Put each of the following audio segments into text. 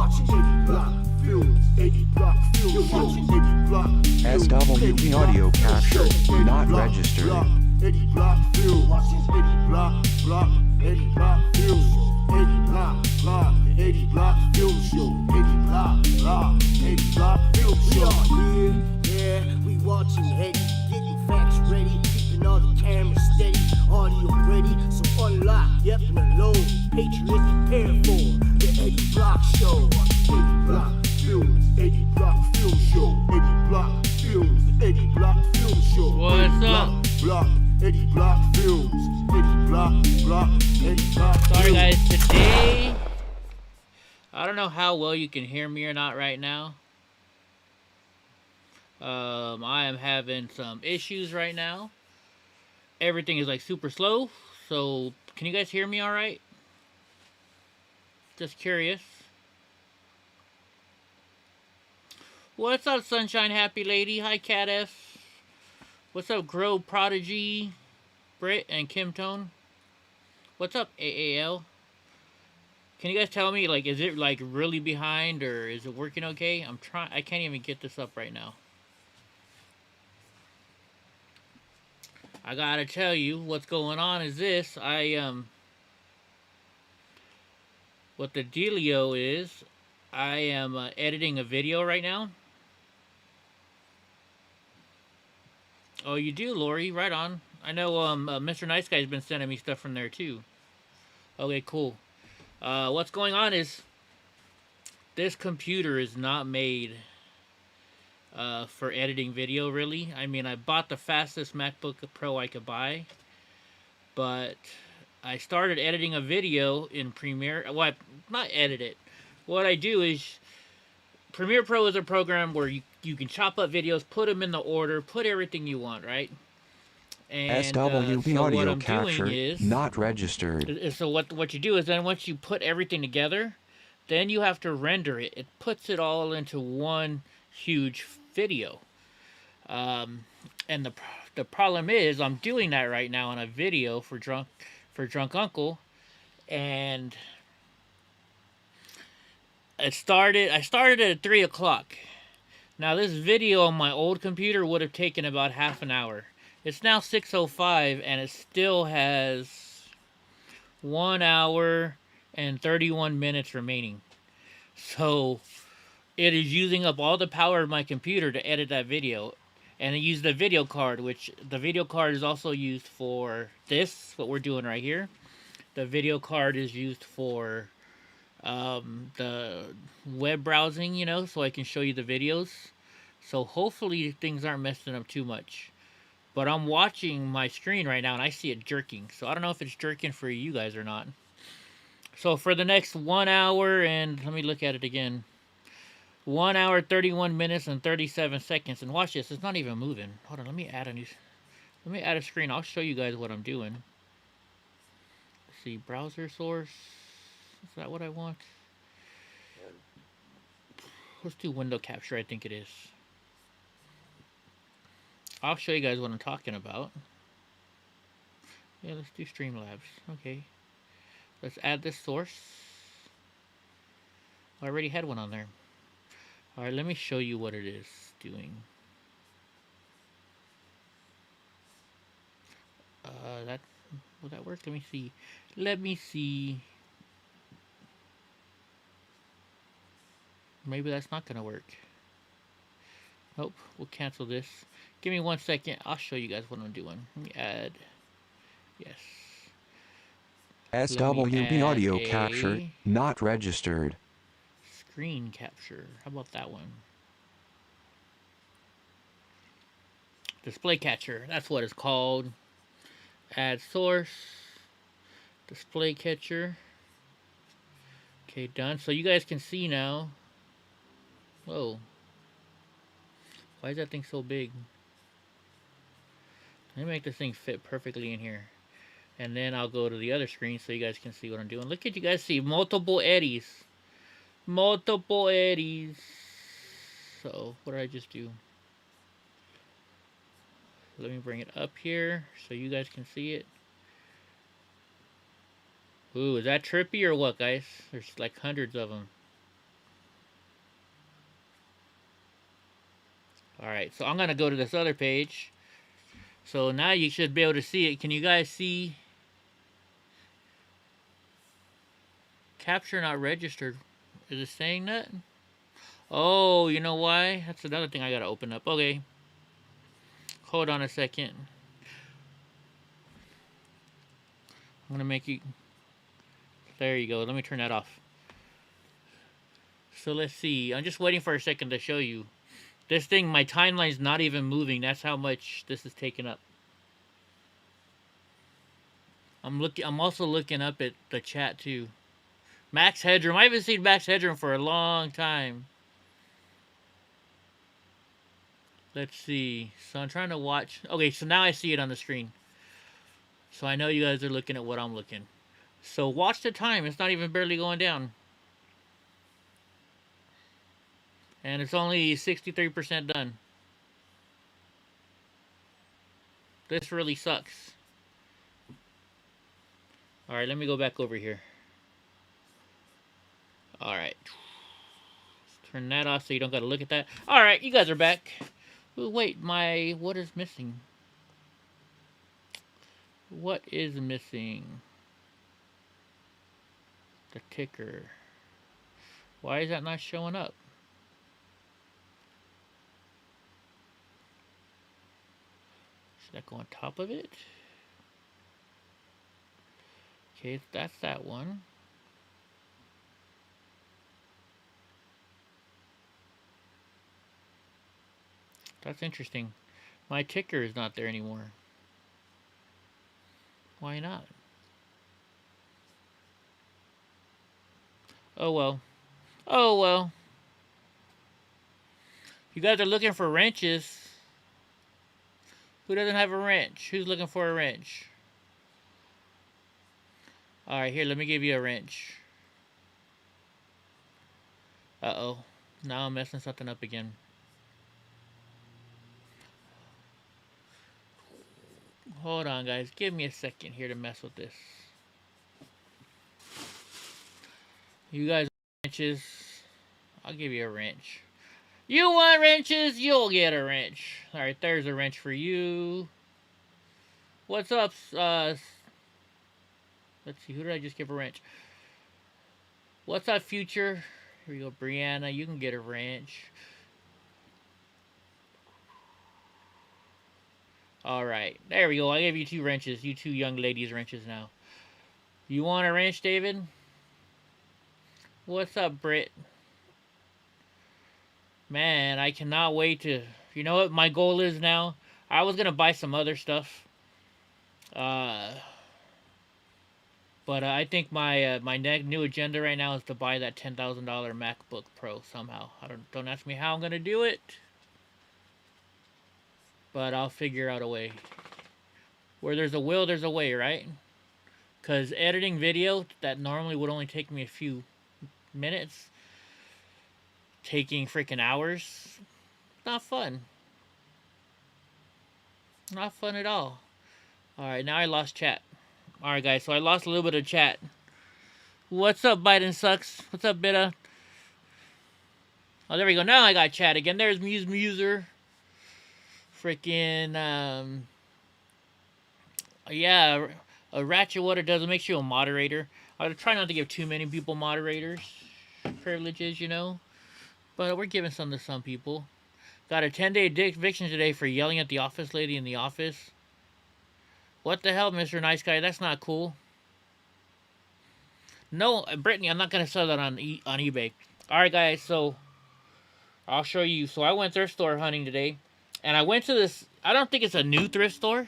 watching Eddie Block Films, Eddie Block Films. You're watching Eddie Block Films. SWP audio capture, not registered. Eddie Block Films. Watching Eddie Block, Eddie Block Films. Eddie Block, Eddie Block Film Show. Eddie Block, Eddie Block Film Show. We are here, yeah, we watching Eddie, getting facts ready, keeping all the cameras steady, audio ready, so unlock, yep, and alone, Patriot prepared for the Eddie Block Show. Eddie Block Films, Eddie Block Film Show. Eddie Block Films, Eddie Block Film Show. What's up? Block, Eddie Block Films, Eddie Block, Eddie Block. Sorry guys, today, I don't know how well you can hear me or not right now. I am having some issues right now. Everything is like super slow, so can you guys hear me all right? Just curious. What's up, Sunshine Happy Lady? Hi, Cat F. What's up, Grow Prodigy, Britt, and Kim Tone? What's up, AAL? Can you guys tell me, like, is it like really behind or is it working okay? I can't even get this up right now. I gotta tell you, what's going on is this. What the dealio is, I am editing a video right now. Oh, you do, Lori? Right on. I know Mr. Nice Guy's been sending me stuff from there too. Okay, cool. What's going on is this computer is not made for editing video, really. I mean, I bought the fastest MacBook Pro I could buy, but I started editing a video in Premiere. Well, not edit it. What I do is, Premiere Pro is a program where you can chop up videos, put them in the order, put everything you want, right? And SWP so audio what I'm capture, doing is, not registered. So what you do is, then once you put everything together, then you have to render it. It puts it all into one huge video. And the problem is, I'm doing that right now on a video for Drunk Uncle, and I started at 3 o'clock. Now this video on my old computer would have taken about half an hour. It's now 6:05 and it still has 1 hour and 31 minutes remaining. So it is using up all the power of my computer to edit that video. And I use the video card, which the video card is also used for this, what we're doing right here. The video card is used for the web browsing, you know, so I can show you the videos. So hopefully things aren't messing up too much. But I'm watching my screen right now and I see it jerking. So I don't know if it's jerking for you guys or not. So for the next 1 hour and, let me look at it again. 1 hour, 31 minutes, and 37 seconds. And watch this, it's not even moving. Hold on, let me add a screen. I'll show you guys what I'm doing. Let's see, browser source. Is that what I want? Let's do window capture, I think it is. I'll show you guys what I'm talking about. Yeah, let's do Streamlabs. Okay. Let's add this source. I already had one on there. Alright, let me show you what it is doing. Will that work? Let me see. Let me see. Maybe that's not gonna work. Nope, we'll cancel this. Give me 1 second. I'll show you guys what I'm doing. Let me add. Yes. SWP audio capture, not registered. Screen capture. How about that one? Display catcher. That's what it's called. Add source. Display catcher. Okay, done. So you guys can see now. Whoa. Why is that thing so big? Let me make this thing fit perfectly in here. And then I'll go to the other screen so you guys can see what I'm doing. Look at you guys see multiple eddies. Multiple eddies. So, what did I just do? Let me bring it up here so you guys can see it. Ooh, is that trippy or what, guys? There's like hundreds of them. Alright, so I'm going to go to this other page. So now you should be able to see it. Can you guys see? Capture not registered. Is it saying that? Oh, you know why? That's another thing I got to open up. Okay. Hold on a second. I'm going to make you... There you go. Let me turn that off. So let's see. I'm just waiting for a second to show you. This thing, my timeline's not even moving. That's how much this is taking up. I'm also looking up at the chat too. Max Headroom. I haven't seen Max Headroom for a long time. Let's see. So I'm trying to watch. Okay, so now I see it on the screen. So I know you guys are looking at what I'm looking. So watch the time. It's not even barely going down. And it's only 63% done. This really sucks. Alright, let me go back over here. Alright. Turn that off so you don't gotta look at that. Alright, you guys are back. Ooh, wait, what is missing? What is missing? The ticker. Why is that not showing up? Should that go on top of it? Okay, that's that one. That's interesting. My ticker is not there anymore. Why not? Oh well. Oh well. You guys are looking for wrenches. Who doesn't have a wrench? Who's looking for a wrench? Alright, here, let me give you a wrench. Uh-oh. Now I'm messing something up again. Hold on, guys. Give me a second here to mess with this. You guys want wrenches? I'll give you a wrench. You want wrenches? You'll get a wrench. Alright, there's a wrench for you. What's up, let's see, who did I just give a wrench? What's up, Future? Here we go, Brianna. You can get a wrench. Alright, there we go. I gave you 2 wrenches. You 2 young ladies wrenches now. You want a wrench, David? What's up, Britt? Man, I cannot wait to... You know what my goal is now? I was going to buy some other stuff. But I think my new agenda right now is to buy that $10,000 MacBook Pro somehow. Don't ask me how I'm going to do it. But I'll figure out a way. Where there's a will, there's a way, right? Because editing video that normally would only take me a few minutes, taking freaking hours, not fun. Not fun at all. Alright, now I lost chat. Alright, guys, so I lost a little bit of chat. What's up, Biden Sucks? What's up, Bitta? Oh, there we go. Now I got chat again. There's Muser. Freaking, yeah, a Ratchet Water doesn't make you a moderator. I try not to give too many people moderators privileges, you know. But we're giving some to some people. Got a 10-day eviction today for yelling at the office lady in the office. What the hell, Mr. Nice Guy? That's not cool. No, Brittany, I'm not going to sell that on eBay. Alright, guys, so I'll show you. So I went thrift store hunting today. And I went to this, I don't think it's a new thrift store.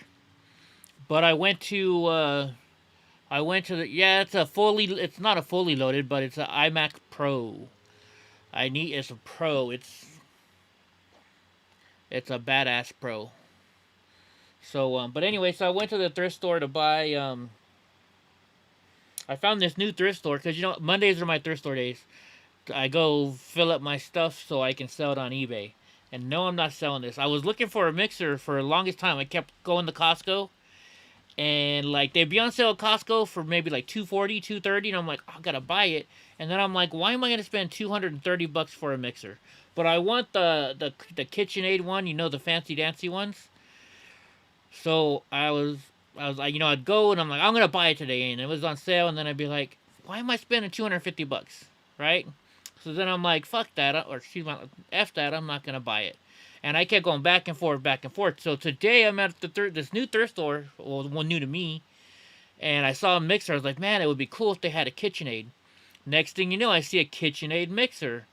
But I went to yeah, it's not a fully loaded, but it's an iMac Pro. It's a Pro. It's a badass Pro. So, but anyway, so I went to the thrift store to buy, I found this new thrift store, because, you know, Mondays are my thrift store days. I go fill up my stuff so I can sell it on eBay. And no, I'm not selling this. I was looking for a mixer for the longest time. I kept going to Costco. And, like, they'd be on sale at Costco for maybe, like, $240, $230. And I'm like, oh, I gotta buy it. And then I'm like, why am I going to spend $230 for a mixer? But I want the KitchenAid one, you know, the fancy dancy ones. So I was like, you know, I'd go and I'm like, I'm gonna buy it today, and it was on sale, and then I'd be like, why am I spending $250, right? So then I'm like, fuck that, or excuse me, f that, I'm not gonna buy it. And I kept going back and forth, back and forth. So today I'm at this new thrift store, well, one new to me, and I saw a mixer. I was like, man, it would be cool if they had a KitchenAid. Next thing you know, I see a KitchenAid mixer,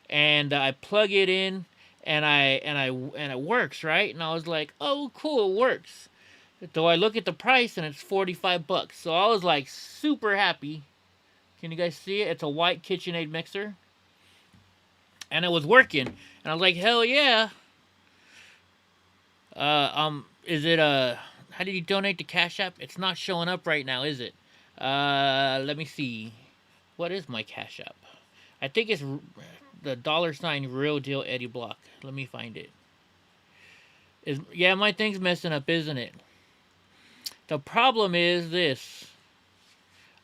and I plug it in, and it works, right? And I was like, oh, cool, it works. Though I look at the price and it's $45. So I was like super happy. Can you guys see it? It's a white KitchenAid mixer. And it was working. And I was like, hell yeah. Is it how did you donate to Cash App? It's not showing up right now, is it? Let me see. What is my Cash App? I think it's the $ Real Deal Eddie Block. Let me find it. Yeah, my thing's messing up, isn't it? The problem is this.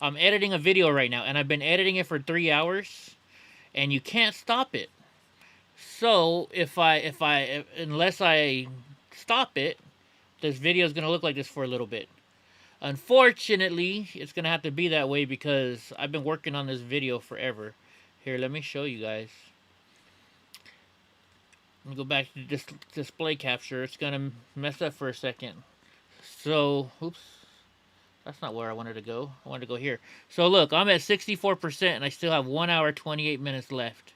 I'm editing a video right now, and I've been editing it for 3 hours, and you can't stop it. So unless I stop it, this video is gonna look like this for a little bit. Unfortunately, it's gonna have to be that way because I've been working on this video forever. Here, let me show you guys. Let me go back to display capture. It's gonna mess up for a second. So, oops, that's not where I wanted to go. I wanted to go here. So look, I'm at 64% and I still have 1 hour, 28 minutes left.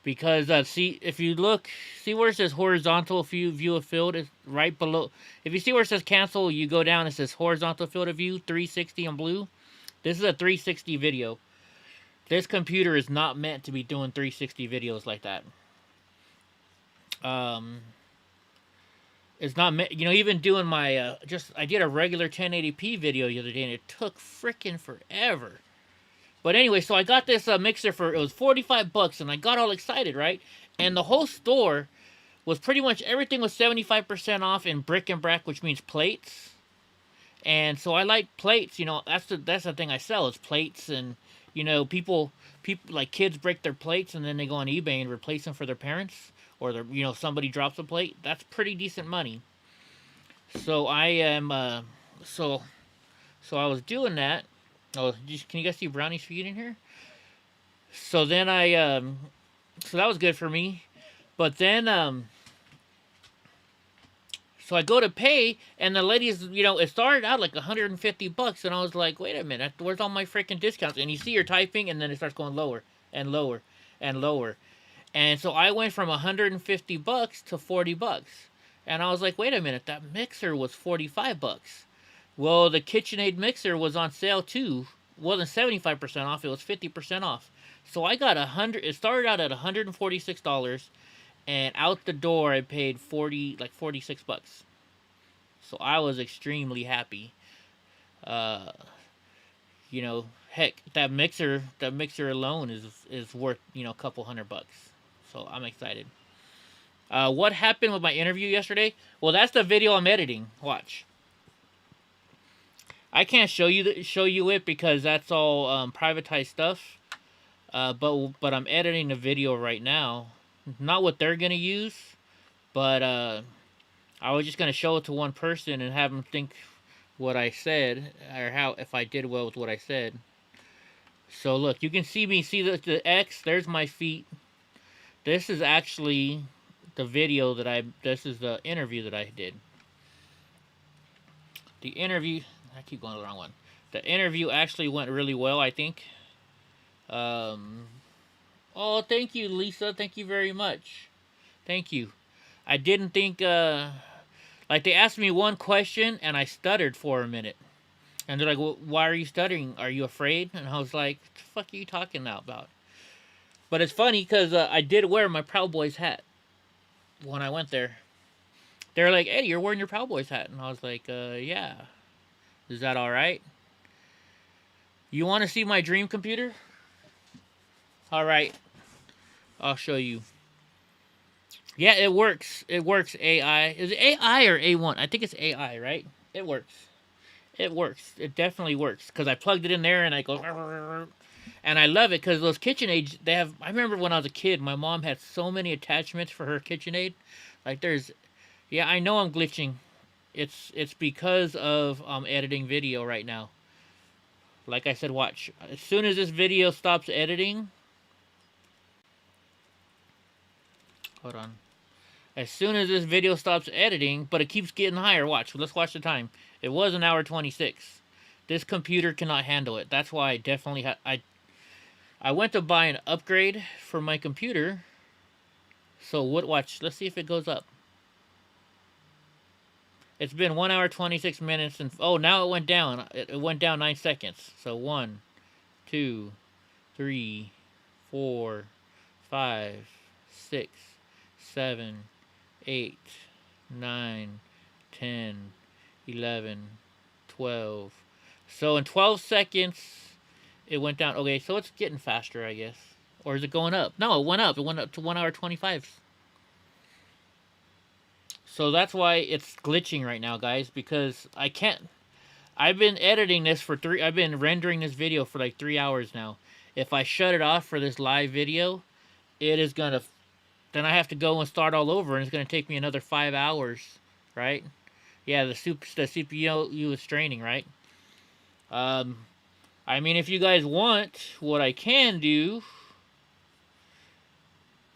Because, see, if you look, see where it says horizontal view of field? It's right below. If you see where it says cancel, you go down, it says horizontal field of view, 360 in blue. This is a 360 video. This computer is not meant to be doing 360 videos like that. It's not, you know, even doing my, I did a regular 1080p video the other day, and it took freaking forever. But anyway, so I got this mixer it was $45, and I got all excited, right? And the whole store was pretty much, everything was 75% off in brick and brack, which means plates. And so I like plates, you know, that's the thing I sell, is plates, and, you know, people, like kids break their plates, and then they go on eBay and replace them for their parents. Or, you know, somebody drops a plate. That's pretty decent money. So I am, so I was doing that. Oh, can you guys see Brownie's feet in here? So then so that was good for me. But then, so I go to pay, and the lady's, you know, it started out like $150, and I was like, wait a minute, where's all my freaking discounts? And you see you're typing, and then it starts going lower and lower and lower. And so I went from $150 to $40. And I was like, wait a minute, that mixer was $45. Well, the KitchenAid mixer was on sale too. It wasn't 75% off, it was 50% off. So I got it started out at $146, and out the door I paid $46. So I was extremely happy. You know, heck, that mixer alone is worth, you know, a couple $100. So I'm excited. What happened with my interview yesterday? Well, that's the video I'm editing. Watch. I can't show you it because that's all privatized stuff. But I'm editing the video right now. Not what they're gonna use, but I was just gonna show it to one person and have them think what I said, or if I did well with what I said. So look, you can see the X. There's my feet. This is actually the video this is the interview that I did. The interview, I keep going to the wrong one. The interview actually went really well, I think. Oh, thank you, Lisa. Thank you very much. Thank you. I didn't think, like they asked me one question and I stuttered for a minute. And they're like, well, why are you stuttering? Are you afraid? And I was like, what the fuck are you talking about? But it's funny because I did wear my Proud Boys hat when I went there. They're like, Eddie, you're wearing your Proud Boys hat. And I was like, yeah. Is that all right? You want to see my dream computer? All right. I'll show you. Yeah, it works. It works, AI. Is it AI or A1? I think it's AI, right? It works. It works. It definitely works. Because I plugged it in there and I go... And I love it because those KitchenAids, they have. I remember when I was a kid, my mom had so many attachments for her KitchenAid. Like there's, yeah, I know I'm glitching. It's because of editing video right now. Like I said, watch. As soon as this video stops editing, hold on. As soon as this video stops editing, but it keeps getting higher. Watch. Let's watch the time. It was an hour 26. This computer cannot handle it. That's why I definitely I went to buy an upgrade for my computer. So what? Watch. Let's see if it goes up. It's been 1 hour 26 minutes and oh, now it went down. It went down 9 seconds. So 1, 2, 3, 4, 5, 6, 7, 8, 9, 10, 11, 12. So in 12 seconds, it went down. Okay, so it's getting faster, I guess. Or is it going up? No, it went up. It went up to 1 hour 25. So that's why it's glitching right now, guys, because I can't. I've been editing this for I've been rendering this video for like 3 hours now. If I shut it off for this live video, it is gonna. Then I have to go and start all over, and it's gonna take me another 5 hours, right? Yeah, the CPU is straining, right? I mean, if you guys want, what I can do.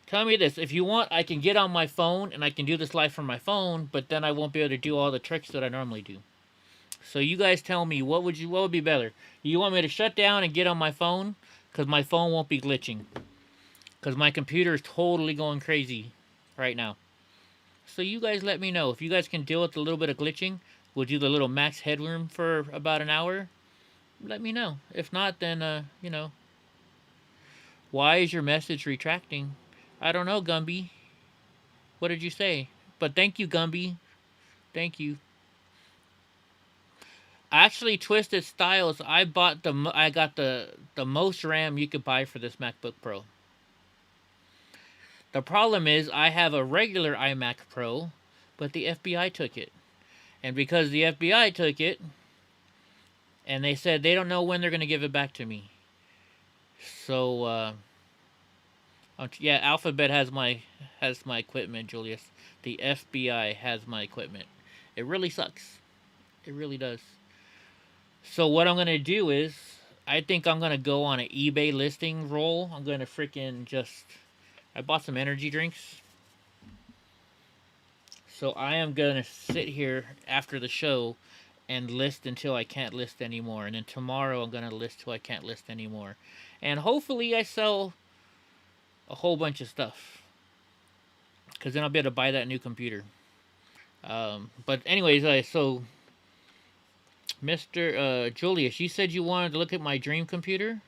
Tell me this. If you want, I can get on my phone and I can do this live from my phone, but then I won't be able to do all the tricks that I normally do. So you guys tell me what would be better? You want me to shut down and get on my phone? Because my phone won't be glitching. Because my computer is totally going crazy right now. So you guys let me know. If you guys can deal with a little bit of glitching, we'll do the little max headroom for about an hour. Let me know. If not, then, you know. Why is your message retracting? I don't know, Gumby. What did you say? But thank you, Gumby. Thank you. Actually, Twisted Styles, I got the most RAM you could buy for this MacBook Pro. The problem is I have a regular iMac Pro, but the FBI took it. And because the FBI took it, and they said they don't know when they're going to give it back to me. So, yeah, Alphabet has my equipment, Julius. The FBI has my equipment. It really sucks. It really does. So what I'm gonna do is, I think I'm gonna go on an eBay listing roll. I'm gonna freaking just. I bought some energy drinks. So I am gonna sit here after the show and list until I can't list anymore. And then tomorrow I'm gonna list till I can't list anymore. And hopefully I sell a whole bunch of stuff, because then I'll be able to buy that new computer. But anyways, so Mr. Julius, you said you wanted to look at my dream computer.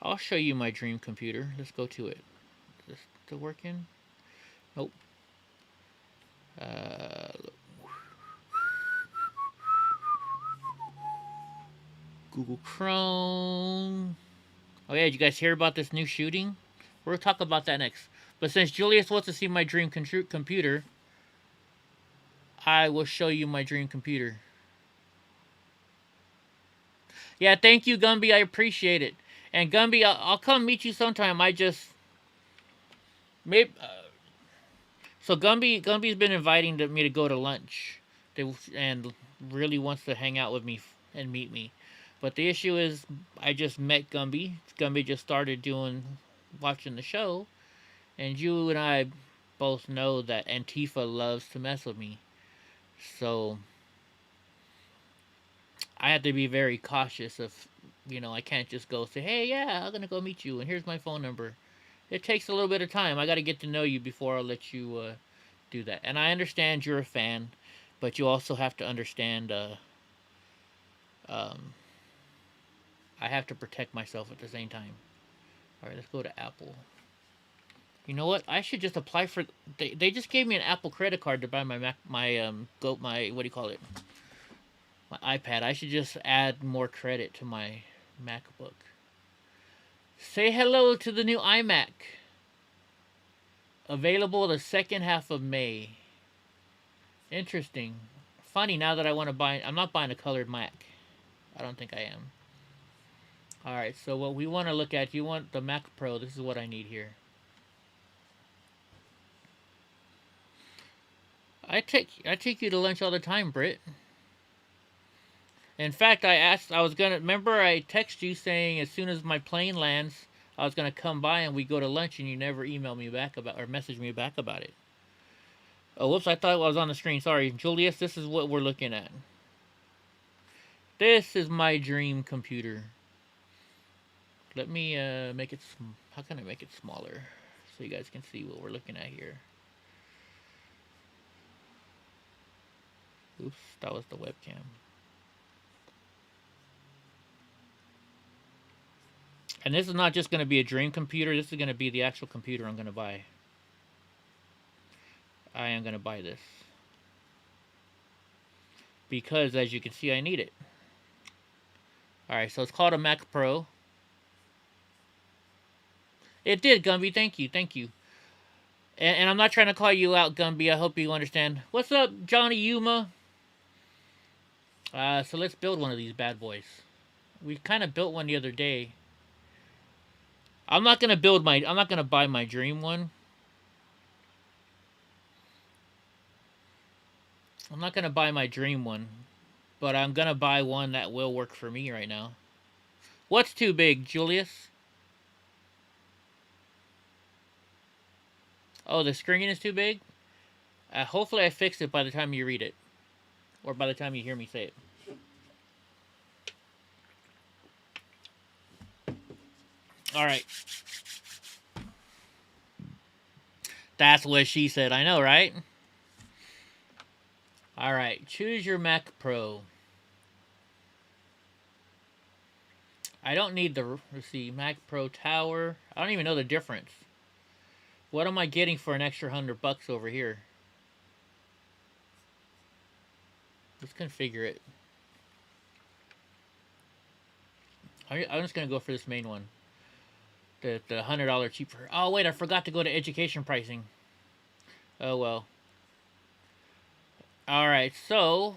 I'll show you my dream computer. Let's go to it. Is this still working? Nope. Google Chrome. Oh yeah, did you guys hear about this new shooting? We'll talk about that next. But since Julius wants to see my dream computer, I will show you my dream computer. Yeah, thank you, Gumby. I appreciate it. And Gumby, I'll come meet you sometime. I just... maybe... so Gumby's been inviting me to go to lunch. And really wants to hang out with me and meet me. But the issue is, I just met Gumby. Gumby just started watching the show, and you and I both know that Antifa loves to mess with me. So I have to be very cautious of, I can't just go say, hey, yeah, I'm gonna go meet you and here's my phone number. It takes a little bit of time. I got to get to know you before I'll let you do that. And I understand you're a fan, but you also have to understand I have to protect myself at the same time. All right, let's go to Apple. You know what? I should just apply for. They just gave me an Apple credit card to buy my what do you call it? My iPad. I should just add more credit to my MacBook. Say hello to the new iMac. Available the second half of May. Interesting. Funny, now that I want to buy. I'm not buying a colored Mac. I don't think I am. Alright, so what we want to look at, you want the Mac Pro. This is what I need here. I take you to lunch all the time, Britt. In fact, remember I text you saying as soon as my plane lands, I was gonna come by and we go to lunch, and you never emailed me back about or messaged me back about it. Oh, whoops! I thought I was on the screen. Sorry, Julius. This is what we're looking at. This is my dream computer. Let me make it. How can I make it smaller so you guys can see what we're looking at here? Oops, that was the webcam. And this is not just going to be a dream computer. This is going to be the actual computer I'm going to buy. I am going to buy this. Because, as you can see, I need it. Alright, so it's called a Mac Pro. It did, Gumby. Thank you. Thank you. And I'm not trying to call you out, Gumby. I hope you understand. What's up, Johnny Yuma? So let's build one of these bad boys. We kind of built one the other day. I'm not gonna buy my dream one. I'm not gonna buy my dream one, but I'm gonna buy one that will work for me right now. What's too big, Julius? Oh, the screen is too big? Hopefully I fix it by the time you read it. Or by the time you hear me say it. Alright. That's what she said. I know, right? Alright. Choose your Mac Pro. I don't need the... Let's see. Mac Pro Tower. I don't even know the difference. What am I getting for an extra $100 over here? Let's configure it. I'm just going to go for this main one. The $100 cheaper. Oh, wait, I forgot to go to education pricing. Oh, well. Alright, so...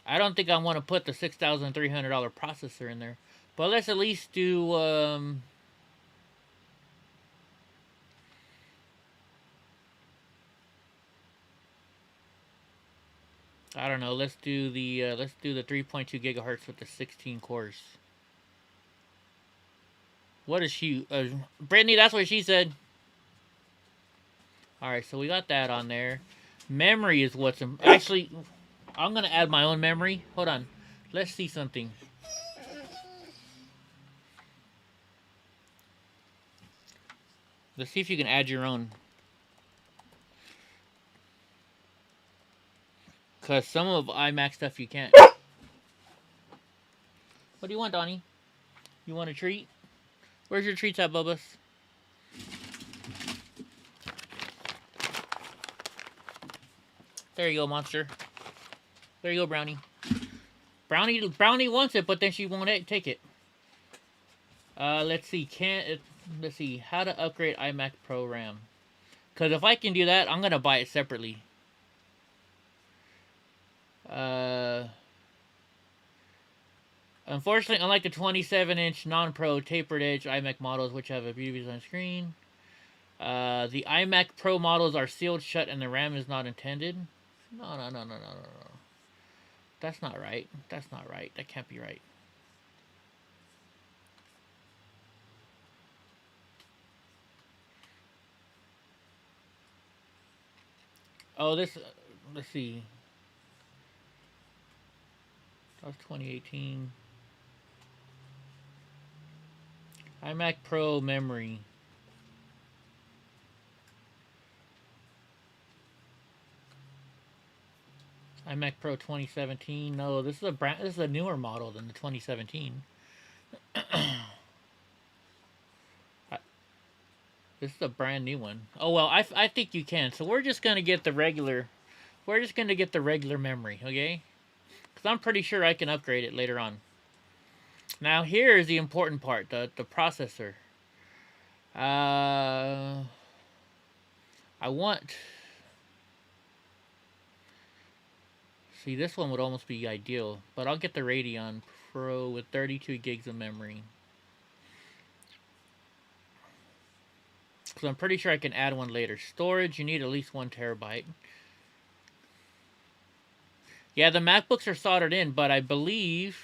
I don't think I want to put the $6,300 processor in there. But let's at least do... I don't know. Let's do the 3.2 gigahertz with the 16 cores. What is she? Brittany, that's what she said. All right, so we got that on there. Memory is what's actually. I'm gonna add my own memory. Hold on. Let's see something. Let's see if you can add your own. Because some of iMac stuff you can't. What do you want, Donnie? You want a treat? Where's your treats at, Bubba's? There you go, monster. There you go, Brownie. Brownie wants it, but then she won't take it. Let's see. Let's see. How to upgrade iMac Pro RAM. Because if I can do that, I'm going to buy it separately. Unfortunately, unlike the 27-inch non-pro tapered edge iMac models, which have a beauty design screen, the iMac Pro models are sealed shut and the RAM is not intended. No. That's not right. That's not right. That can't be right. Oh, this... let's see. That was 2018. iMac Pro memory. iMac Pro 2017. No, this is a newer model than the 2017. This is a brand new one. Oh well, I think you can. So we're just gonna get the regular. We're just gonna get the regular memory, okay? Because I'm pretty sure I can upgrade it later on. Now here is the important part, the processor. I want... See, this one would almost be ideal, but I'll get the Radeon Pro with 32 gigs of memory. Because I'm pretty sure I can add one later. Storage, you need at least 1 terabyte. Yeah, the MacBooks are soldered in, but I believe...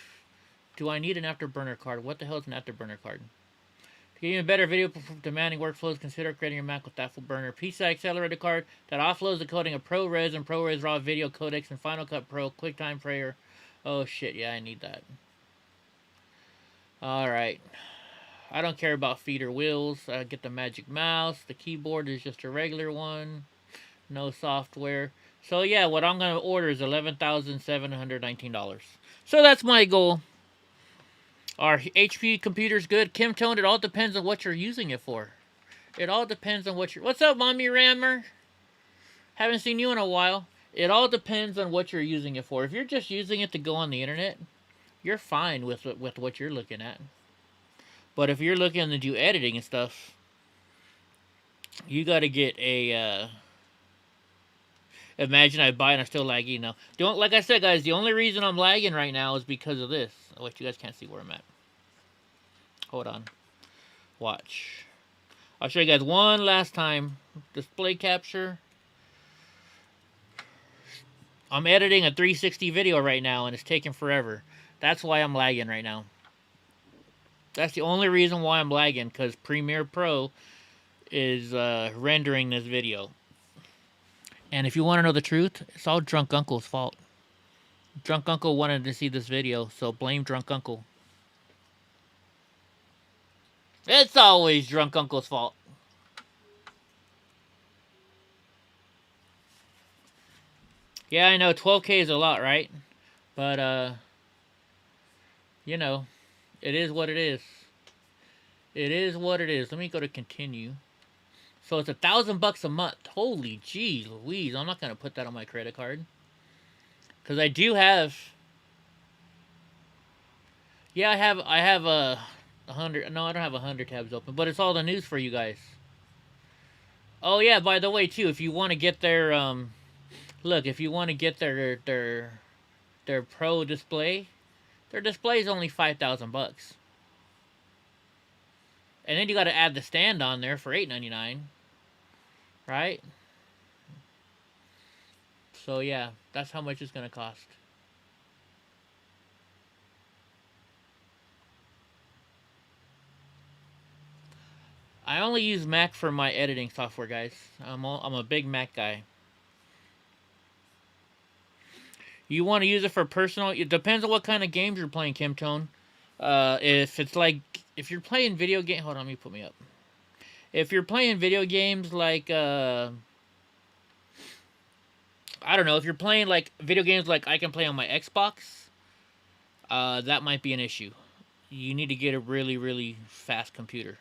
Do I need an afterburner card? What the hell is an afterburner card? To give you a better video demanding workflows, consider creating your Mac with afterburner. PCI accelerator card that offloads the coding of ProRes and ProRes RAW video codecs and Final Cut Pro, QuickTime Player. Oh shit, yeah, I need that. Alright. I don't care about feet or wheels. I get the Magic Mouse. The keyboard is just a regular one. No software. So yeah, what I'm going to order is $11,719. So that's my goal. Our HP computer's good. Kim Tone, it all depends on what you're using it for. It all depends on what you're... What's up, Mommy Rammer? Haven't seen you in a while. It all depends on what you're using it for. If you're just using it to go on the internet, you're fine with what you're looking at. But if you're looking to do editing and stuff, you got to get a... Imagine I buy and I'm still lagging now. Don't, like I said, guys, the only reason I'm lagging right now is because of this. Oh, wait, you guys can't see where I'm at. Hold on. Watch. I'll show you guys one last time. Display capture. I'm editing a 360 video right now, and it's taking forever. That's why I'm lagging right now. That's the only reason why I'm lagging, because Premiere Pro is rendering this video. And if you want to know the truth, it's all Drunk Uncle's fault. Drunk Uncle wanted to see this video, so blame Drunk Uncle. It's always Drunk Uncle's fault. Yeah, I know, 12K is a lot, right? But, you know, it is what it is. It is what it is. Let me go to continue. So it's $1,000 a month. Holy jeez Louise. I'm not going to put that on my credit card. Because I do have... Yeah, I have a 100... No, I don't have 100 tabs open. But it's all the news for you guys. Oh, yeah, by the way, too, if you want to get their... Look, if you want to get their Pro display, their display is only $5,000. And then you got to add the stand on there for $8.99. Right? So yeah, that's how much it's going to cost. I only use Mac for my editing software, guys. I'm a big Mac guy. You want to use it for personal... It depends on what kind of games you're playing, Kim Tone. If it's like... If you're playing video game... Hold on, let me put me up. If you're playing video games like, I don't know, if you're playing like video games like I can play on my Xbox, that might be an issue. You need to get a really, really fast computer.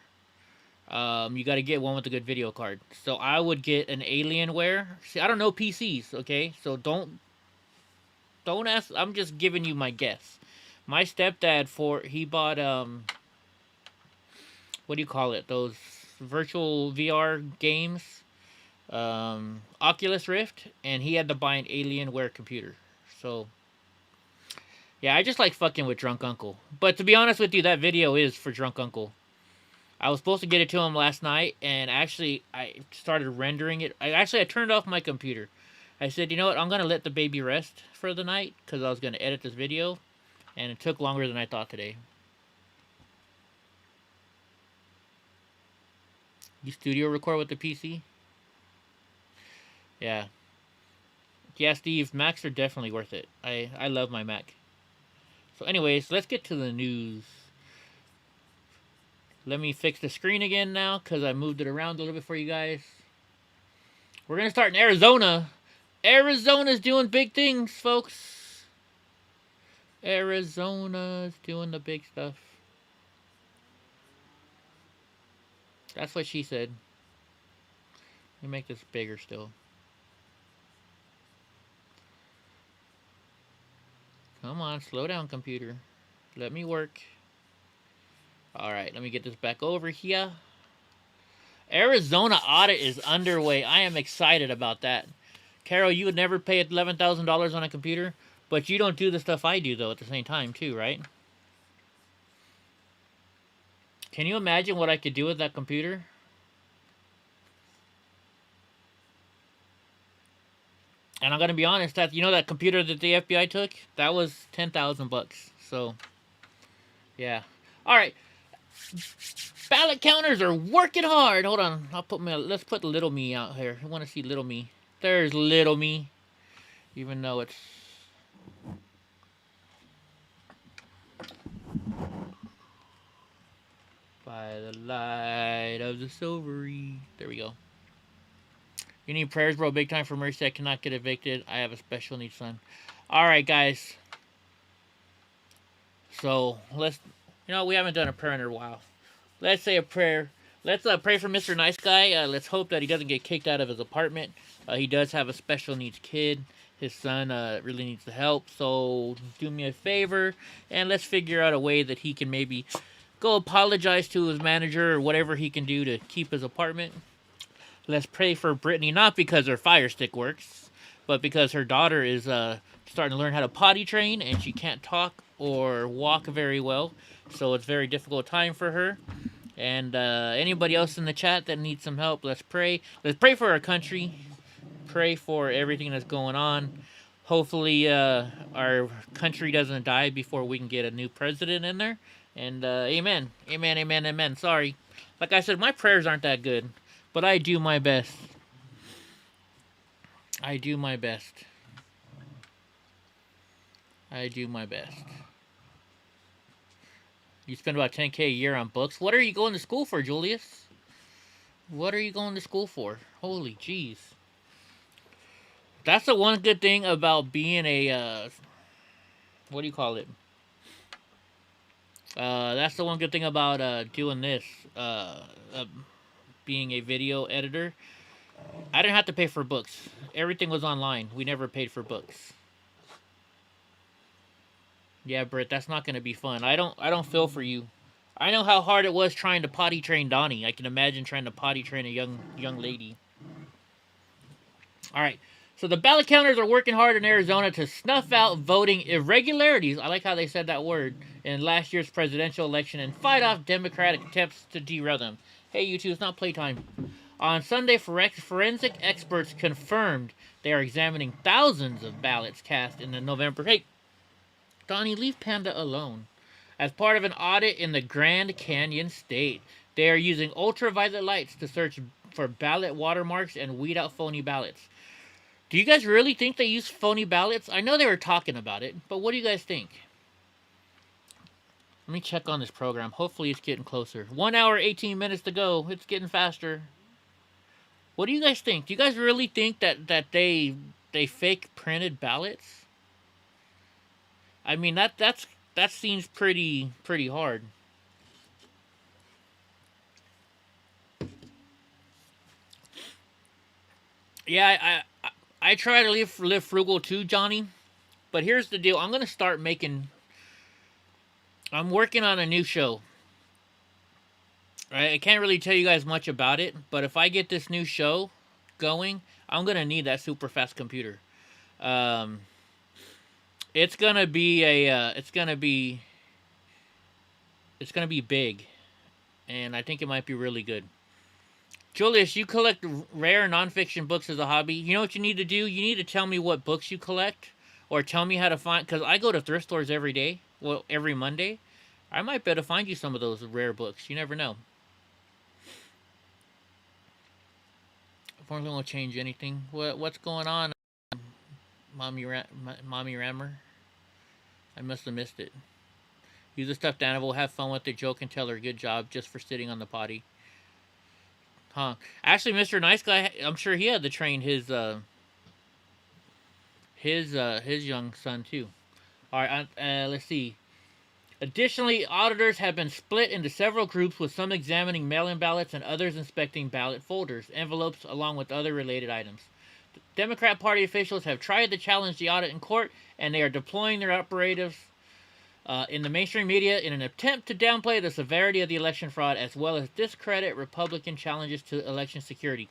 You got to get one with a good video card. So I would get an Alienware. See, I don't know PCs, okay? So don't ask. I'm just giving you my guess. My stepdad, he bought, what do you call it? Those virtual VR games, Oculus Rift, and he had to buy an Alienware computer. So yeah, I just like fucking with Drunk Uncle. But to be honest with you, that video is for Drunk Uncle. I was supposed to get it to him last night, and actually I started rendering it. I turned off my computer. I said, you know what, I'm gonna let the baby rest for the night because I was gonna edit this video, and it took longer than I thought today. You studio record with the PC? Yeah. Yeah, Steve, Macs are definitely worth it. I love my Mac. So anyways, let's get to the news. Let me fix the screen again now, because I moved it around a little bit for you guys. We're going to start in Arizona. Arizona's doing big things, folks. Arizona's doing the big stuff. That's what she said. Let me make this bigger still. Come on, slow down, computer. Let me work. Alright, let me get this back over here. Arizona audit is underway. I am excited about that. Carol, you would never pay $11,000 on a computer, but you don't do the stuff I do, though, at the same time, too, right? Can you imagine what I could do with that computer? And I'm gonna be honest, that that computer that the FBI took, that was $10,000. So, yeah. All right, ballot counters are working hard. Hold on, let's put little me out here. I want to see little me. There's little me, even though it's by the light of the silvery. There we go. You need prayers, bro. Big time for mercy. I cannot get evicted. I have a special needs son. All right, guys. So let's, we haven't done a prayer in a while. Let's say a prayer. Let's pray for Mr. Nice Guy. Let's hope that he doesn't get kicked out of his apartment. He does have a special needs kid. His son really needs the help. So do me a favor and let's figure out a way that he can maybe go apologize to his manager or whatever he can do to keep his apartment. Let's pray for Brittany, not because her Fire Stick works, but because her daughter is starting to learn how to potty train and she can't talk or walk very well. So it's a very difficult time for her. And anybody else in the chat that needs some help, let's pray. Let's pray for our country. Pray for everything that's going on. Hopefully our country doesn't die before we can get a new president in there. And amen. Amen, amen, amen. Sorry. Like I said, my prayers aren't that good. But I do my best. I do my best. I do my best. You spend about $10K a year on books. What are you going to school for, Julius? What are you going to school for? Holy jeez. That's the one good thing about being a, what do you call it? That's the one good thing about doing this. Being a video editor. I didn't have to pay for books. Everything was online. We never paid for books. Yeah, Britt, that's not going to be fun. I don't feel for you. I know how hard it was trying to potty train Donnie. I can imagine trying to potty train a young lady. All right. So the ballot counters are working hard in Arizona to snuff out voting irregularities. I like how they said that word in last year's presidential election and fight off Democratic attempts to derail them. Hey, you two, it's not playtime. On Sunday, forensic experts confirmed they are examining thousands of ballots cast in the November. Hey, Donnie, leave Panda alone. As part of an audit in the Grand Canyon State, they are using ultraviolet lights to search for ballot watermarks and weed out phony ballots. Do you guys really think they use phony ballots? I know they were talking about it, but what do you guys think? Let me check on this program. Hopefully it's getting closer. 1 hour, 18 minutes to go. It's getting faster. What do you guys think? Do you guys really think that they fake printed ballots? I mean, that seems pretty hard. Yeah, I try to live frugal too, Johnny. But here's the deal. I'm going to start making... I'm working on a new show. I can't really tell you guys much about it, but if I get this new show going, I'm going to need that super fast computer. It's going to be it's going to be big, and I think it might be really good. Julius, you collect rare nonfiction books as a hobby. You know what you need to do? You need to tell me what books you collect, or tell me how to find, because I go to thrift stores every day. Well, every Monday. I might be able to find you some of those rare books. You never know. If only won't change anything. What's going on, Mommy Rammer? I must have missed it. Use a stuffed animal, have fun with the joke, and tell her good job just for sitting on the potty. Huh. Actually, Mr. Nice Guy, I'm sure he had to train his young son too. All right, let's see. Additionally, auditors have been split into several groups, with some examining mail-in ballots and others inspecting ballot folders, envelopes, along with other related items. The Democrat Party officials have tried to challenge the audit in court, and they are deploying their operatives in the mainstream media in an attempt to downplay the severity of the election fraud, as well as discredit Republican challenges to election security.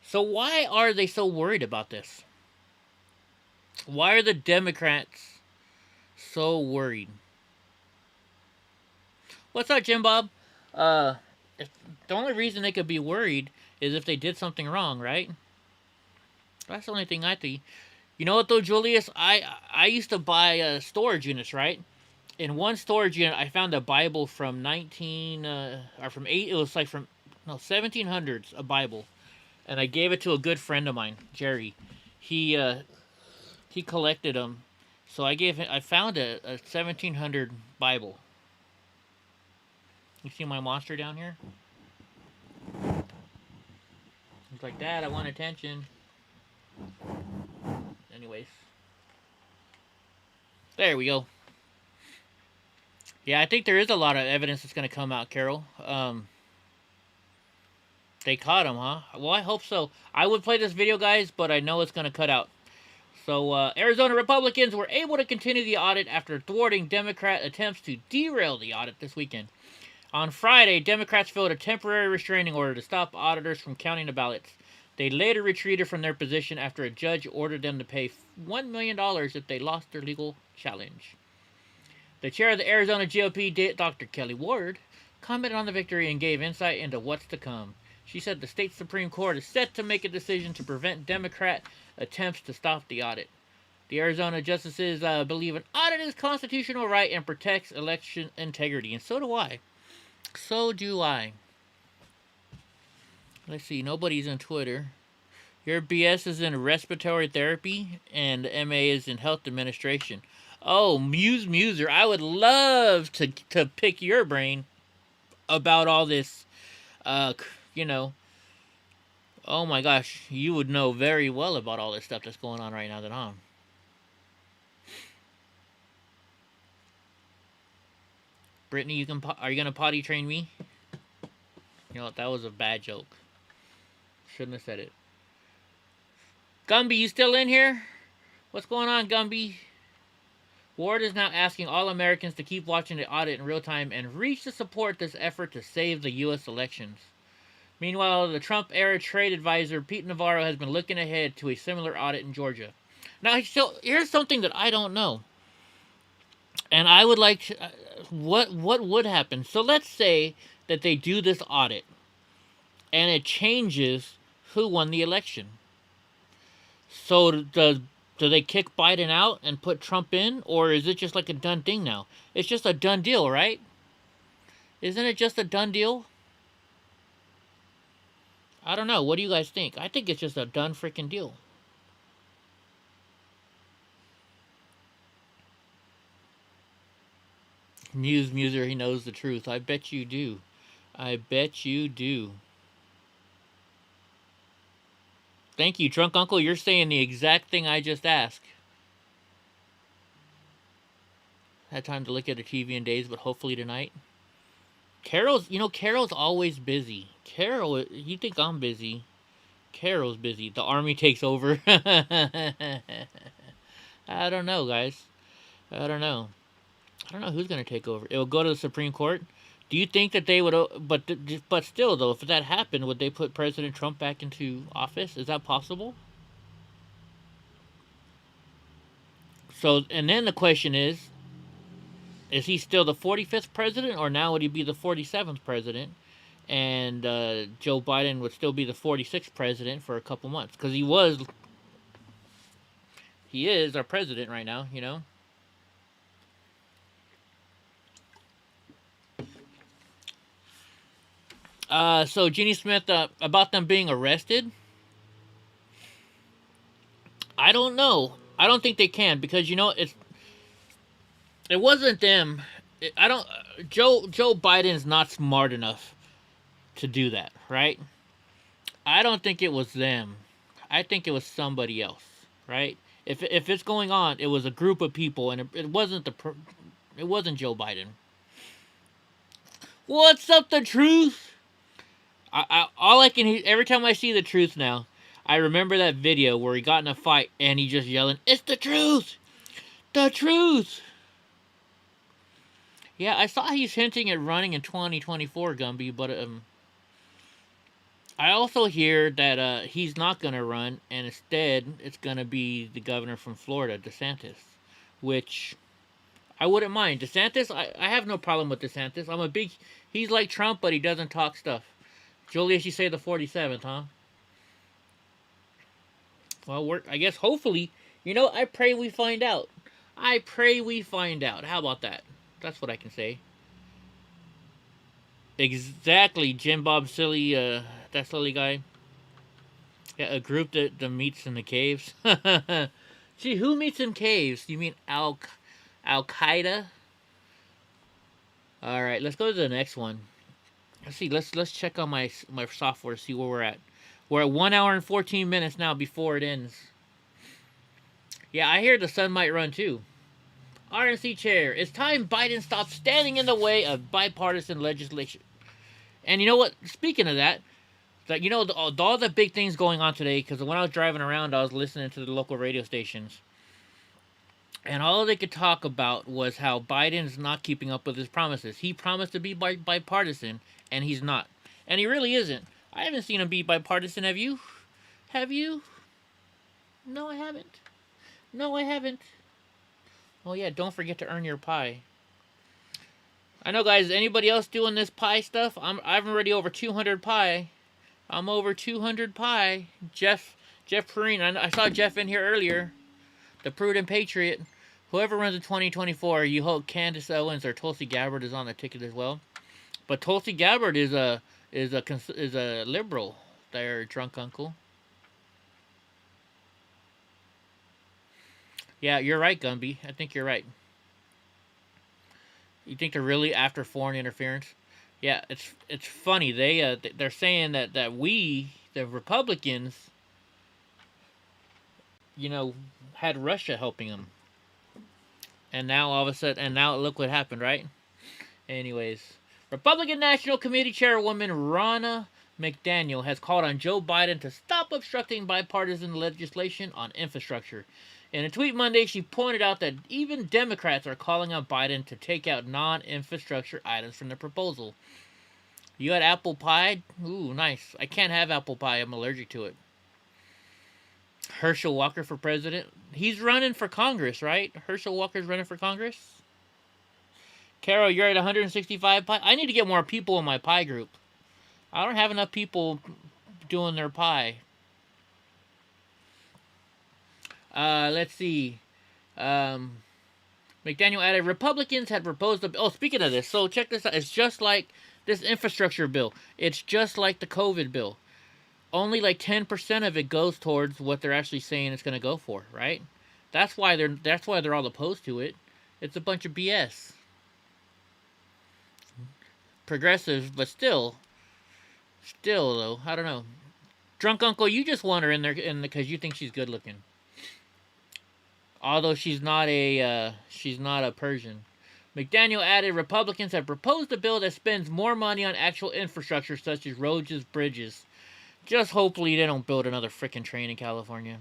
So why are they so worried about this? Why are the Democrats so worried? What's up, Jim Bob? Uh, if, the only reason they could be worried is if they did something wrong, right? That's the only thing I think. You know what though, Julius? I used to buy storage units, right? In one storage unit, I found a Bible from 19 or from eight. It was like from no 1700s, a Bible, and I gave it to a good friend of mine, Jerry. He collected them, so I gave him. I found a 1700 Bible. You see my monster down here? It's like, Dad, I want attention. Anyways, there we go. Yeah, I think there is a lot of evidence that's going to come out, Carol. They caught him, huh? Well, I hope so. I would play this video, guys, but I know it's going to cut out. So, Arizona Republicans were able to continue the audit after thwarting Democrat attempts to derail the audit this weekend. On Friday, Democrats filed a temporary restraining order to stop auditors from counting the ballots. They later retreated from their position after a judge ordered them to pay $1 million if they lost their legal challenge. The chair of the Arizona GOP, Dr. Kelly Ward, commented on the victory and gave insight into what's to come. She said the state Supreme Court is set to make a decision to prevent Democrat attempts to stop the audit. The Arizona justices believe an audit is constitutional right and protects election integrity, and so do I. So do I. Let's see, nobody's on Twitter. Your BS is in respiratory therapy, and MA is in health administration. Oh, Muser, I would love to pick your brain about all this, you know. Oh my gosh, you would know very well about all this stuff that's going on right now than I'm. Brittany, are you gonna potty train me? You know what, that was a bad joke. Shouldn't have said it. Gumby, you still in here? What's going on, Gumby? Ward is now asking all Americans to keep watching the audit in real time and reach to support this effort to save the U.S. elections. Meanwhile, the Trump-era trade advisor Pete Navarro has been looking ahead to a similar audit in Georgia. Now, here's something that I don't know. And I would like to, what would happen? So let's say that they do this audit and it changes who won the election. So do they kick Biden out and put Trump in, or is it just like a done thing now? It's just a done deal, right? Isn't it just a done deal? I don't know. What do you guys think? I think it's just a done freaking deal. Muser, he knows the truth. I bet you do. I bet you do. Thank you, Drunk Uncle. You're saying the exact thing I just asked. Had time to look at the TV in days, but hopefully tonight. Carol's always busy. Carol, you think I'm busy. Carol's busy. The army takes over. I don't know, guys. I don't know who's going to take over. It will go to the Supreme Court. Do you think that they would, but still though, if that happened, would they put President Trump back into office? Is that possible? So, and then the question is he still the 45th president, or now would he be the 47th president? And Joe Biden would still be the 46th president for a couple months, because he is our president right now, you know. So Jeannie Smith, about them being arrested. I don't know. I don't think they can, because it wasn't them. Joe Biden's not smart enough to do that, right? I don't think it was them. I think it was somebody else, right? If it's going on, it was a group of people, and it wasn't Joe Biden. What's up, the truth? All I can hear every time I see the truth now, I remember that video where he got in a fight and he just yelling, "It's the truth! The truth!" Yeah, I saw he's hinting at running in 2024, Gumby, but I also hear that he's not going to run, and instead it's going to be the governor from Florida, DeSantis, which I wouldn't mind. DeSantis, I have no problem with DeSantis. He's like Trump, but he doesn't talk stuff. Julius, you say the 47th, huh? Well, I guess hopefully, I pray we find out. I pray we find out. How about that? That's what I can say. Exactly, Jim Bob Silly, that silly guy. Yeah, a group that meets in the caves. Gee, who meets in caves? You mean Al Qaeda? All right, let's go to the next one. Let's see. Let's check on my software to see where we're at. We're at 1 hour and 14 minutes now before it ends. Yeah, I hear the sun might run too. RNC chair. It's time Biden stops standing in the way of bipartisan legislation. And you know what? Speaking of that, all the big things going on today, because when I was driving around, I was listening to the local radio stations. And all they could talk about was how Biden's not keeping up with his promises. He promised to be bipartisan, and he's not. And he really isn't. I haven't seen him be bipartisan, have you? Have you? No, I haven't. No, I haven't. Oh yeah, don't forget to earn your pie. I know, guys, anybody else doing this pie stuff? I'm already over 200 pie. I'm over 200 pie. Jeff Perrine, I saw Jeff in here earlier. The Prudent Patriot. Whoever runs in 2024, you hope Candace Owens or Tulsi Gabbard is on the ticket as well. But Tulsi Gabbard is a liberal. Their drunk uncle. Yeah, you're right, Gumby. I think you're right. You think they're really after foreign interference? Yeah, it's funny. They're saying that we, the Republicans, had Russia helping them. And now all of a sudden, look what happened, right? Anyways, Republican National Committee Chairwoman Ronna McDaniel has called on Joe Biden to stop obstructing bipartisan legislation on infrastructure. In a tweet Monday, she pointed out that even Democrats are calling on Biden to take out non-infrastructure items from the proposal. You had apple pie? Ooh, nice. I can't have apple pie. I'm allergic to it. Herschel Walker for president. He's running for Congress, right? Herschel Walker's running for Congress. Carol, you're at 165 pie. I need to get more people in my pie group. I don't have enough people doing their pie. Let's see. McDaniel added, Republicans had proposed a... Oh, speaking of this, so check this out. It's just like this infrastructure bill. It's just like the COVID bill. Only like 10% of it goes towards what they're actually saying it's going to go for, right? That's why they're all opposed to it. It's a bunch of BS. Progressive, but still though, I don't know. Drunk uncle, you just want her in there because you think she's good looking. Although she's not a Persian. McDaniel added, Republicans have proposed a bill that spends more money on actual infrastructure such as roads and bridges. Just hopefully they don't build another frickin' train in California.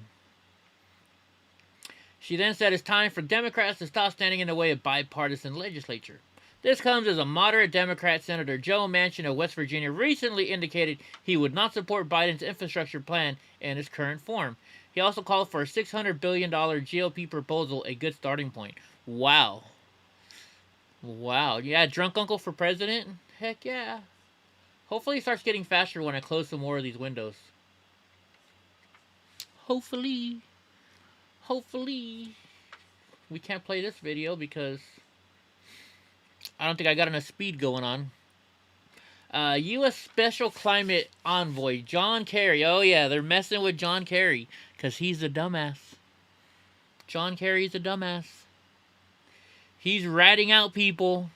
She then said it's time for Democrats to stop standing in the way of bipartisan legislature. This comes as a moderate Democrat Senator Joe Manchin of West Virginia recently indicated he would not support Biden's infrastructure plan in its current form. He also called for a $600 billion GOP proposal, a good starting point. Wow. Yeah, drunk uncle for president? Heck yeah. Hopefully it starts getting faster when I close some more of these windows. Hopefully. We can't play this video because I don't think I got enough speed going on. U.S. Special Climate Envoy John Kerry. Oh yeah, they're messing with John Kerry because he's a dumbass. John Kerry's a dumbass. He's ratting out people.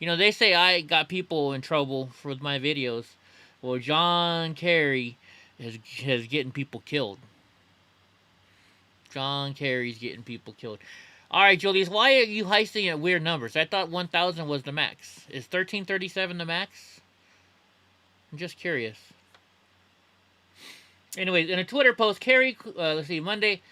They say I got people in trouble for my videos. Well, John Kerry is getting people killed. John Kerry's getting people killed. Alright, Julius, why are you heisting at weird numbers? I thought 1,000 was the max. Is 1337 the max? I'm just curious. Anyways, in a Twitter post, Kerry, Monday,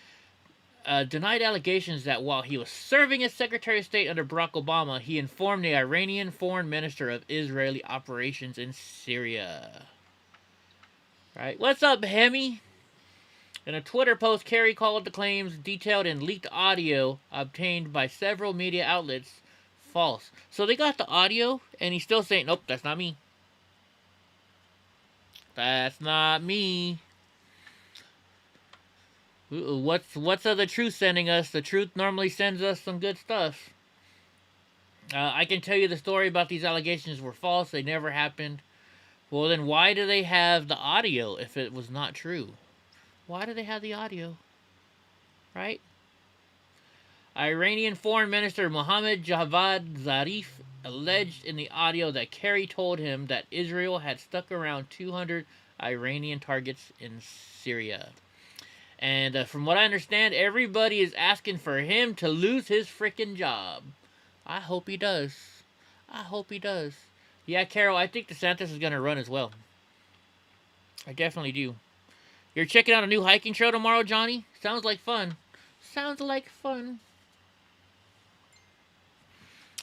denied allegations that while he was serving as Secretary of State under Barack Obama, he informed the Iranian Foreign Minister of Israeli operations in Syria. Right? What's up, Hemi? In a Twitter post, Kerry called the claims detailed in leaked audio obtained by several media outlets false. So they got the audio, and he's still saying, nope, that's not me. That's not me. What's the truth sending us? The truth normally sends us some good stuff. I can tell you the story about these allegations were false. They never happened. Well, then why do they have the audio if it was not true? Why do they have the audio? Right? Iranian Foreign Minister Mohammad Javad Zarif alleged in the audio that Kerry told him that Israel had stuck around 200 Iranian targets in Syria. And from what I understand, everybody is asking for him to lose his freaking job. I hope he does. I hope he does. Yeah, Carol, I think DeSantis is going to run as well. I definitely do. You're checking out a new hiking trail tomorrow, Johnny? Sounds like fun. Sounds like fun.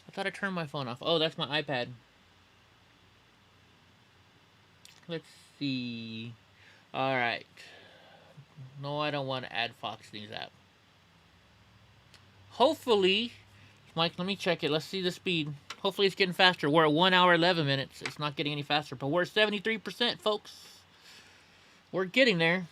I thought I turned my phone off. Oh, that's my iPad. Let's see. Alright. No, I don't want to add Fox News app. Hopefully, Mike, let me check it. Let's see the speed. Hopefully it's getting faster. We're at 1 hour, 11 minutes. It's not getting any faster, but we're at 73%, folks. We're getting there.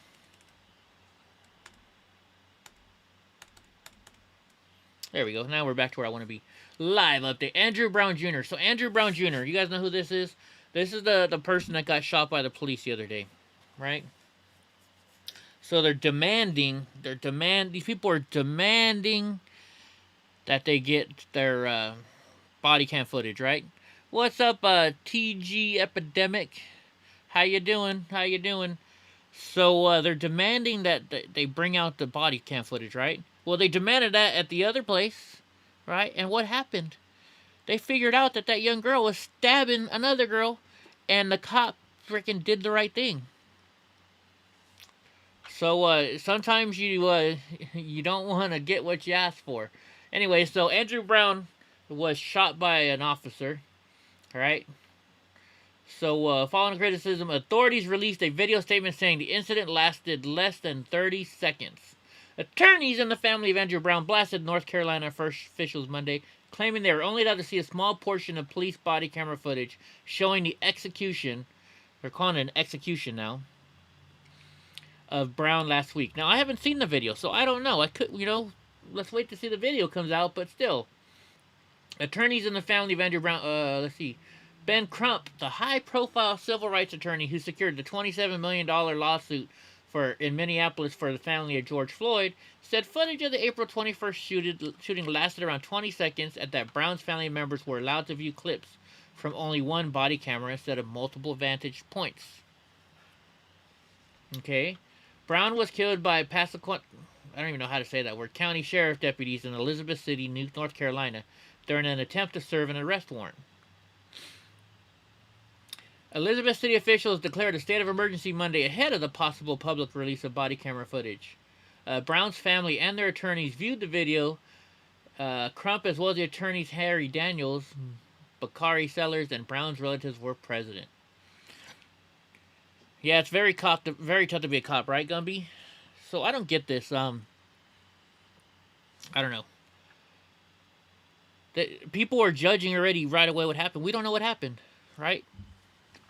There we go. Now we're back to where I want to be. Live update. Andrew Brown Jr. So Andrew Brown Jr., you guys know who this is? This is the person that got shot by the police the other day, right? So they're demanding, these people are demanding that they get their body cam footage, right? What's up, TG Epidemic? How you doing? How you doing? So they're demanding that they bring out the body cam footage, right? Well, they demanded that at the other place, right? And what happened? They figured out that that young girl was stabbing another girl, and the cop freaking did the right thing. So sometimes you you don't want to get what you ask for. Anyway, so Andrew Brown was shot by an officer, all right? So following criticism, authorities released a video statement saying the incident lasted less than 30 seconds. Attorneys in the family of Andrew Brown blasted North Carolina first officials Monday, claiming they were only allowed to see a small portion of police body camera footage showing the execution, they're calling it an execution now, of Brown last week. Now, I haven't seen the video, so I don't know. I could, let's wait to see the video comes out, but still. Attorneys in the family of Andrew Brown, let's see. Ben Crump, the high-profile civil rights attorney who secured the $27 million lawsuit in Minneapolis for the family of George Floyd, said footage of the April 21st shooting lasted around 20 seconds and that Brown's family members were allowed to view clips from only one body camera instead of multiple vantage points. Okay. Brown was killed by Passaquoddy, I don't even know how to say that word, county sheriff deputies in Elizabeth City, North Carolina, during an attempt to serve an arrest warrant. Elizabeth City officials declared a state of emergency Monday ahead of the possible public release of body camera footage. Brown's family and their attorneys viewed the video. Crump, as well as the attorneys Harry Daniels, Bakari Sellers, and Brown's relatives were present. Yeah, it's very tough to be a cop, right, Gumby? So I don't get this. I don't know. People are judging already right away what happened. We don't know what happened, right?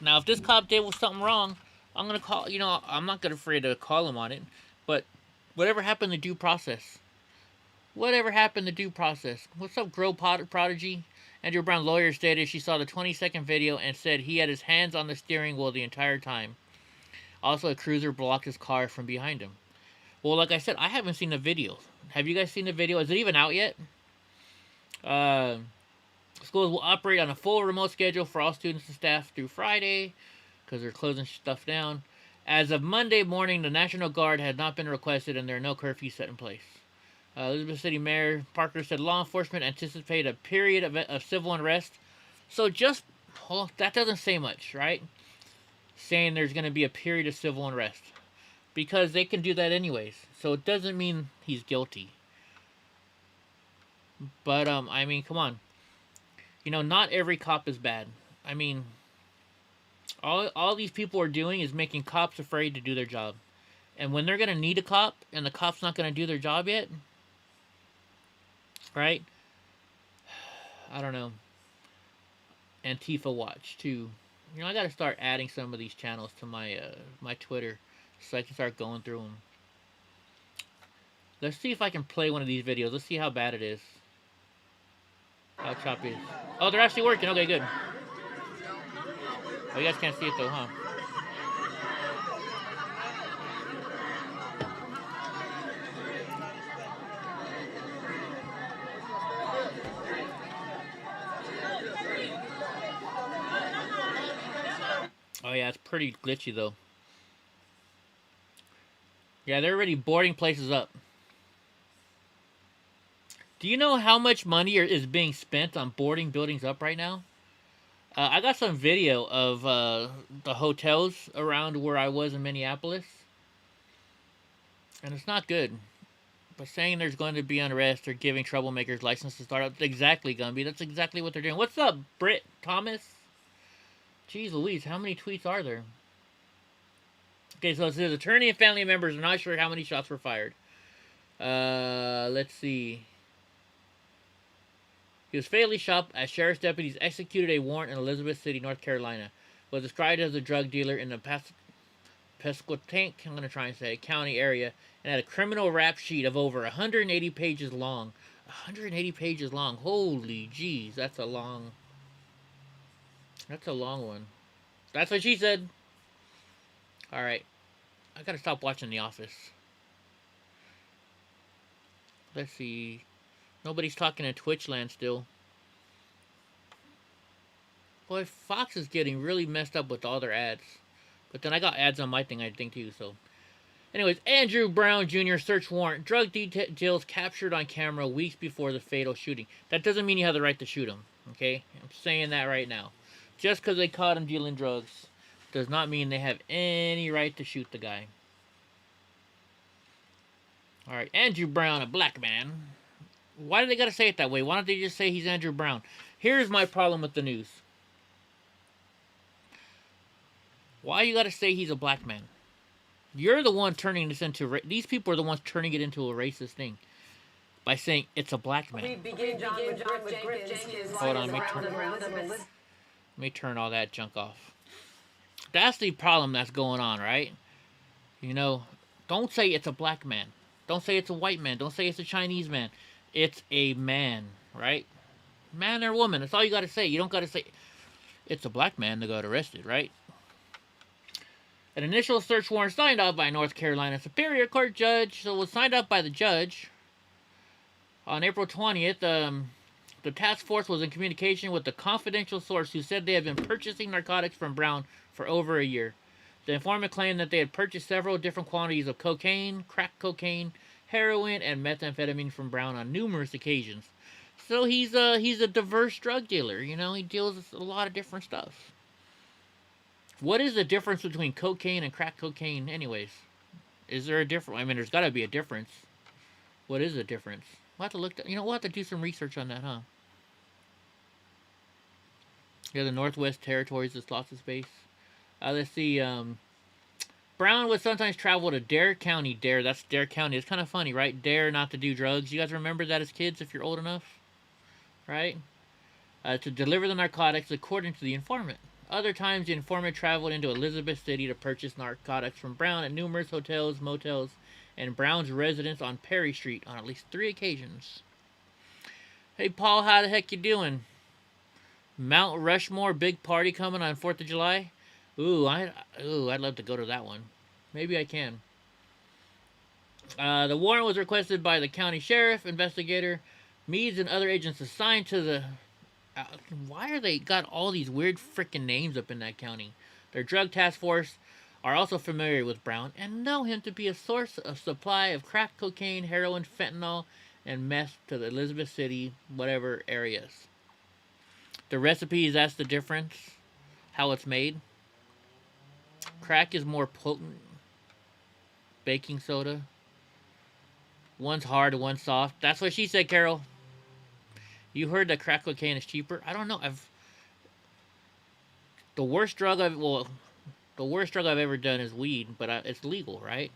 Now, if this cop did something wrong, I'm gonna call. I'm not gonna afraid to call him on it. But whatever happened to due process? Whatever happened to due process? What's up, Grow Prodigy? Andrew Brown lawyer stated she saw the 20-second video and said he had his hands on the steering wheel the entire time. Also, a cruiser blocked his car from behind him. Well, like I said, I haven't seen the video. Have you guys seen the video? Is it even out yet? Schools will operate on a full remote schedule for all students and staff through Friday because they're closing stuff down. As of Monday morning, the National Guard had not been requested and there are no curfews set in place. Elizabeth City Mayor Parker said law enforcement anticipate a period of civil unrest. So that doesn't say much, right? Saying there's going to be a period of civil unrest. Because they can do that anyways. So it doesn't mean he's guilty. But, I mean, come on. Not every cop is bad. I mean, all these people are doing is making cops afraid to do their job. And when they're going to need a cop and the cop's not going to do their job yet, right? I don't know. Antifa Watch, too. You know, I got to start adding some of these channels to my my Twitter so I can start going through them. Let's see if I can play one of these videos. Let's see how bad it is. How choppy it is. Oh, they're actually working. Okay, good. Oh, you guys can't see it though, huh? Oh yeah, it's pretty glitchy though. Yeah, they're already boarding places up. Do you know how much money is being spent on boarding buildings up right now? I got some video of the hotels around where I was in Minneapolis. And it's not good. But saying there's going to be unrest or giving troublemakers license to start up, exactly, Gumby. That's exactly what they're doing. What's up, Britt Thomas? Jeez Louise, how many tweets are there? Okay, so it says attorney and family members are not sure how many shots were fired. Let's see. He was fatally shot as sheriff's deputies executed a warrant in Elizabeth City, North Carolina. Was described as a drug dealer in the Pasquotank, I'm going to try and say, county area, and had a criminal rap sheet of over 180 pages long. 180 pages long. Holy jeez, that's a long one. That's what she said. Alright. I gotta stop watching The Office. Let's see. Nobody's talking in Twitch land still. Boy, Fox is getting really messed up with all their ads. But then I got ads on my thing, I think, too, so. Anyways, Andrew Brown Jr. search warrant. Drug details captured on camera weeks before the fatal shooting. That doesn't mean you have the right to shoot him, okay? I'm saying that right now. Just because they caught him dealing drugs does not mean they have any right to shoot the guy. Alright, Andrew Brown, a black man. Why do they gotta say it that way? Why don't they just say he's Andrew Brown? Here's my problem with the news. Why you gotta say he's a black man? You're the one turning this into... These people are the ones turning it into a racist thing. By saying it's a black man. Hold on, let me turn all that junk off. That's the problem that's going on, right? You know, don't say it's a black man. Don't say it's a white man. Don't say it's a Chinese man. It's a man, right? Man or woman. That's all you gotta say. You don't gotta say it's a black man that got arrested, right? An initial search warrant signed off by North Carolina Superior Court judge. So it was signed off by the judge. On April 20th, the task force was in communication with the confidential source who said they had been purchasing narcotics from Brown for over a year. The informant claimed that they had purchased several different quantities of cocaine, crack cocaine, heroin, and methamphetamine from Brown on numerous occasions. So he's a diverse drug dealer. You know, he deals with a lot of different stuff. What is the difference between cocaine and crack cocaine, anyways? Is there a difference? I mean, there's got to be a difference. What is the difference? We'll have to look. You know, we'll have to do some research on that, huh? Yeah, the Northwest Territories is lots of space. Let's see. Brown would sometimes travel to Dare County. Dare, that's Dare County. It's kind of funny, right? Dare not to do drugs. You guys remember that as kids if you're old enough? Right? To deliver the narcotics according to the informant. Other times, the informant traveled into Elizabeth City to purchase narcotics from Brown at numerous hotels, motels, and Brown's residence on Perry Street on at least 3 occasions. Hey, Paul, how the heck you doing? Mount Rushmore big party coming on 4th of July? Ooh, I'd love to go to that one. Maybe I can. The warrant was requested by the county sheriff, investigator, Meads, and other agents assigned to the... why are they got all these weird freaking names up in that county? Their drug task force are also familiar with Brown and know him to be a source of supply of crack cocaine, heroin, fentanyl, and meth to the Elizabeth City, whatever areas. The recipes, that's the difference. How it's made. Crack is more potent. Baking soda. One's hard, one's soft. That's what she said, Carol. You heard that crack cocaine is cheaper? I don't know. The worst drug I've ever done is weed, but it's legal, right?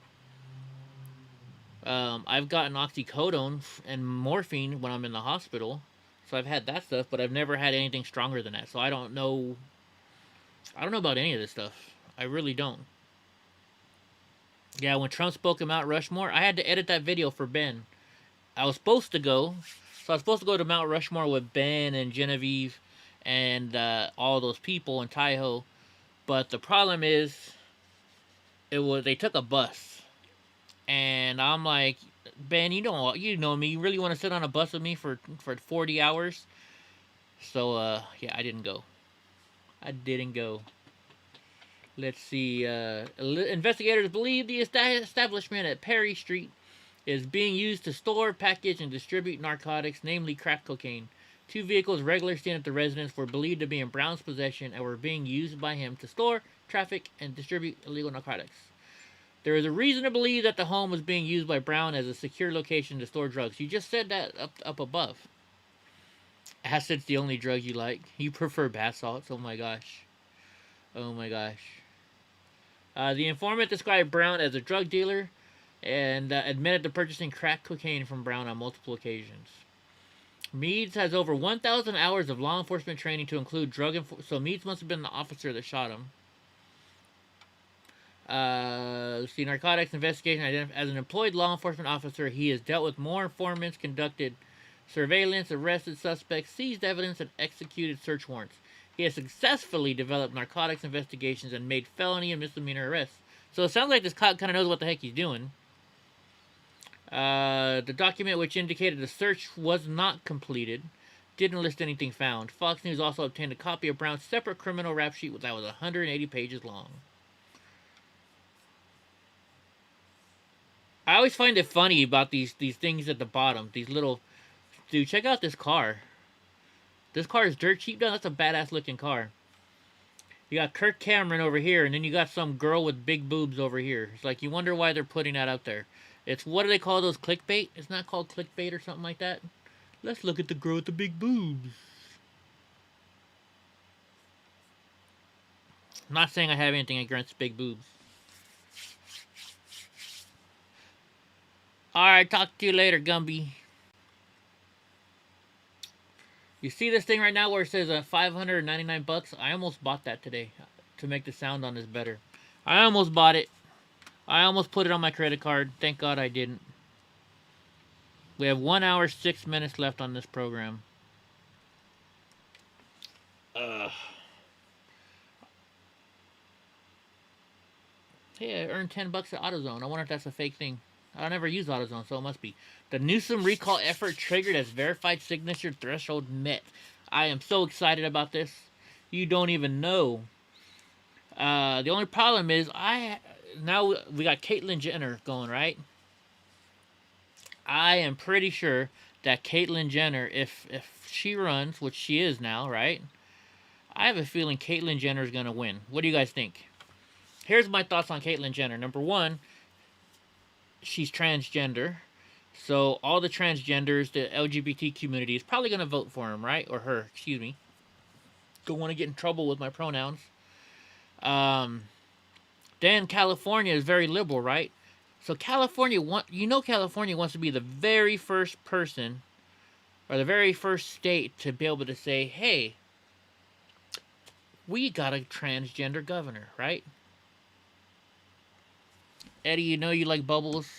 I've gotten oxycodone and morphine when I'm in the hospital, so I've had that stuff, but I've never had anything stronger than that. So I don't know. I don't know about any of this stuff. I really don't. Yeah, when Trump spoke at Mount Rushmore, I had to edit that video for Ben. I was supposed to go, so I was supposed to go to Mount Rushmore with Ben and Genevieve and all those people in Tahoe. But the problem is, they took a bus, and I'm like, Ben, you know me. You really want to sit on a bus with me for 40 hours? So yeah, I didn't go. I didn't go. Let's see. Investigators believe the establishment at Perry Street is being used to store, package, and distribute narcotics, namely crack cocaine. Two vehicles regularly seen at the residence were believed to be in Brown's possession and were being used by him to store, traffic, and distribute illegal narcotics. There is a reason to believe that the home was being used by Brown as a secure location to store drugs. You just said that up above. Acid's the only drug you like. You prefer bath salts. Oh my gosh. Oh my gosh. The informant described Brown as a drug dealer and admitted to purchasing crack cocaine from Brown on multiple occasions. Meads has over 1,000 hours of law enforcement training to include so Meads must have been the officer that shot him. Narcotics investigation. As an employed law enforcement officer, he has dealt with more informants, conducted surveillance, arrested suspects, seized evidence, and executed search warrants. He has successfully developed narcotics investigations and made felony and misdemeanor arrests. So it sounds like this cop kind of knows what the heck he's doing. The document which indicated the search was not completed didn't list anything found. Fox News also obtained a copy of Brown's separate criminal rap sheet that was 180 pages long. I always find it funny about these things at the bottom. These little... Dude, check out this car. This car is dirt cheap. That's a badass looking car. You got Kirk Cameron over here, and then you got some girl with big boobs over here. It's like, you wonder why they're putting that out there. It's, what do they call those, clickbait? It's not called clickbait or something like that. Let's look at the girl with the big boobs. I'm not saying I have anything against big boobs. Alright, talk to you later, Gumby. You see this thing right now where it says $599? I almost bought that today to make the sound on this better. I almost bought it. I almost put it on my credit card. Thank God I didn't. We have 1 hour, 6 minutes left on this program. Hey, I earned $10 at AutoZone. I wonder if that's a fake thing. I never use AutoZone, so it must be. The Newsom recall effort triggered as verified signature threshold met. I am so excited about this. You don't even know. The only problem is, now we got Caitlyn Jenner going, right? I am pretty sure that Caitlyn Jenner, if she runs, which she is now, right? I have a feeling Caitlyn Jenner is going to win. What do you guys think? Here's my thoughts on Caitlyn Jenner. Number one, she's transgender. So all the transgenders, the LGBT community is probably going to vote for him, right? Or her, excuse me. Don't want to get in trouble with my pronouns. Then California is very liberal, right? So California wants to be the very first person or the very first state to be able to say, hey, we got a transgender governor, right? Eddie, you know you like Bubbles.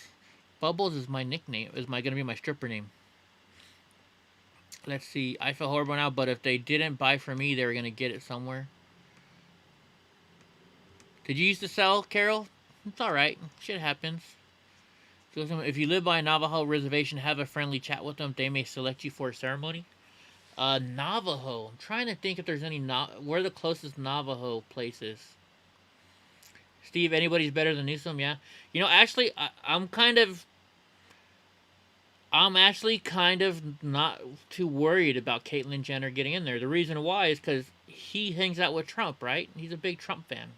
Bubbles is my nickname, going to be my stripper name. Let's see, I feel horrible now, but if they didn't buy from me, they were going to get it somewhere. Did you used to sell, Carol? It's alright, shit happens. If you live by a Navajo reservation, have a friendly chat with them. They may select you for a ceremony. Navajo, I'm trying to think if there's any, where the closest Navajo place is. Steve, anybody's better than Newsom? Yeah. You know, actually, I'm actually kind of not too worried about Caitlyn Jenner getting in there. The reason why is because he hangs out with Trump, right? He's a big Trump fan.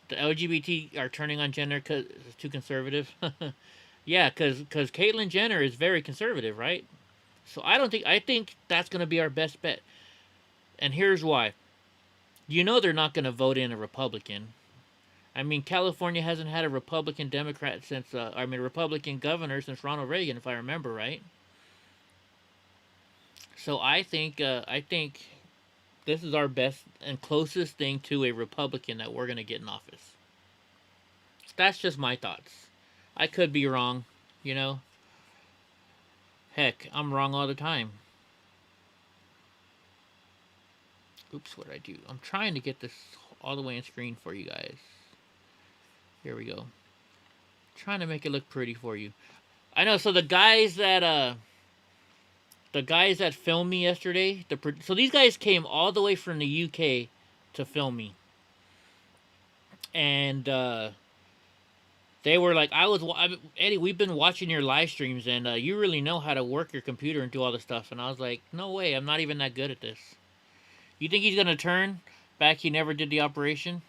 The LGBT are turning on Jenner because it's too conservative. Yeah, because Caitlyn Jenner is very conservative, right? So I think that's going to be our best bet. And here's why. You know they're not going to vote in a Republican. I mean, California hasn't had a Republican Democrat since, Republican governor since Ronald Reagan, if I remember right. So I think this is our best and closest thing to a Republican that we're gonna get in office. That's just my thoughts. I could be wrong, you know. Heck, I'm wrong all the time. Oops, what did I do? I'm trying to get this all the way on screen for you guys. Here we go. Trying to make it look pretty for you. I know. So the guys that filmed me yesterday, so these guys came all the way from the UK to film me, and they were like, Eddie, we've been watching your live streams, and you really know how to work your computer and do all this stuff. And I was like, no way, I'm not even that good at this. You think he's gonna turn back? He never did the operation.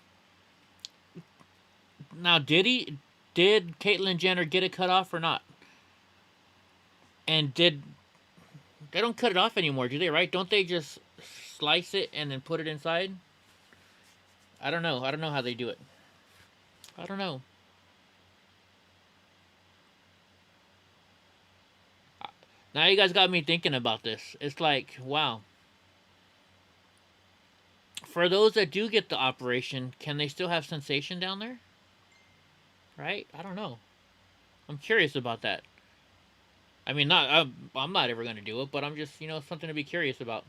Now, did Caitlyn Jenner get it cut off or not? And they don't cut it off anymore, do they? Right? Don't they just slice it and then put it inside? I don't know. I don't know how they do it. I don't know. Now you guys got me thinking about this. It's like, wow. For those that do get the operation, can they still have sensation down there? Right? I don't know. I'm curious about that. I mean, I'm not ever going to do it, but I'm just, something to be curious about.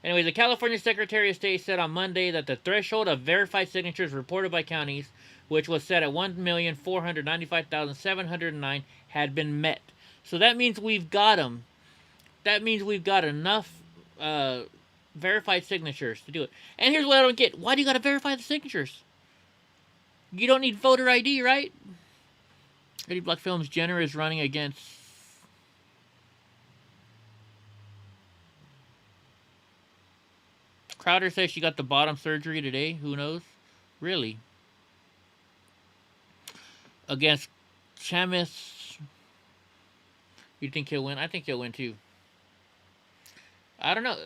Anyway, the California Secretary of State said on Monday that the threshold of verified signatures reported by counties, which was set at 1,495,709, had been met. So that means we've got them. That means we've got enough verified signatures to do it. And here's what I don't get. Why do you got to verify the signatures? You don't need voter ID, right? EddieBlockFilms Jenner is running against... Crowder says she got the bottom surgery today. Who knows? Really? Against Chamis. You think he'll win? I think he'll win too. I don't know.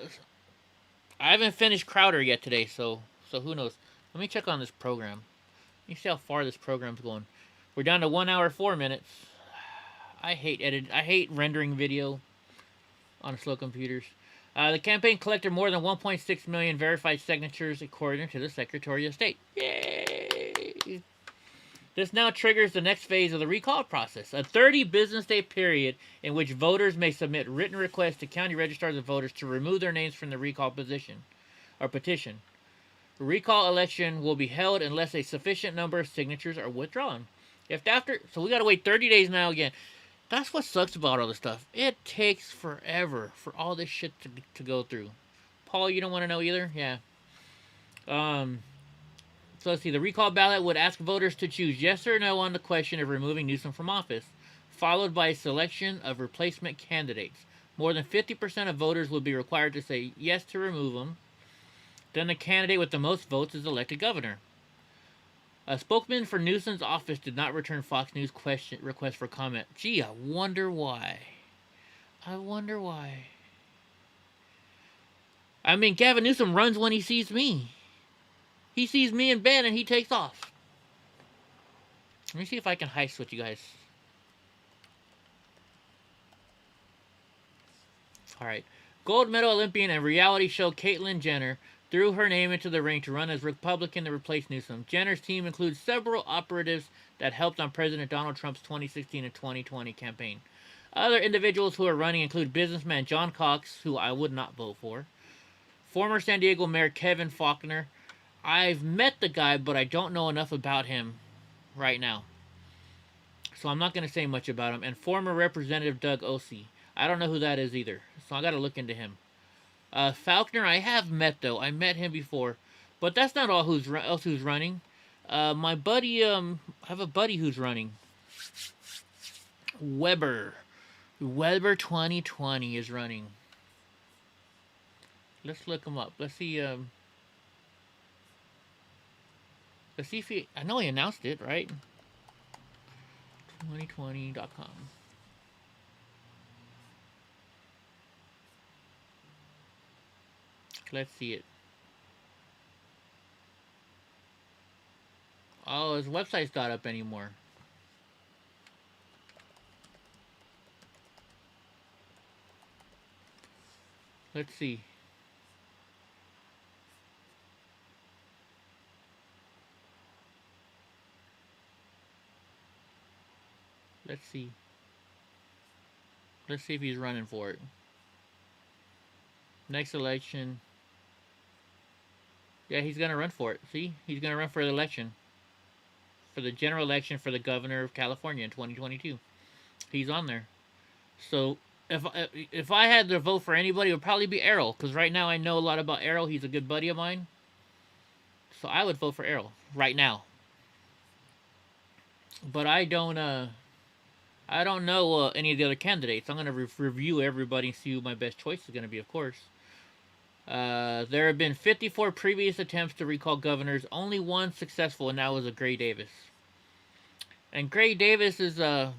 I haven't finished Crowder yet today, so who knows? Let me check on this program. Let me see how far this program's going. We're down to 1 hour 4 minutes. I hate rendering video on slow computers. The campaign collected more than 1.6 million verified signatures, according to the Secretary of State. Yay! This now triggers the next phase of the recall process, a 30 business day period in which voters may submit written requests to county registrars of voters to remove their names from the recall petition. The recall election will be held unless a sufficient number of signatures are withdrawn. So we got to wait 30 days now again. That's what sucks about all this stuff. It takes forever for all this shit to go through. Paul, you don't want to know either? Yeah. So let's see. The recall ballot would ask voters to choose yes or no on the question of removing Newsom from office, followed by a selection of replacement candidates. More than 50% of voters would be required to say yes to remove him. Then the candidate with the most votes is elected governor. A spokesman for Newsom's office did not return Fox News request for comment. Gee, I wonder why. I mean, Gavin Newsom runs when he sees me. He sees me and Ben and he takes off. Let me see if I can heist with you guys. Alright. Gold medal Olympian and reality show Caitlyn Jenner threw her name into the ring to run as Republican to replace Newsom. Jenner's team includes several operatives that helped on President Donald Trump's 2016 and 2020 campaign. Other individuals who are running include businessman John Cox, who I would not vote for, former San Diego Mayor Kevin Faulconer. I've met the guy, but I don't know enough about him right now, so I'm not going to say much about him, and former Representative Doug Osee. I don't know who that is either, so I got to look into him. Faulconer, I have met though. I met him before, but that's not all who's running. My buddy, I have a buddy who's running. Weber 2020 is running. Let's look him up. Let's see. Let's see if he. I know he announced it, right? 2020.com. Let's see it. Oh, his website's not up anymore. Let's see. Let's see. Let's see if he's running for it. Next election. Yeah, he's going to run for it. See? He's going to run for the election. For the general election for the governor of California in 2022. He's on there. So, if I had to vote for anybody, it would probably be Errol. Because right now I know a lot about Errol. He's a good buddy of mine. So I would vote for Errol right now. But I don't know any of the other candidates. I'm going to review everybody and see who my best choice is going to be, of course. There have been 54 previous attempts to recall governors, only one successful, and that was a Gray Davis. And Gray Davis is, well,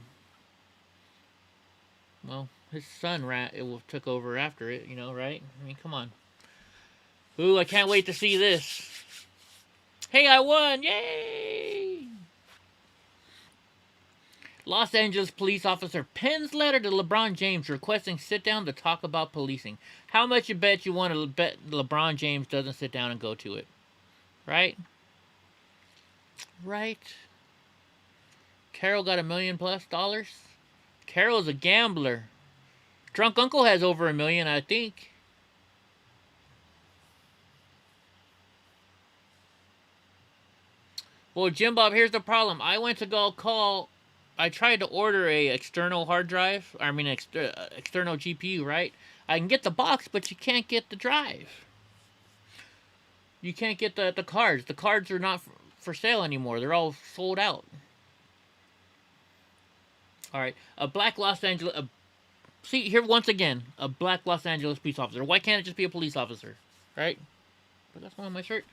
his son took over after it, right? I mean, come on. Ooh, I can't wait to see this. Hey, I won! Yay! Los Angeles police officer pens letter to LeBron James requesting sit down to talk about policing. How much you bet you want to bet LeBron James doesn't sit down and go to it? Right? Right? Carol got $1 million+. Carol's a gambler. Drunk Uncle has over $1 million, I think. Well, Jim Bob, here's the problem. I went to go call... I tried to order a external hard drive. External GPU, right? I can get the box, but you can't get the drive. You can't get the cards. The cards are not for sale anymore. They're all sold out. All right. A black Los Angeles... see, here once again, a black Los Angeles police officer. Why can't it just be a police officer? Right? But that's one on my shirt.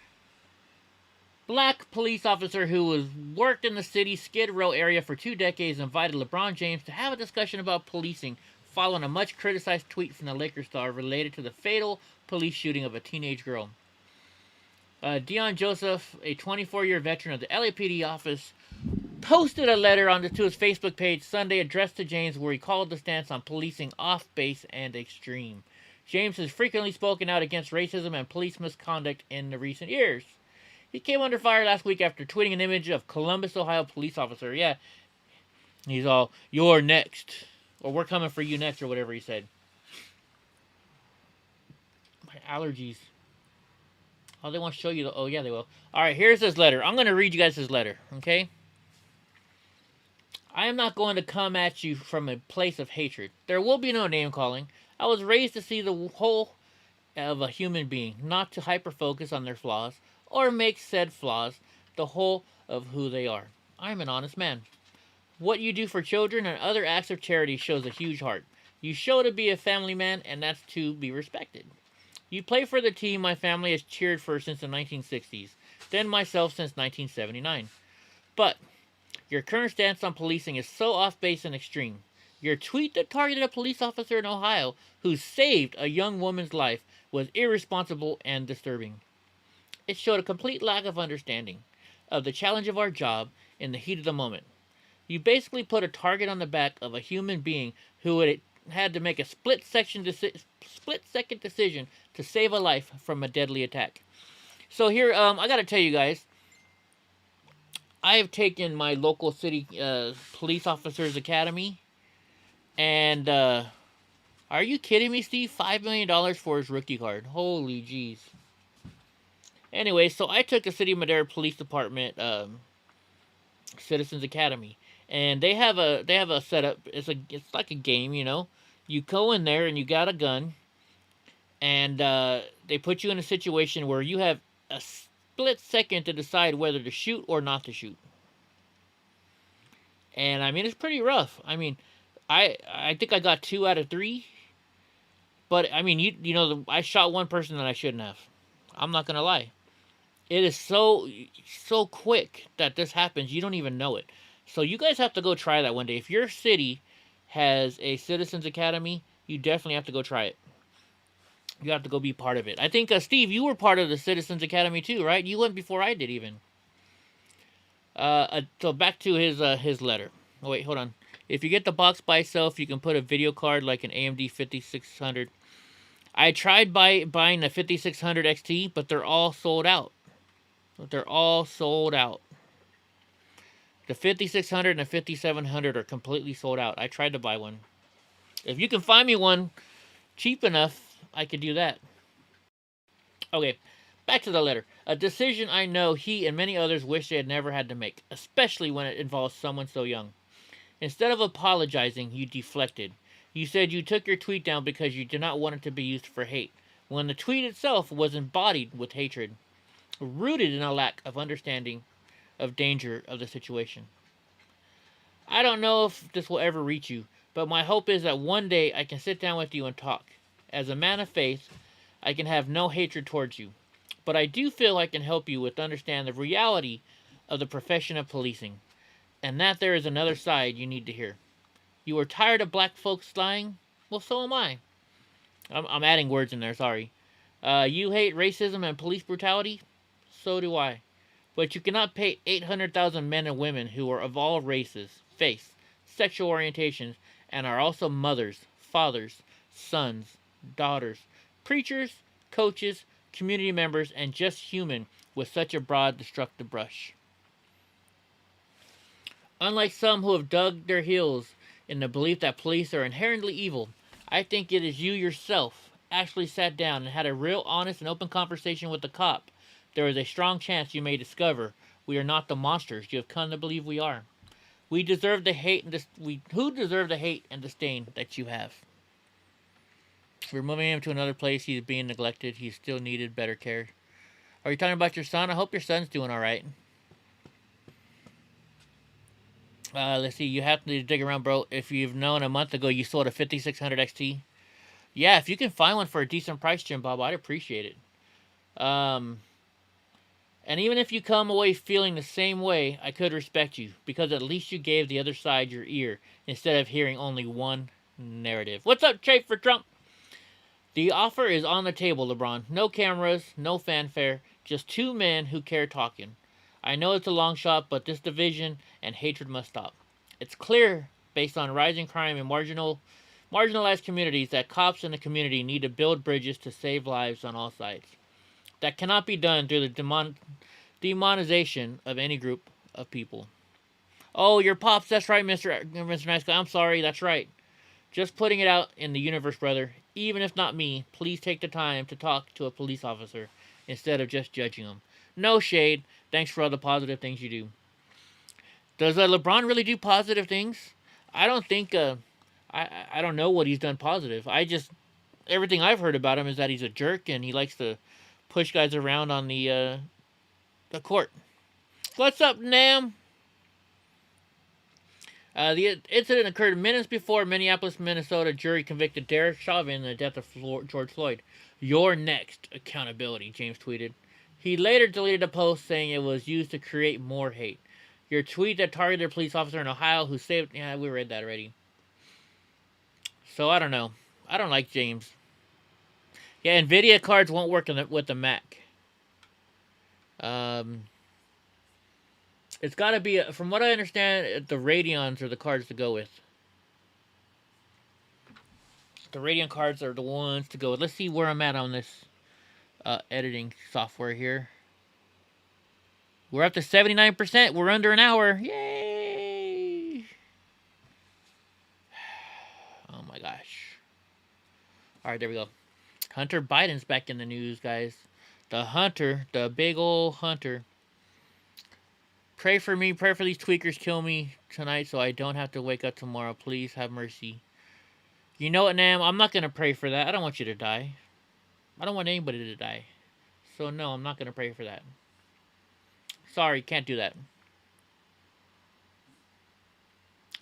Black police officer who has worked in the city's Skid Row area for 2 decades invited LeBron James to have a discussion about policing following a much criticized tweet from the Lakers star related to the fatal police shooting of a teenage girl. Dion Joseph, a 24-year veteran of the LAPD office, posted a letter to his Facebook page Sunday addressed to James where he called the stance on policing off-base and extreme. James has frequently spoken out against racism and police misconduct in the recent years. He came under fire last week after tweeting an image of Columbus, Ohio police officer. Yeah, he's all, "You're next," or "We're coming for you next," or whatever he said. My allergies. Oh, they want to show you. Oh, yeah, they will. All right, here's his letter. I'm going to read you guys his letter, okay? I am not going to come at you from a place of hatred. There will be no name-calling. I was raised to see the whole of a human being, not to hyper-focus on their flaws, or make said flaws the whole of who they are. I'm an honest man. What you do for children and other acts of charity shows a huge heart. You show to be a family man, and that's to be respected. You play for the team my family has cheered for since the 1960s, then myself since 1979. But your current stance on policing is so off-base and extreme. Your tweet that targeted a police officer in Ohio who saved a young woman's life was irresponsible and disturbing. It showed a complete lack of understanding of the challenge of our job in the heat of the moment. You basically put a target on the back of a human being who had to make a split-second decision to save a life from a deadly attack. So here, I got to tell you guys, I have taken my local city police officers academy, and are you kidding me, Steve? $5 million for his rookie card. Holy jeez. Anyway, so I took a City of Madera Police Department Citizens Academy, and they have a setup. It's like a game, you know. You go in there and you got a gun, and they put you in a situation where you have a split second to decide whether to shoot or not to shoot. And I mean, it's pretty rough. I mean, I think I got 2 out of 3, but I mean, you know, I shot one person that I shouldn't have. I'm not gonna lie. It is so quick that this happens, you don't even know it. So you guys have to go try that one day. If your city has a Citizens Academy, you definitely have to go try it. You have to go be part of it. I think, Steve, you were part of the Citizens Academy too, right? You went before I did even. So back to his letter. Oh wait, hold on. If you get the box by itself, you can put a video card like an AMD 5600. I tried buying a 5600 XT, but they're all sold out. They're all sold out. The 5600 and the 5700 are completely sold out. I tried to buy one. If you can find me one cheap enough, I could do that. Okay, back to the letter. A decision I know he and many others wish they had never had to make, especially when it involves someone so young. Instead of apologizing, you deflected. You said you took your tweet down because you did not want it to be used for hate, when the tweet itself was embodied with hatred, rooted in a lack of understanding of danger of the situation. I don't know if this will ever reach you, but my hope is that one day I can sit down with you and talk. As a man of faith, I can have no hatred towards you, but I do feel I can help you with understand the reality of the profession of policing, and that there is another side you need to hear. You are tired of black folks lying? Well, so am I. I'm adding words in there, sorry. You hate racism and police brutality? So do I. But you cannot pay 800,000 men and women who are of all races, faiths, sexual orientations, and are also mothers, fathers, sons, daughters, preachers, coaches, community members, and just human with such a broad destructive brush. Unlike some who have dug their heels in the belief that police are inherently evil, I think it is you yourself actually sat down and had a real honest and open conversation with the cop. There is a strong chance you may discover we are not the monsters you have come to believe we are. We deserve the hate and who deserve the hate and disdain that you have. We're moving him to another place. He's being neglected. He's still needed better care. Are you talking about your son? I hope your son's doing all right. Let's see. You have to dig around, bro. If you've known a month ago you sold a 5600 XT, yeah, if you can find one for a decent price, Jim Bob, I'd appreciate it. And even if you come away feeling the same way, I could respect you, because at least you gave the other side your ear instead of hearing only one narrative. What's up, Chafe for Trump? The offer is on the table, LeBron. No cameras, no fanfare, just two men who care talking. I know it's a long shot, but this division and hatred must stop. It's clear, based on rising crime in marginalized communities, that cops in the community need to build bridges to save lives on all sides. That cannot be done through the demonization of any group of people. Oh, your pops, that's right, Mr. Nice Guy. I'm sorry, that's right. Just putting it out in the universe, brother. Even if not me, please take the time to talk to a police officer instead of just judging them. No shade. Thanks for all the positive things you do. Does LeBron really do positive things? I don't think, I don't know what he's done positive. Everything I've heard about him is that he's a jerk and he likes to push guys around on the court. What's up, Nam? The incident occurred minutes before Minneapolis, Minnesota jury convicted Derek Chauvin in the death of George Floyd. Your next accountability, James tweeted. He later deleted a post saying it was used to create more hate. Your tweet that targeted a police officer in Ohio who saved... Yeah, we read that already. So, I don't know. I don't like James. Yeah, NVIDIA cards won't work with the Mac. It's got to be, from what I understand, the Radeons are the cards to go with. The Radeon cards are the ones to go with. Let's see where I'm at on this editing software here. We're up to 79%. We're under an hour. Yay! Oh my gosh. Alright, there we go. Hunter Biden's back in the news, guys. The Hunter, the big old Hunter. Pray for me, pray for these tweakers kill me tonight so I don't have to wake up tomorrow. Please have mercy. You know what, Nam? I'm not going to pray for that. I don't want you to die. I don't want anybody to die. So no, I'm not going to pray for that. Sorry, can't do that.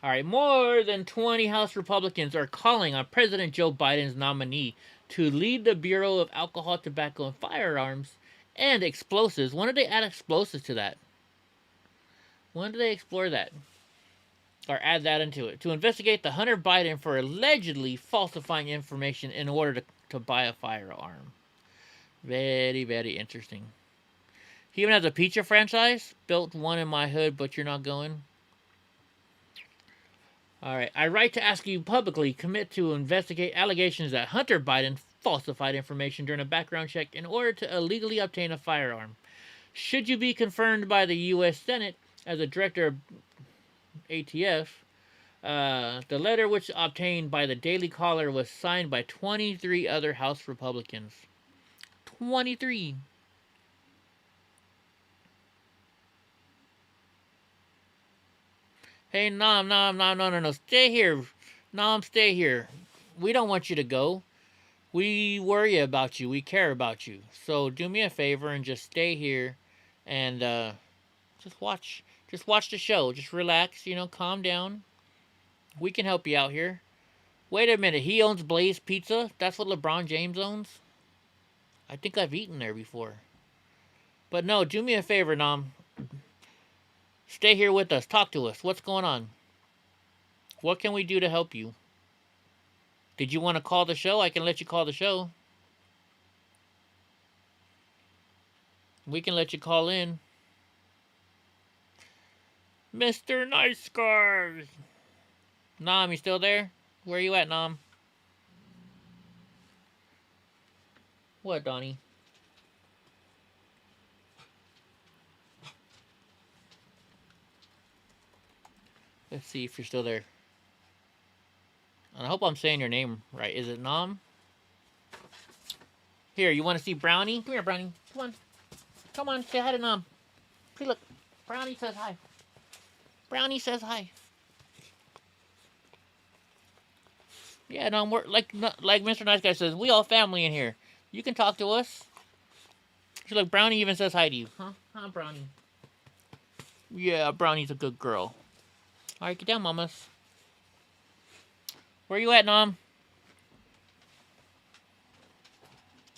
Alright, more than 20 House Republicans are calling on President Joe Biden's nominee to lead the Bureau of Alcohol, Tobacco, and Firearms and Explosives. When did they add explosives to that? When did they explore that? Or add that into it? To investigate the Hunter Biden for allegedly falsifying information in order to buy a firearm. Very, very interesting. He even has a pizza franchise. Built one in my hood, but you're not going. All right. I write to ask you publicly commit to investigate allegations that Hunter Biden falsified information during a background check in order to illegally obtain a firearm. Should you be confirmed by the U.S. Senate as a director of ATF, the letter, which obtained by the Daily Caller, was signed by 23 other House Republicans. 23. Hey, Nom, no. Stay here. Nom, stay here. We don't want you to go. We worry about you. We care about you. So do me a favor and just stay here and just watch. Just watch the show. Just relax, calm down. We can help you out here. Wait a minute. He owns Blaze Pizza? That's what LeBron James owns? I think I've eaten there before. But no, do me a favor, Nom. Stay here with us. Talk to us. What's going on? What can we do to help you? Did you want to call the show? I can let you call the show. We can let you call in. Mr. Nice Guy. Nom, you still there? Where you at, Nom? What, Donnie? Let's see if you're still there. And I hope I'm saying your name right. Is it Nom? Here, you want to see Brownie? Come here, Brownie. Come on. Come on, say hi to Nom. See, look. Brownie says hi. Brownie says hi. Yeah, Nom, we're like Mr. Nice Guy says, we all family in here. You can talk to us. See, look, Brownie even says hi to you. Huh, Brownie? Yeah, Brownie's a good girl. All right, get down, mamas. Where you at, Nom?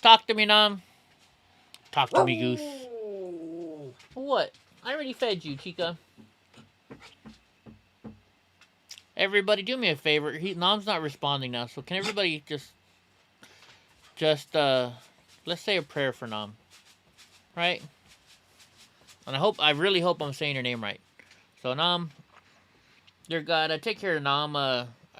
Talk to me, Nom. Talk to me, Goose. What? I already fed you, Chica. Everybody, do me a favor. Nom's not responding now, so can everybody just let's say a prayer for Nom, right? And I really hope I'm saying your name right. So Nom, dear God, take care of Nom.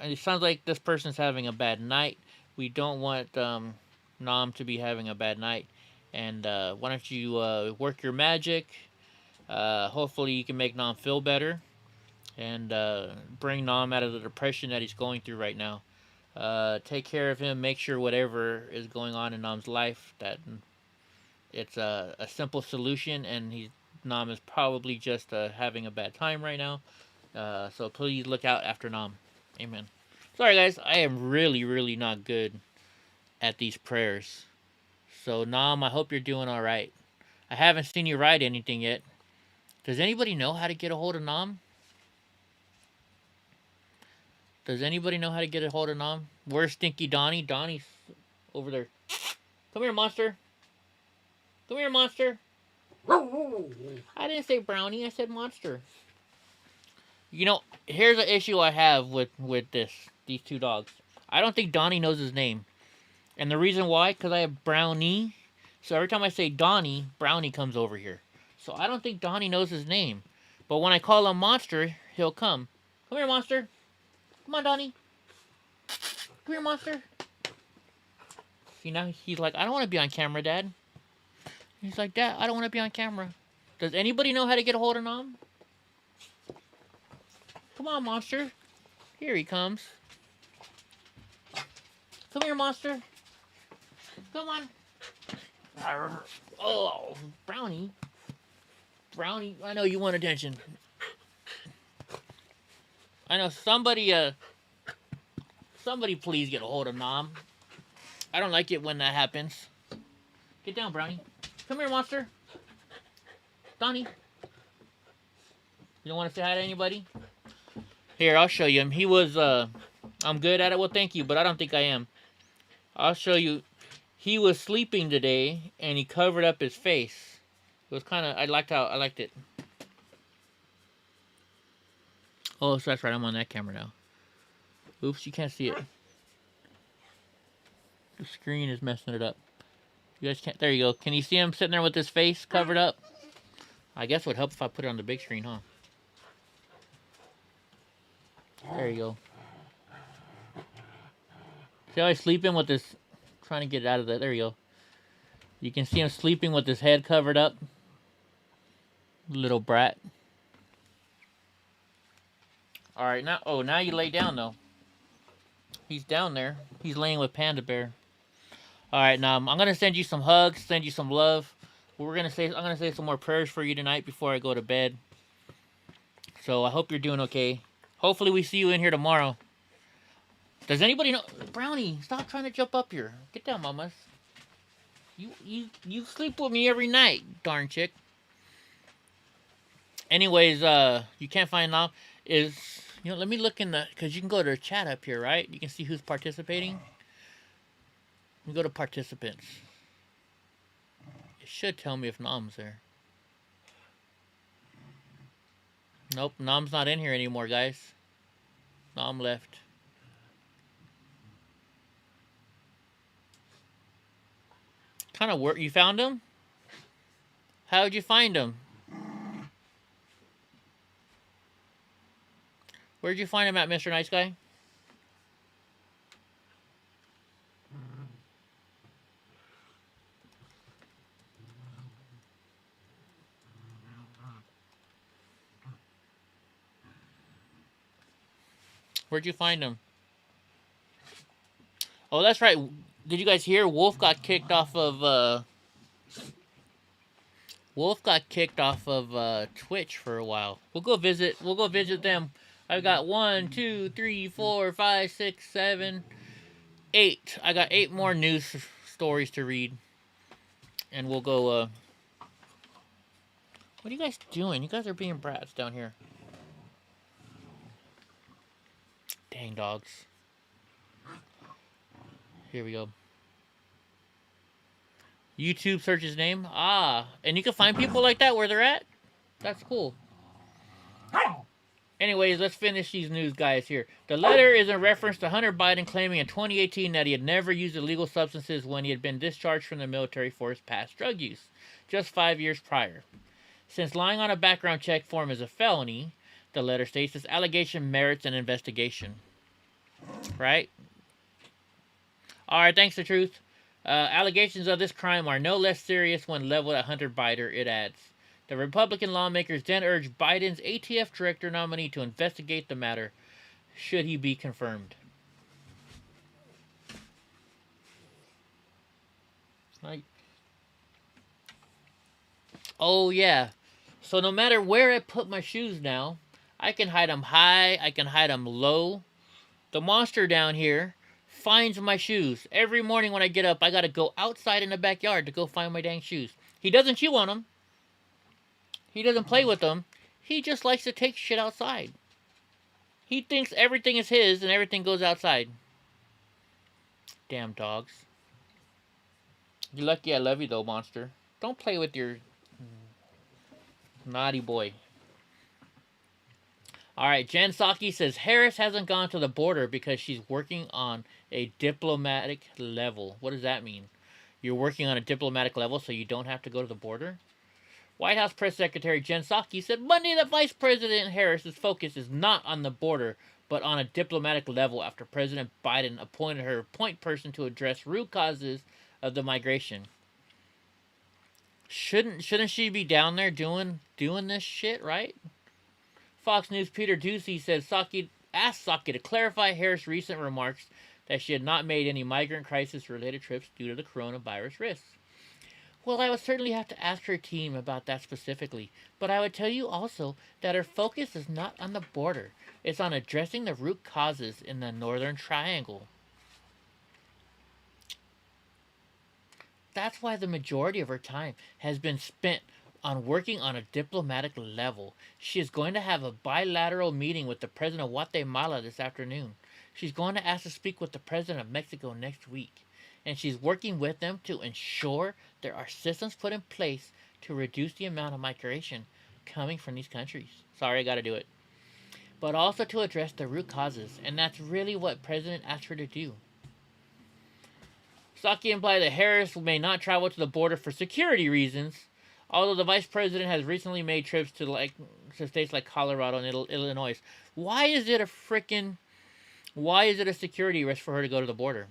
It sounds like this person's having a bad night. We don't want Nom to be having a bad night. And why don't you work your magic? Hopefully you can make Nom feel better. And bring Nom out of the depression that he's going through right now. Take care of him. Make sure whatever is going on in Nom's life, that it's a simple solution. And Nom is probably just having a bad time right now. So please look out after Nom. Amen. Sorry, guys. I am really, really not good at these prayers. So, Nom, I hope you're doing all right. I haven't seen you write anything yet. Does anybody know how to get a hold of Nom? Does anybody know how to get a hold of Nom? Where's Stinky Donnie? Donnie's over there. Come here, monster. Come here, monster. I didn't say brownie. I said monster. Here's an issue I have with these two dogs. I don't think Donnie knows his name. And the reason why, because I have Brownie. So every time I say Donnie, Brownie comes over here. So I don't think Donnie knows his name. But when I call him Monster, he'll come. Come here, Monster. Come on, Donnie. Come here, Monster. See, now he's like, I don't want to be on camera, Dad. He's like, Dad, I don't want to be on camera. Does anybody know how to get a hold of Nom? Come on, Monster. Here he comes. Come here, Monster. Come on. Oh, Brownie. Brownie, I know you want attention. I know somebody please get a hold of Nom. I don't like it when that happens. Get down, Brownie. Come here, Monster. Donnie. You don't want to say hi to anybody? Here, I'll show you him. He was, I'm good at it. Well, thank you, but I don't think I am. I'll show you. He was sleeping today, and he covered up his face. It was kind of, I liked it. Oh, so that's right. I'm on that camera now. Oops, you can't see it. The screen is messing it up. You guys can't, there you go. Can you see him sitting there with his face covered up? I guess it would help if I put it on the big screen, huh? There you go. See how he's sleeping with this... Trying to get it out of that. There you go. You can see him sleeping with his head covered up. Little brat. Alright, now... Oh, now you lay down, though. He's down there. He's laying with Panda Bear. Alright, now I'm gonna send you some hugs, send you some love. I'm gonna say some more prayers for you tonight before I go to bed. So I hope you're doing okay. Hopefully we see you in here tomorrow. Does anybody know? Brownie, stop trying to jump up here. Get down, mamas. You sleep with me every night, darn chick. Anyways, you can't find now is, you know, let me look in the, because you can go to chat up here, right? You can see who's participating. You go to participants. It should tell me if Nam's there. Nope, Nam's not in here anymore, guys. Nam left. Kind of work. You found him? How'd you find him? Where'd you find him at, Mr. Nice Guy? Where'd you find him? Oh, that's right. Did you guys hear Wolf got kicked off of Twitch for a while. We'll go visit them. I've got 1, 2, 3, 4, 5, 6, 7, 8. I got 8 more news stories to read. And we'll go what are you guys doing? You guys are being brats down here. Dang dogs. Here we go. YouTube search his name. Ah, and you can find people like that where they're at? That's cool. Anyways, let's finish these news guys here. The letter is in reference to Hunter Biden claiming in 2018 that he had never used illegal substances when he had been discharged from the military for his past drug use, just 5 years prior. Since lying on a background check form is a felony, the letter states this allegation merits an investigation. Right? Alright, thanks to Truth. Allegations of this crime are no less serious when leveled at Hunter Biden, it adds. The Republican lawmakers then urged Biden's ATF director nominee to investigate the matter, should he be confirmed. Right. Oh, yeah. So no matter where I put my shoes now, I can hide them high, I can hide them low. The monster down here finds my shoes. Every morning when I get up, I gotta go outside in the backyard to go find my dang shoes. He doesn't chew on them. He doesn't play with them. He just likes to take shit outside. He thinks everything is his and everything goes outside. Damn dogs. You're lucky I love you though, monster. Don't play with your naughty boy. Alright, Jen Psaki says Harris hasn't gone to the border because she's working on a diplomatic level. What does that mean? You're working on a diplomatic level so you don't have to go to the border? White House Press Secretary Jen Psaki said Monday that Vice President Harris's focus is not on the border, but on a diplomatic level after President Biden appointed her point person to address root causes of the migration. Shouldn't she be down there doing this shit, right? Fox News' Peter Doocy said asked Psaki to clarify Harris' recent remarks that she had not made any migrant crisis-related trips due to the coronavirus risks. Well, I would certainly have to ask her team about that specifically, but I would tell you also that her focus is not on the border. It's on addressing the root causes in the Northern Triangle. That's why the majority of her time has been spent on working on a diplomatic level. She is going to have a bilateral meeting with the president of Guatemala this afternoon. She's going to ask to speak with the president of Mexico next week. And she's working with them to ensure there are systems put in place to reduce the amount of migration coming from these countries. Sorry, I gotta do it. But also to address the root causes, and that's really what President asked her to do. Psaki implied that Harris may not travel to the border for security reasons, Although the vice president has recently made trips to states like Colorado and Illinois. Why is it a security risk for her to go to the border?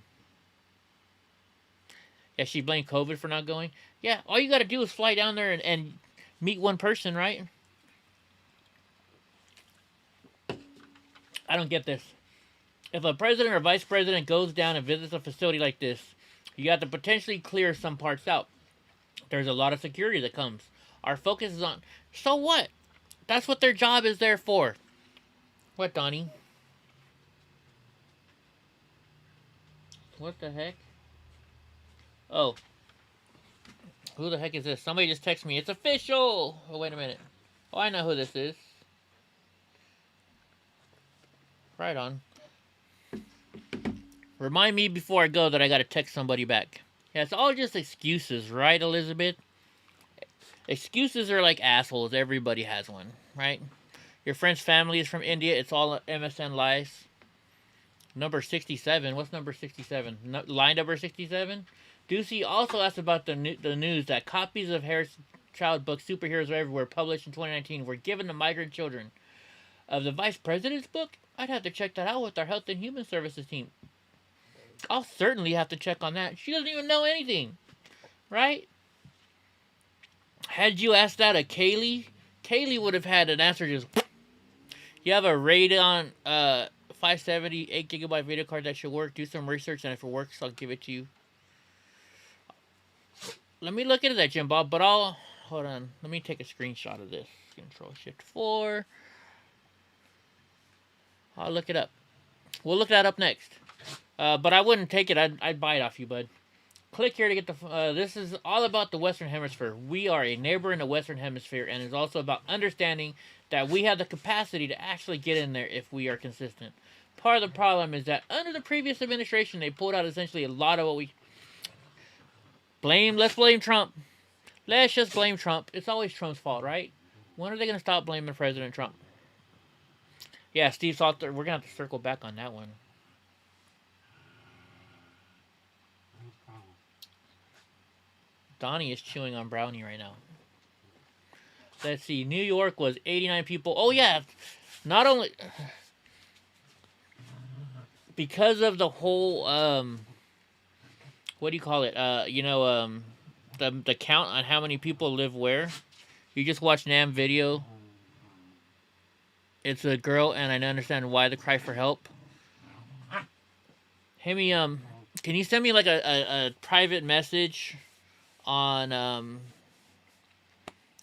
Yeah, she blamed COVID for not going. Yeah, all you got to do is fly down there and meet one person, right? I don't get this. If a president or vice president goes down and visits a facility like this, you got to potentially clear some parts out. There's a lot of security that comes. Our focus is on... So what? That's what their job is there for. What, Donnie? What the heck? Oh. Who the heck is this? Somebody just texted me. It's official! Oh, wait a minute. Oh, I know who this is. Right on. Remind me before I go that I gotta text somebody back. Yeah, it's all just excuses, right, Elizabeth? Excuses are like assholes. Everybody has one, right? Your friend's family is from India. It's all MSN lies. Number 67. What's number 67? Line number 67? Ducey also asked about the news that copies of Harris Child book Superheroes Are Everywhere, published in 2019, were given to migrant children. Of the vice president's book? I'd have to check that out with our Health and Human Services team. I'll certainly have to check on that. She doesn't even know anything. Right? Had you asked that of Kaylee, Kaylee would have had an answer just... You have a Radeon 570 8GB video card that should work. Do some research, and if it works, I'll give it to you. Let me look into that, Jim Bob, but I'll... Hold on. Let me take a screenshot of this. Control-Shift-4. I'll look it up. We'll look that up next. But I wouldn't take it. I'd buy it off you, bud. Click here to get the... this is all about the Western Hemisphere. We are a neighbor in the Western Hemisphere, and it's also about understanding that we have the capacity to actually get in there if we are consistent. Part of the problem is that under the previous administration, they pulled out essentially a lot of what we... Let's blame Trump. Let's just blame Trump. It's always Trump's fault, right? When are they going to stop blaming President Trump? Yeah, Steve Salter, we're going to have to circle back on that one. Donnie is chewing on brownie right now. Let's see. New York was 89 people. Oh, yeah. Not only... Because of the whole... what do you call it? The count on how many people live where. You just watch Nam video. It's a girl, and I understand why the cry for help. Hey, can you send me like a private message on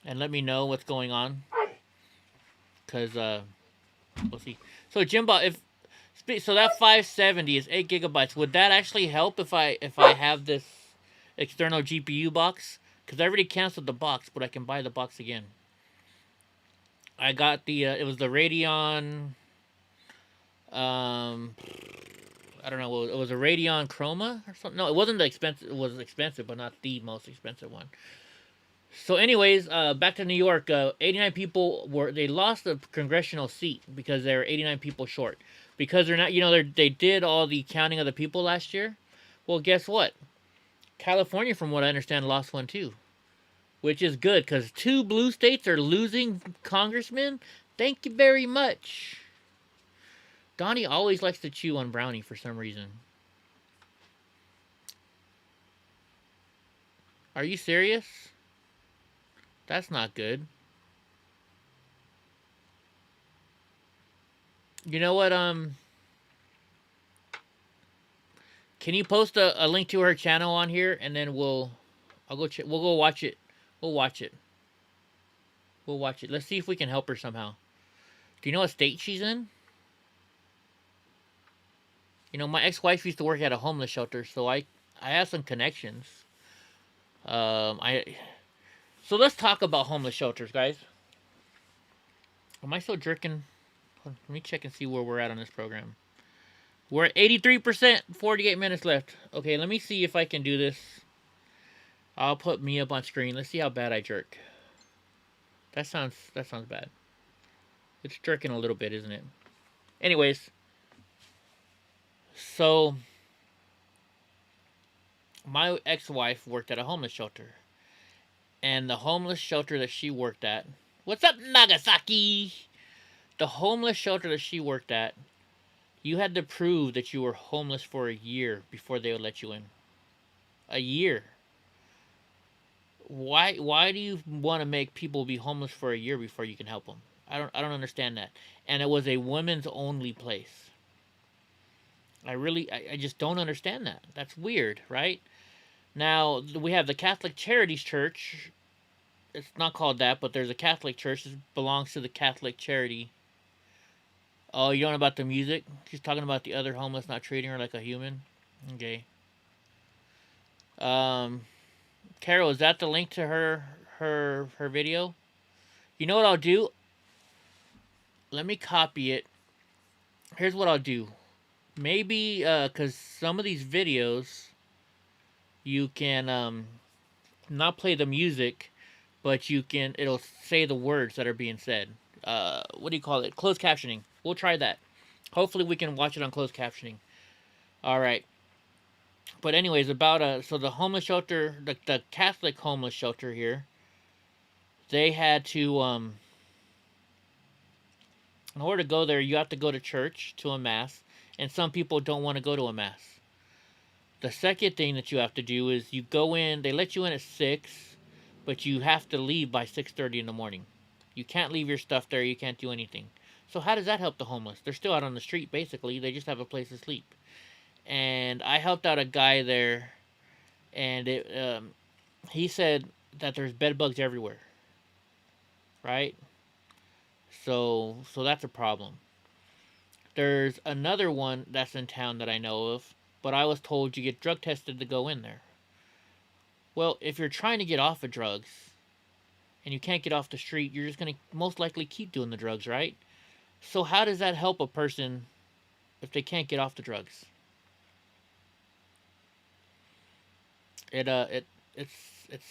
and let me know what's going on? Cause we'll see. So Jimbo, so that 570 is 8 gigabytes. Would that actually help if I have this external GPU box? Cause I already canceled the box, but I can buy the box again. I got the it was the Radeon. I don't know. It was a Radeon Chroma or something. No, it wasn't the expensive. It was expensive, but not the most expensive one. So, anyways, back to New York. 89 people they lost a congressional seat because they were 89 people short. Because they're not, they did all the counting of the people last year. Well, guess what? California, from what I understand, lost one too, which is good because 2 blue states are losing congressmen. Thank you very much. Donnie always likes to chew on brownie for some reason. Are you serious? That's not good. You know what, can you post a link to her channel on here, and then we'll go watch it. We'll watch it. Let's see if we can help her somehow. Do you know what state she's in? My ex-wife used to work at a homeless shelter, so I have some connections. So let's talk about homeless shelters, guys. Am I still jerking? Let me check and see where we're at on this program. We're at 83%, 48 minutes left. Okay, let me see if I can do this. I'll put me up on screen. Let's see how bad I jerk. That sounds bad. It's jerking a little bit, isn't it? Anyways. So, my ex-wife worked at a homeless shelter. And the homeless shelter that she worked at. What's up, Nagasaki? The homeless shelter that she worked at, you had to prove that you were homeless for a year before they would let you in. A year. Why do you want to make people be homeless for a year before you can help them? I don't understand that. And it was a women's only place. I just don't understand that. That's weird, right? Now we have the Catholic Charities Church. It's not called that, but there's a Catholic church that belongs to the Catholic charity. Oh, you don't know about the music? She's talking about the other homeless not treating her like a human. Okay. Carol, is that the link to her video? You know what I'll do? Let me copy it. Here's what I'll do. Maybe because some of these videos you can not play the music, but it'll say the words that are being said. What do you call it? Closed captioning. We'll try that. Hopefully we can watch it on closed captioning. All right. But anyways, so the homeless shelter, the Catholic homeless shelter here, they had to in order to go there, you have to go to church, to a mass, and some people don't want to go to a mass. The second thing that you have to do is you go in, they let you in at 6, but you have to leave by 6:30 in the morning. You can't leave your stuff there, you can't do anything. So how does that help the homeless? They're still out on the street, basically. They just have a place to sleep. And I helped out a guy there, and he said that there's bed bugs everywhere. Right? So that's a problem. There's another one that's in town that I know of, but I was told you get drug tested to go in there. Well, if you're trying to get off of drugs, and you can't get off the street, you're just going to most likely keep doing the drugs, right? So how does that help a person if they can't get off the drugs? It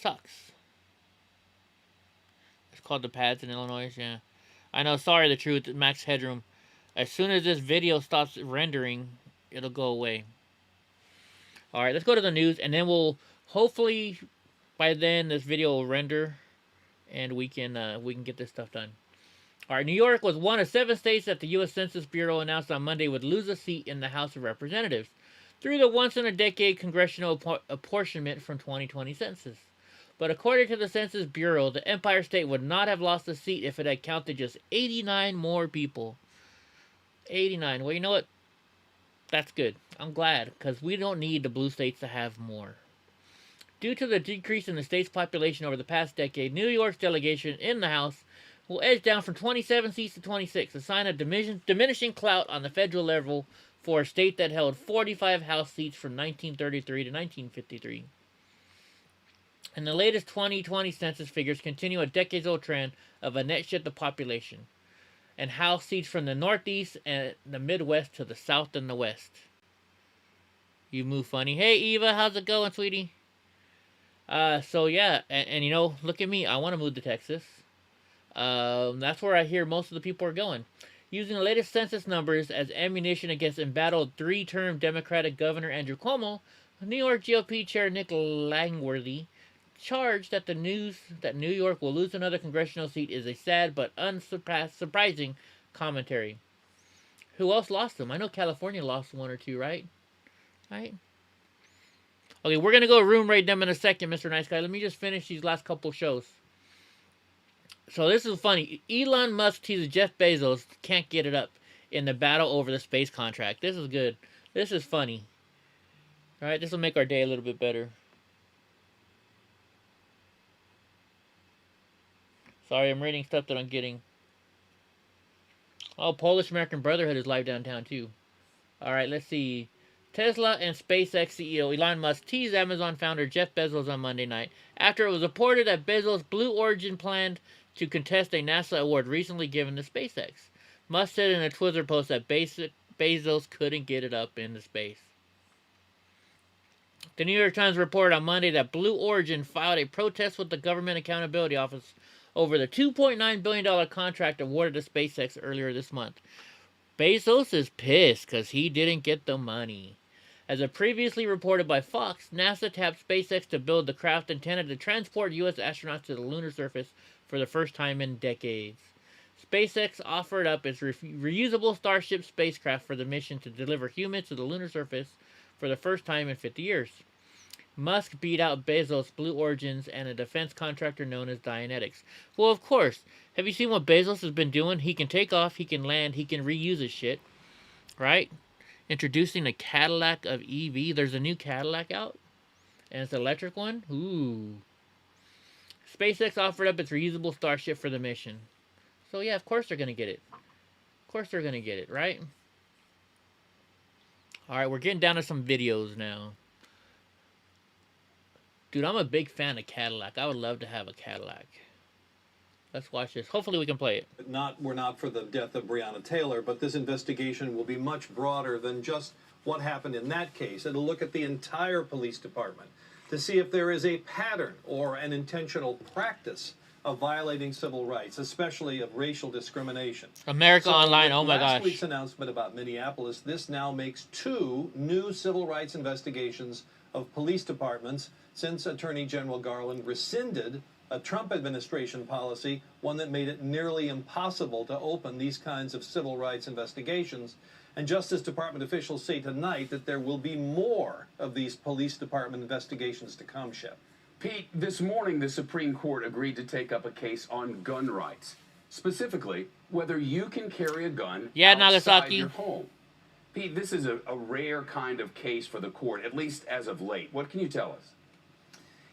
sucks. It's called the pads in Illinois, yeah. I know, sorry, the truth, Max Headroom. As soon as this video stops rendering, it'll go away. Alright, let's go to the news, and then we'll, hopefully, by then, this video will render, and we can get this stuff done. Alright, New York was one of 7 states that the U.S. Census Bureau announced on Monday would lose a seat in the House of Representatives through the once-in-a-decade congressional apportionment from 2020 census. But according to the Census Bureau, the Empire State would not have lost a seat if it had counted just 89 more people. 89. Well, you know what? That's good. I'm glad, because we don't need the blue states to have more. Due to the decrease in the state's population over the past decade, New York's delegation in the House will edge down from 27 seats to 26, a sign of diminishing clout on the federal level for a state that held 45 House seats from 1933 to 1953. And the latest 2020 census figures continue a decades-old trend of a net shift of population, and House seats from the Northeast and the Midwest to the South and the West. You move funny. Hey, Eva, how's it going, sweetie? So yeah, and you know, look at me. I want to move to Texas. That's where I hear most of the people are going. Using the latest census numbers as ammunition against embattled 3-term Democratic Governor Andrew Cuomo, New York GOP Chair Nick Langworthy charged that the news that New York will lose another congressional seat is a sad but unsurprising commentary. Who else lost them? I know California lost 1 or 2, right? Right? Okay, we're going to go room rate them in a second, Mr. Nice Guy. Let me just finish these last couple shows. So this is funny. Elon Musk teases Jeff Bezos can't get it up in the battle over the space contract. This is good. This is funny. Alright, this will make our day a little bit better. Sorry, I'm reading stuff that I'm getting. Oh, Polish American Brotherhood is live downtown too. Alright, let's see. Tesla and SpaceX CEO Elon Musk teased Amazon founder Jeff Bezos on Monday night after it was reported that Bezos' Blue Origin planned to contest a NASA award recently given to SpaceX. Musk said in a Twitter post that Bezos couldn't get it up into space. The New York Times reported on Monday that Blue Origin filed a protest with the Government Accountability Office over the $2.9 billion contract awarded to SpaceX earlier this month. Bezos is pissed because he didn't get the money. As previously reported by Fox, NASA tapped SpaceX to build the craft intended to transport U.S. astronauts to the lunar surface for the first time in decades. SpaceX offered up its reusable Starship spacecraft for the mission to deliver humans to the lunar surface for the first time in 50 years. Musk beat out Bezos' Blue Origins and a defense contractor known as Dianetics. Well, of course. Have you seen what Bezos has been doing? He can take off, he can land, he can reuse his shit. Right? Introducing a Cadillac of EV. There's a new Cadillac out. And it's an electric one. Ooh. SpaceX offered up its reusable Starship for the mission. So yeah, of course they're going to get it. Of course they're going to get it, right? Alright, we're getting down to some videos now. Dude, I'm a big fan of Cadillac. I would love to have a Cadillac. Let's watch this. Hopefully we can play it. We're not for the death of Breonna Taylor, but this investigation will be much broader than just what happened in that case. It'll look at the entire police department to see if there is a pattern or an intentional practice of violating civil rights, especially of racial discrimination. America Online, oh my gosh. Last week's announcement about Minneapolis, this now makes 2 new civil rights investigations of police departments since Attorney General Garland rescinded a Trump administration policy, one that made it nearly impossible to open these kinds of civil rights investigations. And Justice Department officials say tonight that there will be more of these police department investigations to come, Shep. Pete, this morning the Supreme Court agreed to take up a case on gun rights, specifically whether you can carry a gun outside Nagasaki. your home. Pete, this is a rare kind of case for the court, at least as of late. What can you tell us?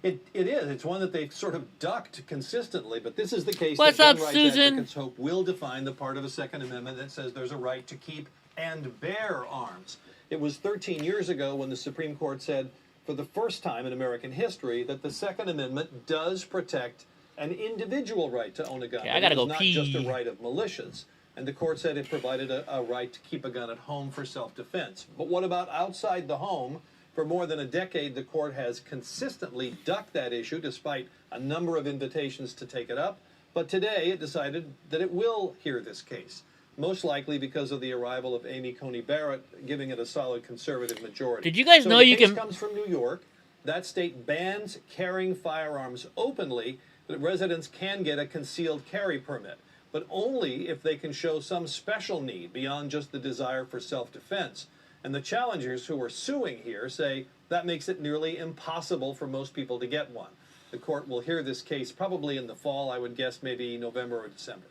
It is. It's one that they've sort of ducked consistently, but this is the case What's that up, gun rights Susan? advocates hope will define the part of a Second Amendment that says there's a right to keep and bear arms. It was 13 years ago when the Supreme Court said, for the first time in American history, that the Second Amendment does protect an individual right to own a gun. Okay, I gotta go pee. Not just a right of militias. And the court said it provided a right to keep a gun at home for self-defense. But what about outside the home? For more than a decade, the court has consistently ducked that issue despite a number of invitations to take it up. But today it decided that it will hear this case, most likely because of the arrival of Amy Coney Barrett, giving it a solid conservative majority. Did you guys know you can... The case comes from New York. That state bans carrying firearms openly, but residents can get a concealed carry permit, but only if they can show some special need beyond just the desire for self-defense. And the challengers who are suing here say that makes it nearly impossible for most people to get one. The court will hear this case probably in the fall, I would guess maybe November or December.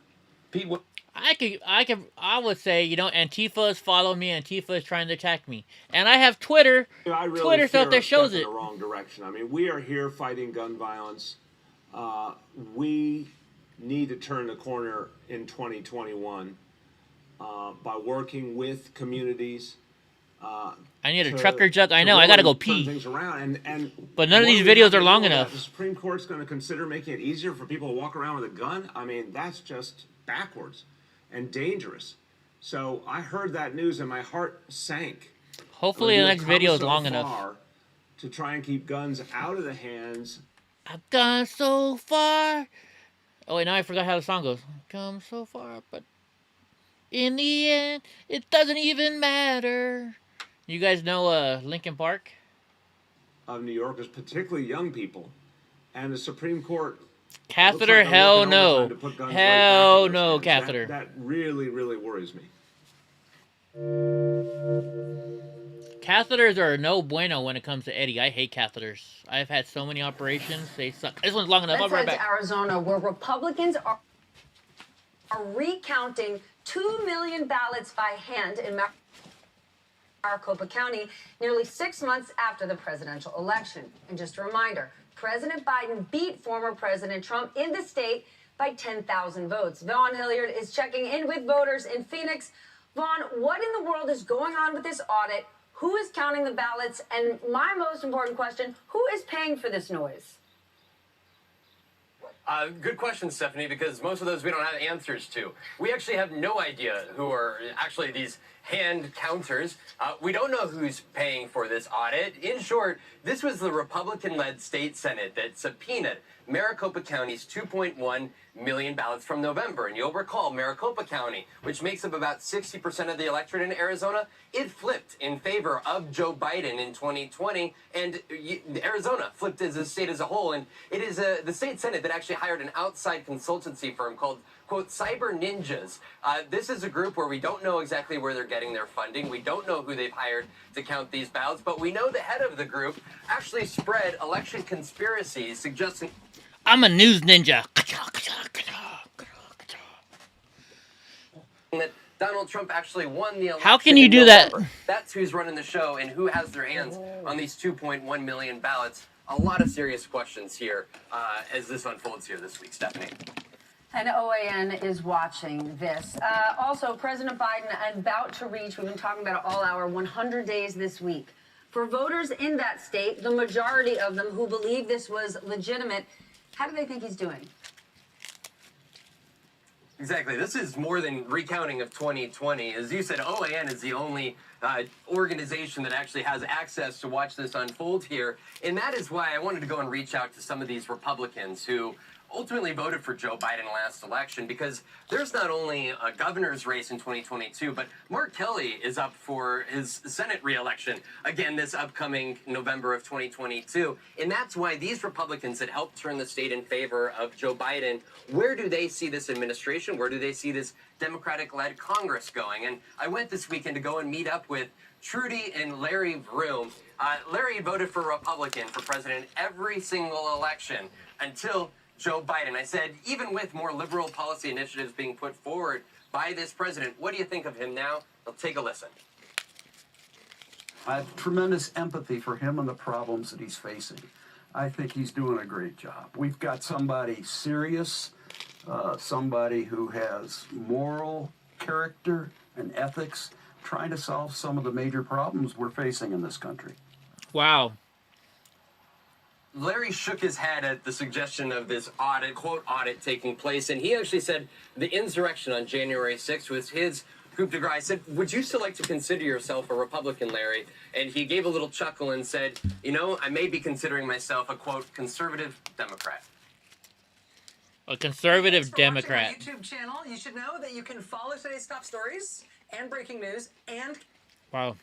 Pete, what? I would say, you know, Antifa is following me, Antifa is trying to attack me. And I have Twitter. You know, I really Twitter stuff that shows it. in the wrong direction. I mean, we are here fighting gun violence. We need to turn the corner in 2021 by working with communities. I need a trucker jug. I know, I gotta go pee. Things around But none of these videos are long enough. The Supreme Court's going to consider making it easier for people to walk around with a gun. I mean, that's just backwards and dangerous. So I heard that news and my heart sank. Hopefully the next video is long enough. To try and keep guns out of the hands. I've gone so far. Oh wait, now I forgot how the song goes. Come so far, but in the end, it doesn't even matter. You guys know Linkin Park? Of New Yorkers, particularly young people, and the Supreme Court. Catheter, like hell no. Hell no, catheter. That really, really worries me. Catheters are no bueno when it comes to Eddie. I hate catheters. I've had so many operations. They suck. This one's long enough. I'll be right back. Arizona, where Republicans are recounting 2 million ballots by hand in Maricopa County, nearly 6 months after the presidential election. And just a reminder, President Biden beat former President Trump in the state by 10,000 votes. Vaughn Hilliard is checking in with voters in Phoenix. Vaughn, what in the world is going on with this audit? Who is counting the ballots? And my most important question, who is paying for this noise? Good question, Stephanie, because most of those we don't have answers to. We actually have no idea who are actually these hand counters. We don't know who's paying for this audit. In short, this was the Republican-led state Senate that subpoenaed Maricopa County's 2.1 million ballots from November. And you'll recall Maricopa County, which makes up about 60% of the electorate in Arizona, it flipped in favor of Joe Biden in 2020, and Arizona flipped as a state as a whole. And it is the state Senate that actually hired an outside consultancy firm called, quote, Cyber Ninjas. This is a group where we don't know exactly where they're getting their funding. We don't know who they've hired to count these ballots, but we know the head of the group actually spread election conspiracies suggesting... I'm a news ninja. ...that Donald Trump actually won the election. How can you do that? That's who's running the show and who has their hands on these 2.1 million ballots. A lot of serious questions here as this unfolds here this week, Stephanie. And OAN is watching this. Also, President Biden about to reach, we've been talking about it all hour, 100 days this week. For voters in that state, the majority of them who believe this was legitimate, how do they think he's doing? Exactly. This is more than recounting of 2020. As you said, OAN is the only organization that actually has access to watch this unfold here. And that is why I wanted to go and reach out to some of these Republicans who ultimately voted for Joe Biden last election, because there's not only a governor's race in 2022, but Mark Kelly is up for his Senate re-election again this upcoming November of 2022. And that's why these Republicans that helped turn the state in favor of Joe Biden, where do they see this administration? Where do they see this Democratic-led Congress going? And I went this weekend to go and meet up with Trudy and Larry Vroom. Larry voted for Republican for president every single election until Joe Biden. I said, even with more liberal policy initiatives being put forward by this president, what do you think of him now? Well, take a listen. I have tremendous empathy for him and the problems that he's facing. I think he's doing a great job. We've got somebody serious, somebody who has moral character and ethics, trying to solve some of the major problems we're facing in this country. Wow. Larry shook his head at the suggestion of this audit, quote, audit taking place, and he actually said the insurrection on January 6th was his coup de grace. I said, would you still like to consider yourself a Republican, Larry? And he gave a little chuckle and said, you know, I may be considering myself a, quote, conservative Democrat. A conservative Thanks for Democrat. watching our YouTube channel. You should know that you can follow today's top stories and breaking news and... Wow.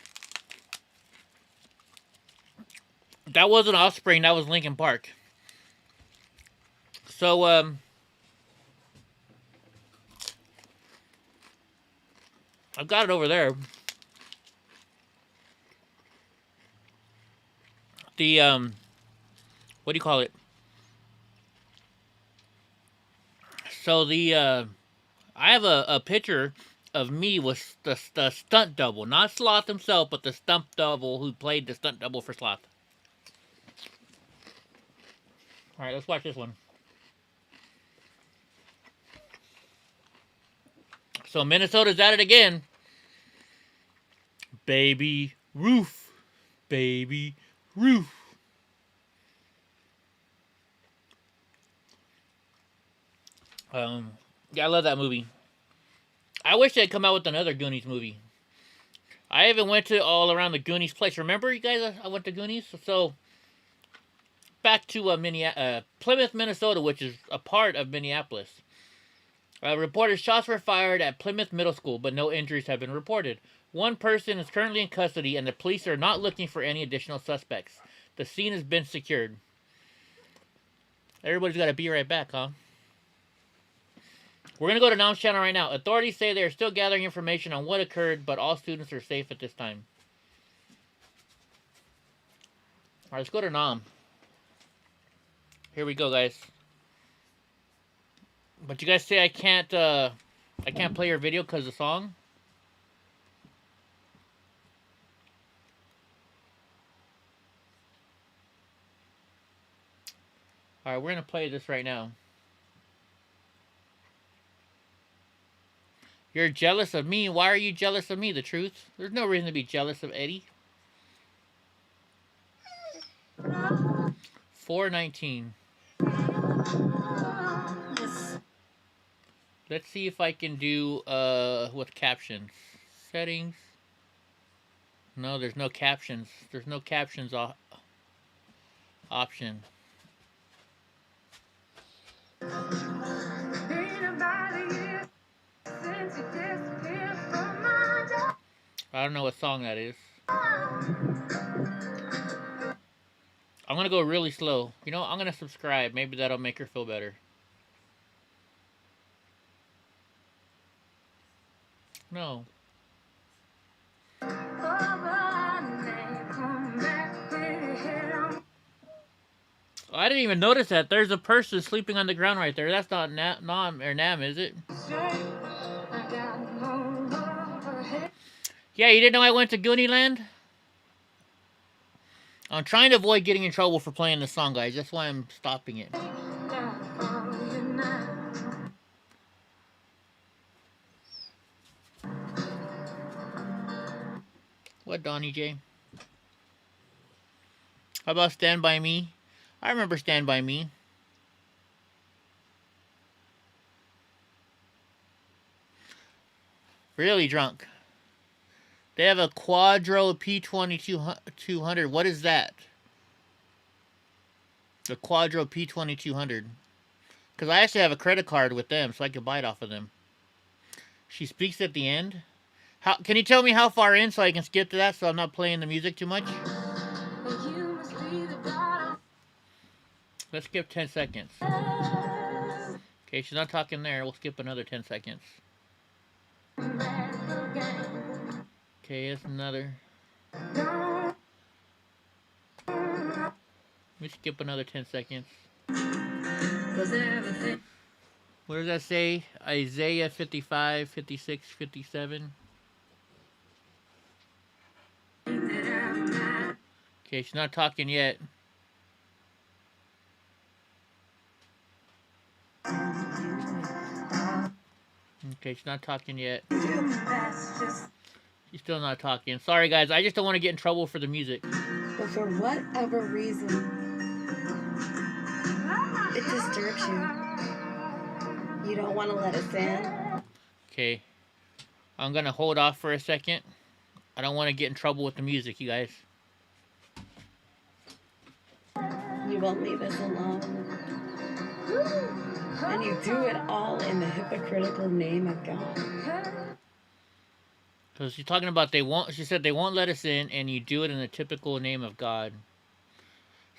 That wasn't Offspring, that was Linkin Park. So, I've got it over there. The, what do you call it? So the, I have a picture of me with the stunt double. Not Sloth himself, but the stunt double who played the stunt double for Sloth. Alright, let's watch this one. So Minnesota's at it again. Baby Roof. Baby Roof. Yeah, I love that movie. I wish they'd come out with another Goonies movie. I even went to all around the Goonies place. Remember, you guys, I went to Goonies? So back to Plymouth, Minnesota, which is a part of Minneapolis. Reported shots were fired at Plymouth Middle School, but no injuries have been reported. One person is currently in custody, and the police are not looking for any additional suspects. The scene has been secured. Everybody's got to be right back, huh? We're going to go to Nam's channel right now. Authorities say they are still gathering information on what occurred, but all students are safe at this time. Alright, let's go to Nam. Here we go, guys. But you guys say I can't play your video because of the song? Alright, we're going to play this right now. You're jealous of me? Why are you jealous of me? The truth? There's no reason to be jealous of Eddie. 419. Let's see if I can do with captions. Settings. No, there's no captions. There's no captions option. I don't know what song that is. I'm gonna go really slow. You know, I'm gonna subscribe. Maybe that'll make her feel better. No. Oh, I didn't even notice that. There's a person sleeping on the ground right there. That's not Nam or Nam, is it? Yeah, you didn't know I went to Goonie Land? I'm trying to avoid getting in trouble for playing this song, guys. That's why I'm stopping it. What, Donnie J? How about Stand By Me? I remember Stand By Me. Really drunk. They have a Quadro P2200. What is that? The Quadro P2200. Because I actually have a credit card with them, so I could buy it off of them. She speaks at the end. Can you tell me how far in so I can skip to that so I'm not playing the music too much? Let's skip 10 seconds. Okay, she's not talking there. We'll skip another 10 seconds. Okay, it's another. Let me skip another 10 seconds. What does that say? Isaiah 55, 56, 57. Okay, she's not talking yet. Okay, she's not talking yet. She's still not talking. Sorry, guys. I just don't want to get in trouble for the music. But for whatever reason, it disturbs you. You don't want to let us in. Okay. I'm going to hold off for a second. I don't want to get in trouble with the music, you guys. You won't leave us alone. And you do it all in the hypocritical name of God. So she's talking about she said they won't let us in, and you do it in the typical name of God.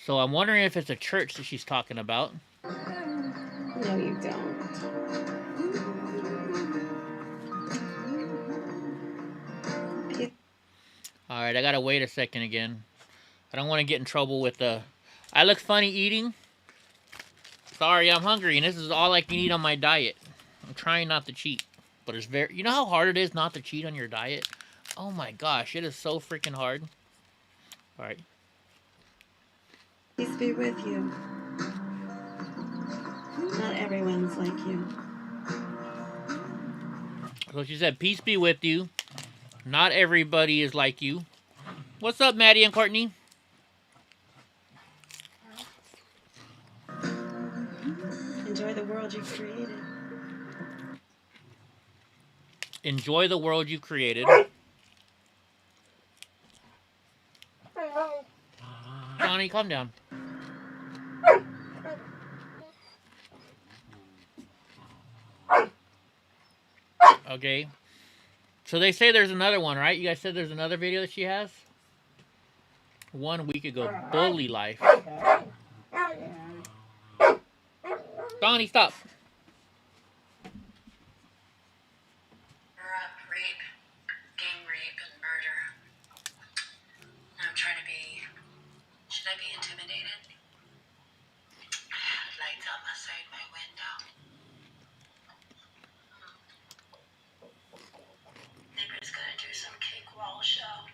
So I'm wondering if it's a church that she's talking about. No, you don't. Alright, I gotta wait a second again. I don't want to get in trouble with the... I look funny eating. Sorry, I'm hungry, and this is all I can eat on my diet. I'm trying not to cheat. But it's very... You know how hard it is not to cheat on your diet? Oh my gosh, it is so freaking hard. Alright. Peace be with you. Not everyone's like you. So she said, peace be with you. Not everybody is like you. What's up, Maddie and Courtney? Enjoy the world you created. Enjoy the world you created. Johnny, calm down. Okay. So they say there's another one, right? You guys said there's another video that she has? 1 week ago. Bully life. Donnie, stop. Rape, gang rape, and murder. I'm trying to be... Should I be intimidated? Lights up outside my window. Neighbor's gonna do some cake wall show.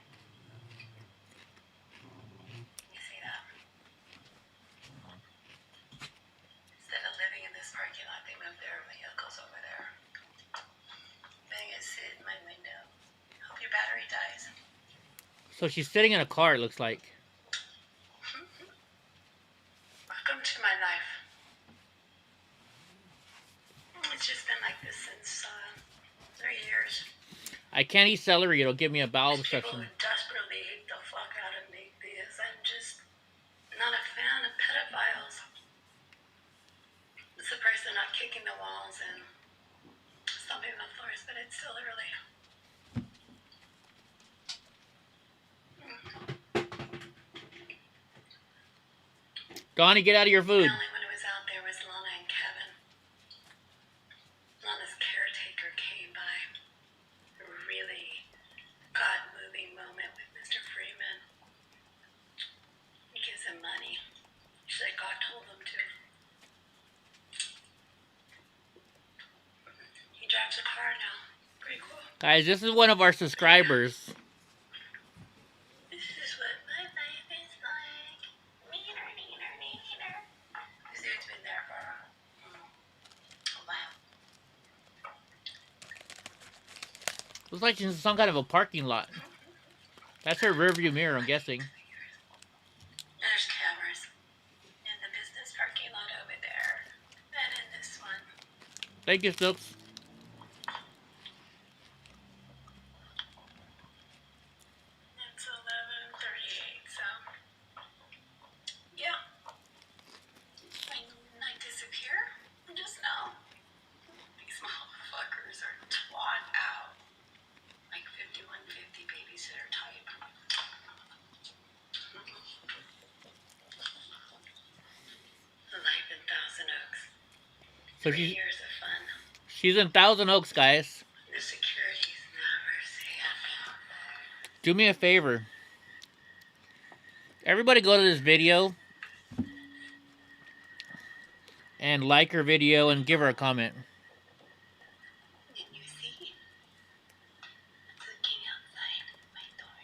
You see that? Instead of living in this parking lot, they moved their vehicles over there. Then I sit in my window. Hope your battery dies. So she's sitting in a car, it looks like. Welcome to my life. It's just been like this since 3 years. I can't eat celery, it'll give me a bowel People obstruction. who desperately beat the fuck out of me because I'm just not a fan of pedophiles. I'm surprised they're not kicking the walls and stomping the floors, but it's still early. Donnie, get out of your food. The only one who was out there was Lana and Kevin. Lana's caretaker came by. A really God-moving moment with Mr. Freeman. He gives him money. She said God told him to. He drives a car now. Pretty cool. Guys, this is one of our subscribers. This is what my life is like. Neener, neener, neener. This dude's been there for a while. Looks like she's in some kind of a parking lot. That's her rearview mirror, I'm guessing. There's cameras in the business parking lot over there, and in this one. Thank you, Stokes. It's 11:38, so yeah. When I disappear, just know these motherfuckers are twat out. Like 5150 babysitter type. Life in Thousand Oaks. So 3 years of fun. she's in Thousand Oaks, guys. The security's never saying. Do me a favor. Everybody go to this video and like her video and give her a comment. Can you see? It's looking outside my door.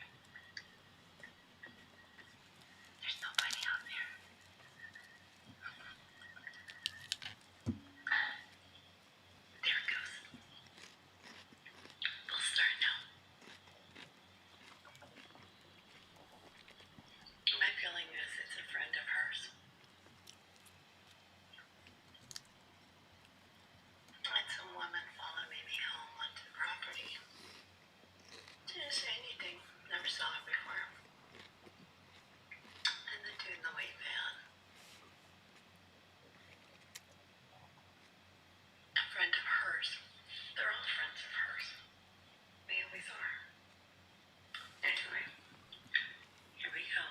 There's nobody out there. There it goes. We'll start now. My feeling is it's a friend of hers. I had some woman following me home onto the property. Didn't say anything. Never saw her before. And the dude in the white van. A friend of hers. They're all friends of hers. They always are. Anyway, here we go.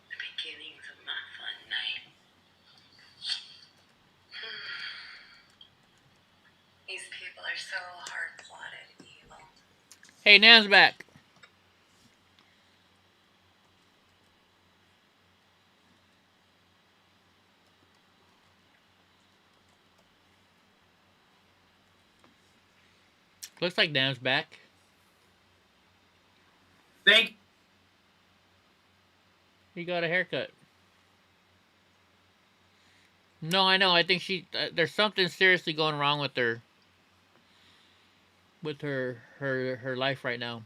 The beginnings of my fun night. These people are so hard-plotted evil. Hey, Nan's back. Looks like Nan's back. Thank He got a haircut. No, I know. I think she. There's something seriously going wrong with her. With her life right now.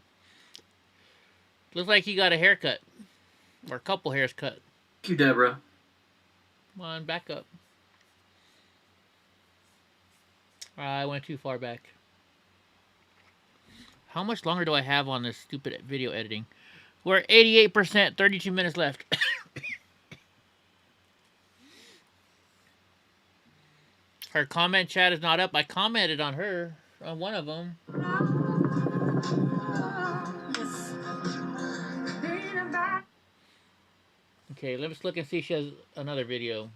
Looks like he got a haircut, or a couple hairs cut. you, Deborah. Come on, back up. I went too far back. How much longer do I have on this stupid video editing? We're at 88%, 32 minutes left. Her comment chat is not up. I commented on her, on one of them. Okay, let's look and see if she has another video.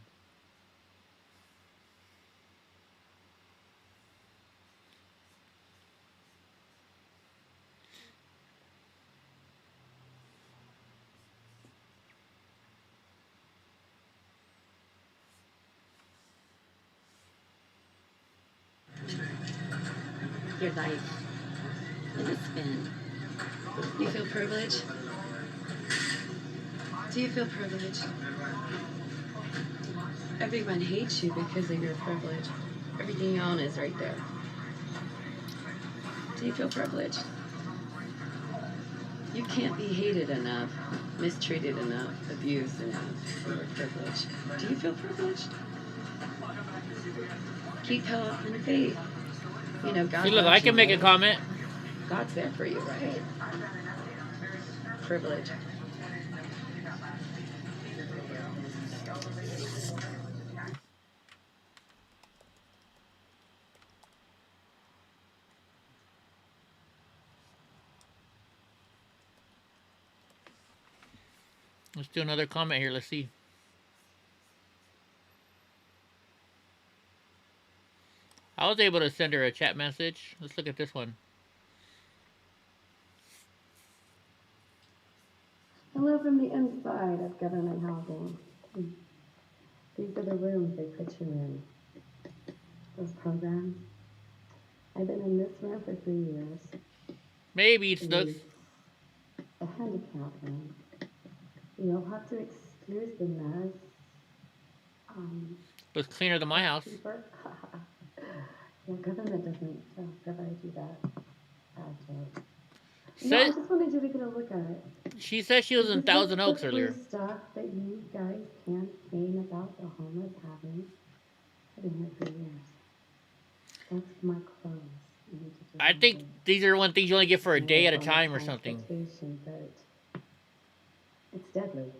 Your life in a spin. You feel privileged? Do you feel privileged? Everyone hates you because of your privilege. Everything you own is right there. Do you feel privileged? You can't be hated enough, mistreated enough, abused enough for your privilege. Do you feel privileged? Keep health and faith. You know, God. See, look, I can make a comment. God's there for you, right? privilege. Let's do another comment here. Let's see. I was able to send her a chat message. Let's look at this one. Hello from the inside of government housing. These are the rooms they put you in. Those programs. I've been in this room for 3 years. Maybe it's the a handicap room. You'll have to excuse the mess. Looks cleaner than my house. Your government doesn't provide you that. No, Said, I just wanted you to get a look at it. she said she was in Thousand Oaks earlier. Stuff that you guys campaign about the homeless having. I've been here for years. That's my clothes. I think these are one things you only get for a day at a time or something. But it's deadly.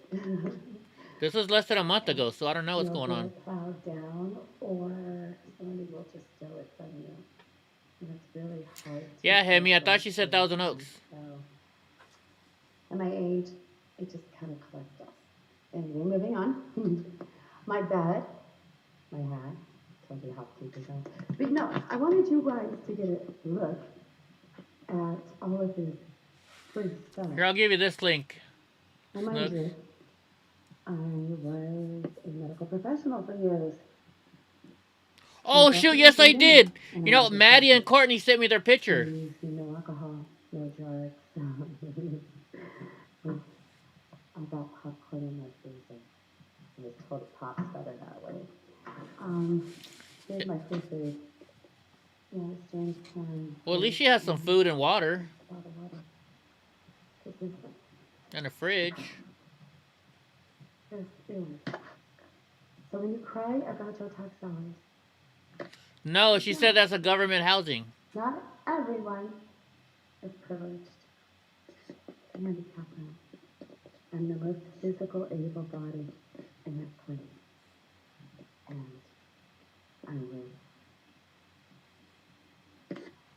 This was less than a month ago, so I don't know what's going on. Plowed down, or somebody will just steal it from you. And it's really hard. Yeah, Hemi, I thought she said Thousand Oaks. So, at my age, it just kind of collects us. Anyway, moving on. My bed, my hat. Told you housekeepers are. But no, I wanted you guys to get a look at all of this free stuff. Here, I'll give you this link. And mind you, I was a medical professional for years. Oh, shoot, yes, I did. You know, Maddie and Courtney sent me their picture. No alcohol, no drugs. I got popcorn in my freezer. I was told pops better that way. Here's my free food. Yeah, strange time. Well, at least she has some food and water. A lot of water. And a fridge. So when you cry about your tax dollars. No, she said that's a government housing. Not everyone is privileged. Handicap room. I'm the most physical able-bodied in that place. And I will.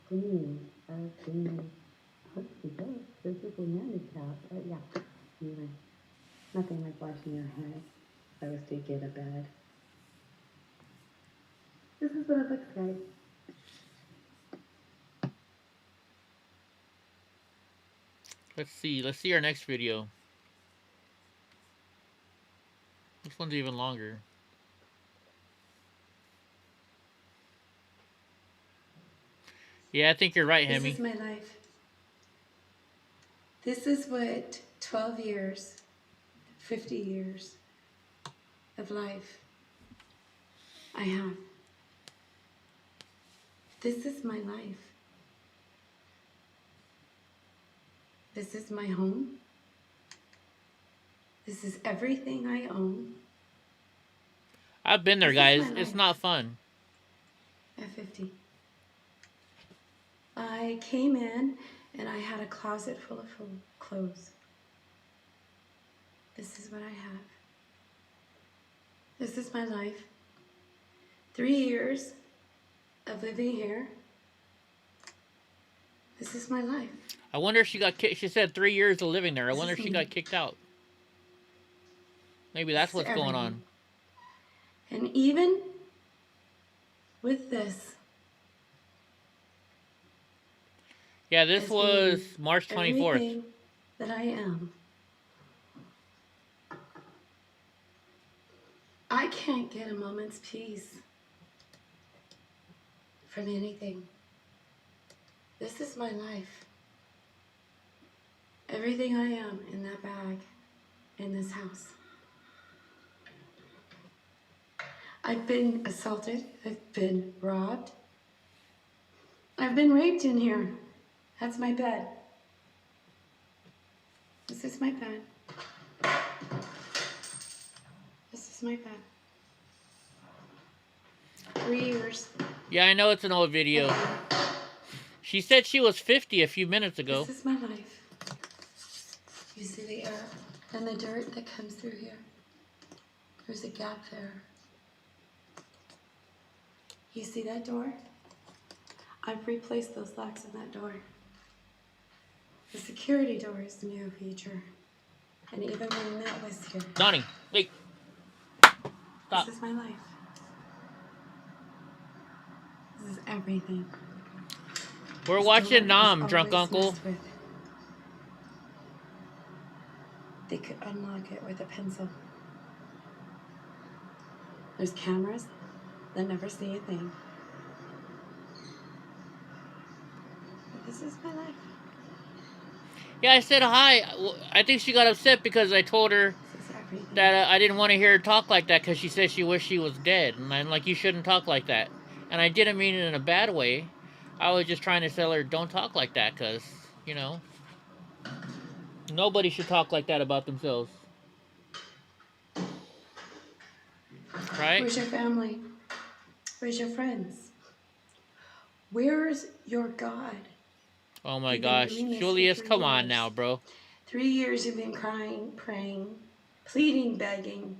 Goonies are being physically handicapped. But yeah, anyway. Nothing like washing your hands. I was to get a bed. This is what it looks like. Let's see our next video. This one's even longer. Yeah, I think you're right, Hemi. This is my life. This is what 12 years, 50 years of life I have. This is my life. This is my home. This is everything I own. I've been there, guys. It's not fun. At 50. I came in and I had a closet full of clothes. This is what I have. This is my life. 3 years of living here. This is my life. I wonder if she got kicked. She said 3 years of living there. I wonder if she got kicked out. Maybe that's what's going on. And even with this. Yeah, this was March 24th. Everything that I am. I can't get a moment's peace from anything. This is my life. Everything I am in that bag, in this house. I've been assaulted. I've been robbed. I've been raped in here. That's my bed. This is my bed. This is my bed. 3 years. Yeah, I know it's an old video. She said she was 50 a few minutes ago. This is my life. You see the air and the dirt that comes through here? There's a gap there. You see that door? I've replaced those locks in that door. The security door is a new feature. And even when Matt was here. Donnie, wait. Stop. This is my life. This is everything. We're watching Nom, drunk uncle. They could unlock it with a pencil. There's cameras that never see a thing. But this is my life. Yeah, I said hi. I think she got upset because I told her that I didn't want to hear her talk like that because she said she wished she was dead. And I'm like, you shouldn't talk like that. And I didn't mean it in a bad way. I was just trying to tell her, don't talk like that because, you know, nobody should talk like that about themselves. Right? Where's your family? Where's your friends? Where's your God? Oh my You've been gosh. doing this for Julius, 3 come on years. now, bro. 3 years you've been crying, praying, pleading, begging.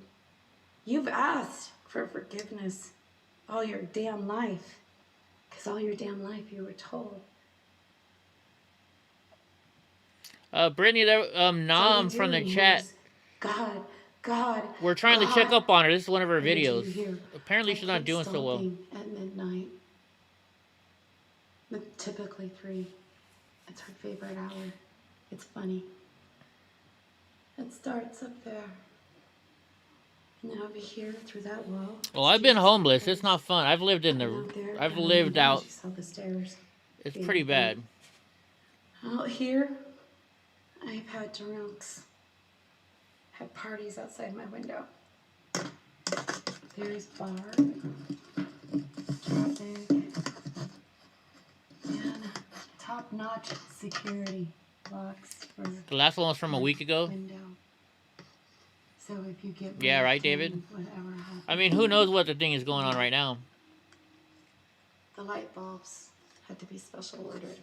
You've asked for forgiveness all your damn life. Because all your damn life you were told. Brittany, there, Nom from the chat. God, God. We're trying to check up on her. This is one of her I need you videos. here. Apparently she's not keep doing so well. stopping at midnight. But typically 3. It's her favorite hour. It's funny. It starts up there. And then over here through that wall. Well, I've been homeless. It's not fun. I've lived in the... I've lived out... You saw the stairs. It's pretty bad. Out here, I've had drinks. Had parties outside my window. There's bar. Traffic. And top-notch security locks for The last one was from a week ago. window. So if you get Yeah, right, David? whatever happens, I mean, who knows what the thing is going on right now. the light bulbs had to be special ordered.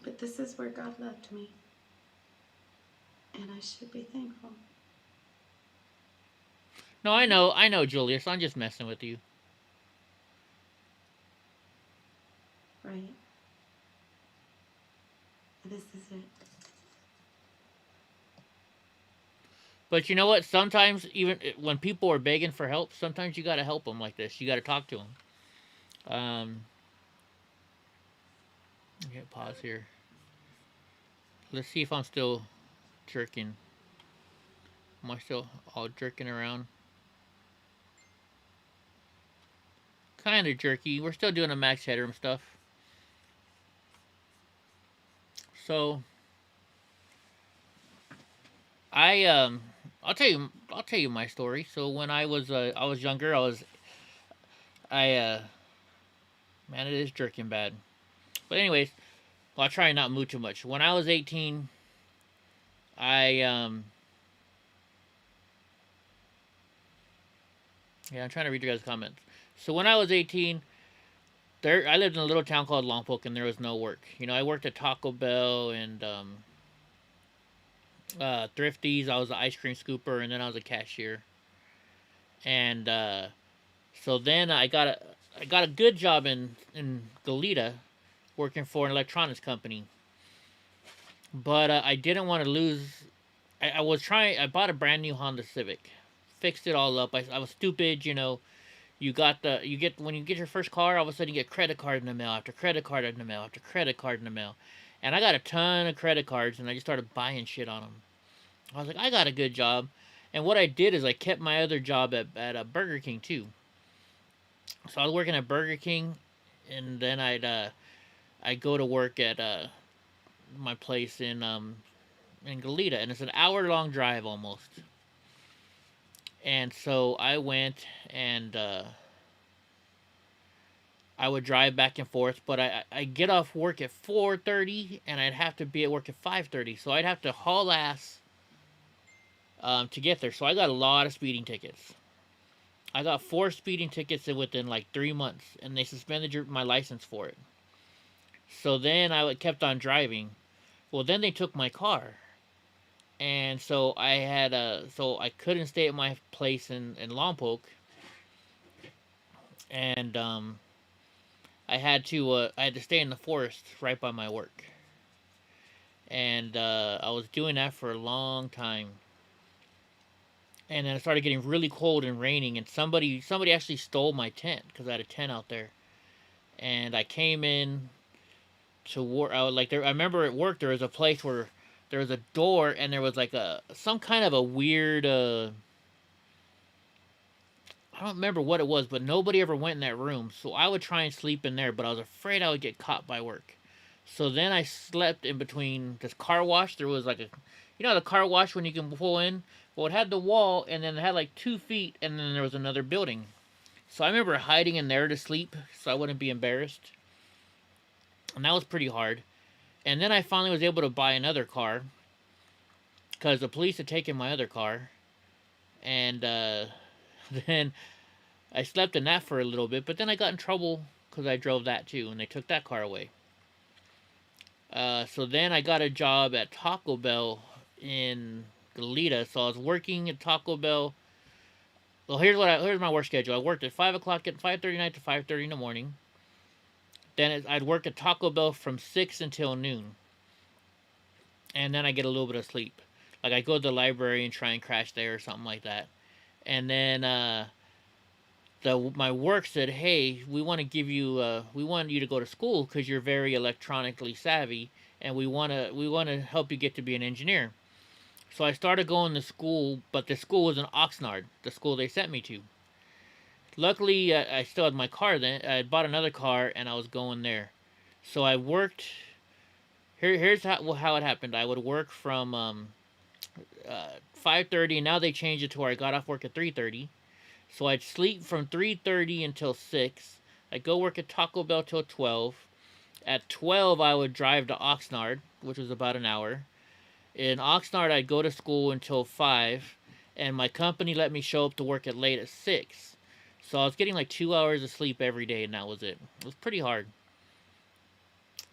But this is where God left me. And I should be thankful. No, I know, Julius. I'm just messing with you. Right. This is it. But you know what? Sometimes, even when people are begging for help, sometimes you gotta help them like this. You gotta talk to them. Okay, pause here. Let's see if I'm still jerking. Am I still all jerking around? Kind of jerky. We're still doing the max headroom stuff. So I'll tell you my story. So when I was younger, man, it is jerking bad. But anyways, I'll try and not move too much. When I was 18, yeah, I'm trying to read your guys' comments. So when I was 18, I lived in a little town called Lompoc, and there was no work. You know, I worked at Taco Bell and Thrifties. I was an ice cream scooper, and then I was a cashier. And so then I got a good job in Goleta, working for an electronics company. But I didn't want to lose. I bought a brand new Honda Civic, fixed it all up. I was stupid, you know. When you get your first car, all of a sudden you get credit card in the mail after credit card in the mail after credit card in the mail. And I got a ton of credit cards, and I just started buying shit on them. I was like, I got a good job. And what I did is I kept my other job at a Burger King too. So I was working at Burger King, and then I'd go to work at my place in Goleta, and it's an hour-long drive almost. And so I went and I would drive back and forth, but I get off work at 4:30, and I'd have to be at work at 5:30, so I'd have to haul ass to get there. So I got a lot of speeding tickets. I got 4 speeding tickets within like 3 months, and they suspended my license for it. So then I kept on driving. Well, then they took my car. And so I had so I couldn't stay at my place in Lompoc. And I had to stay in the forest right by my work. And I was doing that for a long time. And then it started getting really cold and raining, and somebody actually stole my tent because I had a tent out there. And I came in to work. I remember at work there was a place where there was a door, and there was like some kind of a weird I don't remember what it was, but nobody ever went in that room. So I would try and sleep in there, but I was afraid I would get caught by work. So then I slept in between this car wash. There was like the car wash when you can pull in? Well, it had the wall, and then it had like 2 feet, and then there was another building. So I remember hiding in there to sleep so I wouldn't be embarrassed. And that was pretty hard. And then I finally was able to buy another car because the police had taken my other car. And then I slept in that for a little bit, but then I got in trouble because I drove that too, and they took that car away. So then I got a job at Taco Bell in Goleta. So I was working at Taco Bell. Well, here's my work schedule. I worked at 5 o'clock at 5:30 night to 5:30 in the morning. Then I'd work at Taco Bell from 6 until noon. And then I get a little bit of sleep. Like I go to the library and try and crash there or something like that. And then my work said, "Hey, we want you to go to school because you're very electronically savvy, and we want to help you get to be an engineer." So I started going to school, but the school was in Oxnard, the school they sent me to. Luckily, I still had my car then. I bought another car, and I was going there. So I worked. Here's how it happened. I would work from 5:30, and now they changed it to where I got off work at 3:30. So I'd sleep from 3:30 until 6. I'd go work at Taco Bell till 12. At 12, I would drive to Oxnard, which was about an hour. In Oxnard, I'd go to school until 5, and my company let me show up to work at late at 6. So I was getting like 2 hours of sleep every day, and that was it. It was pretty hard.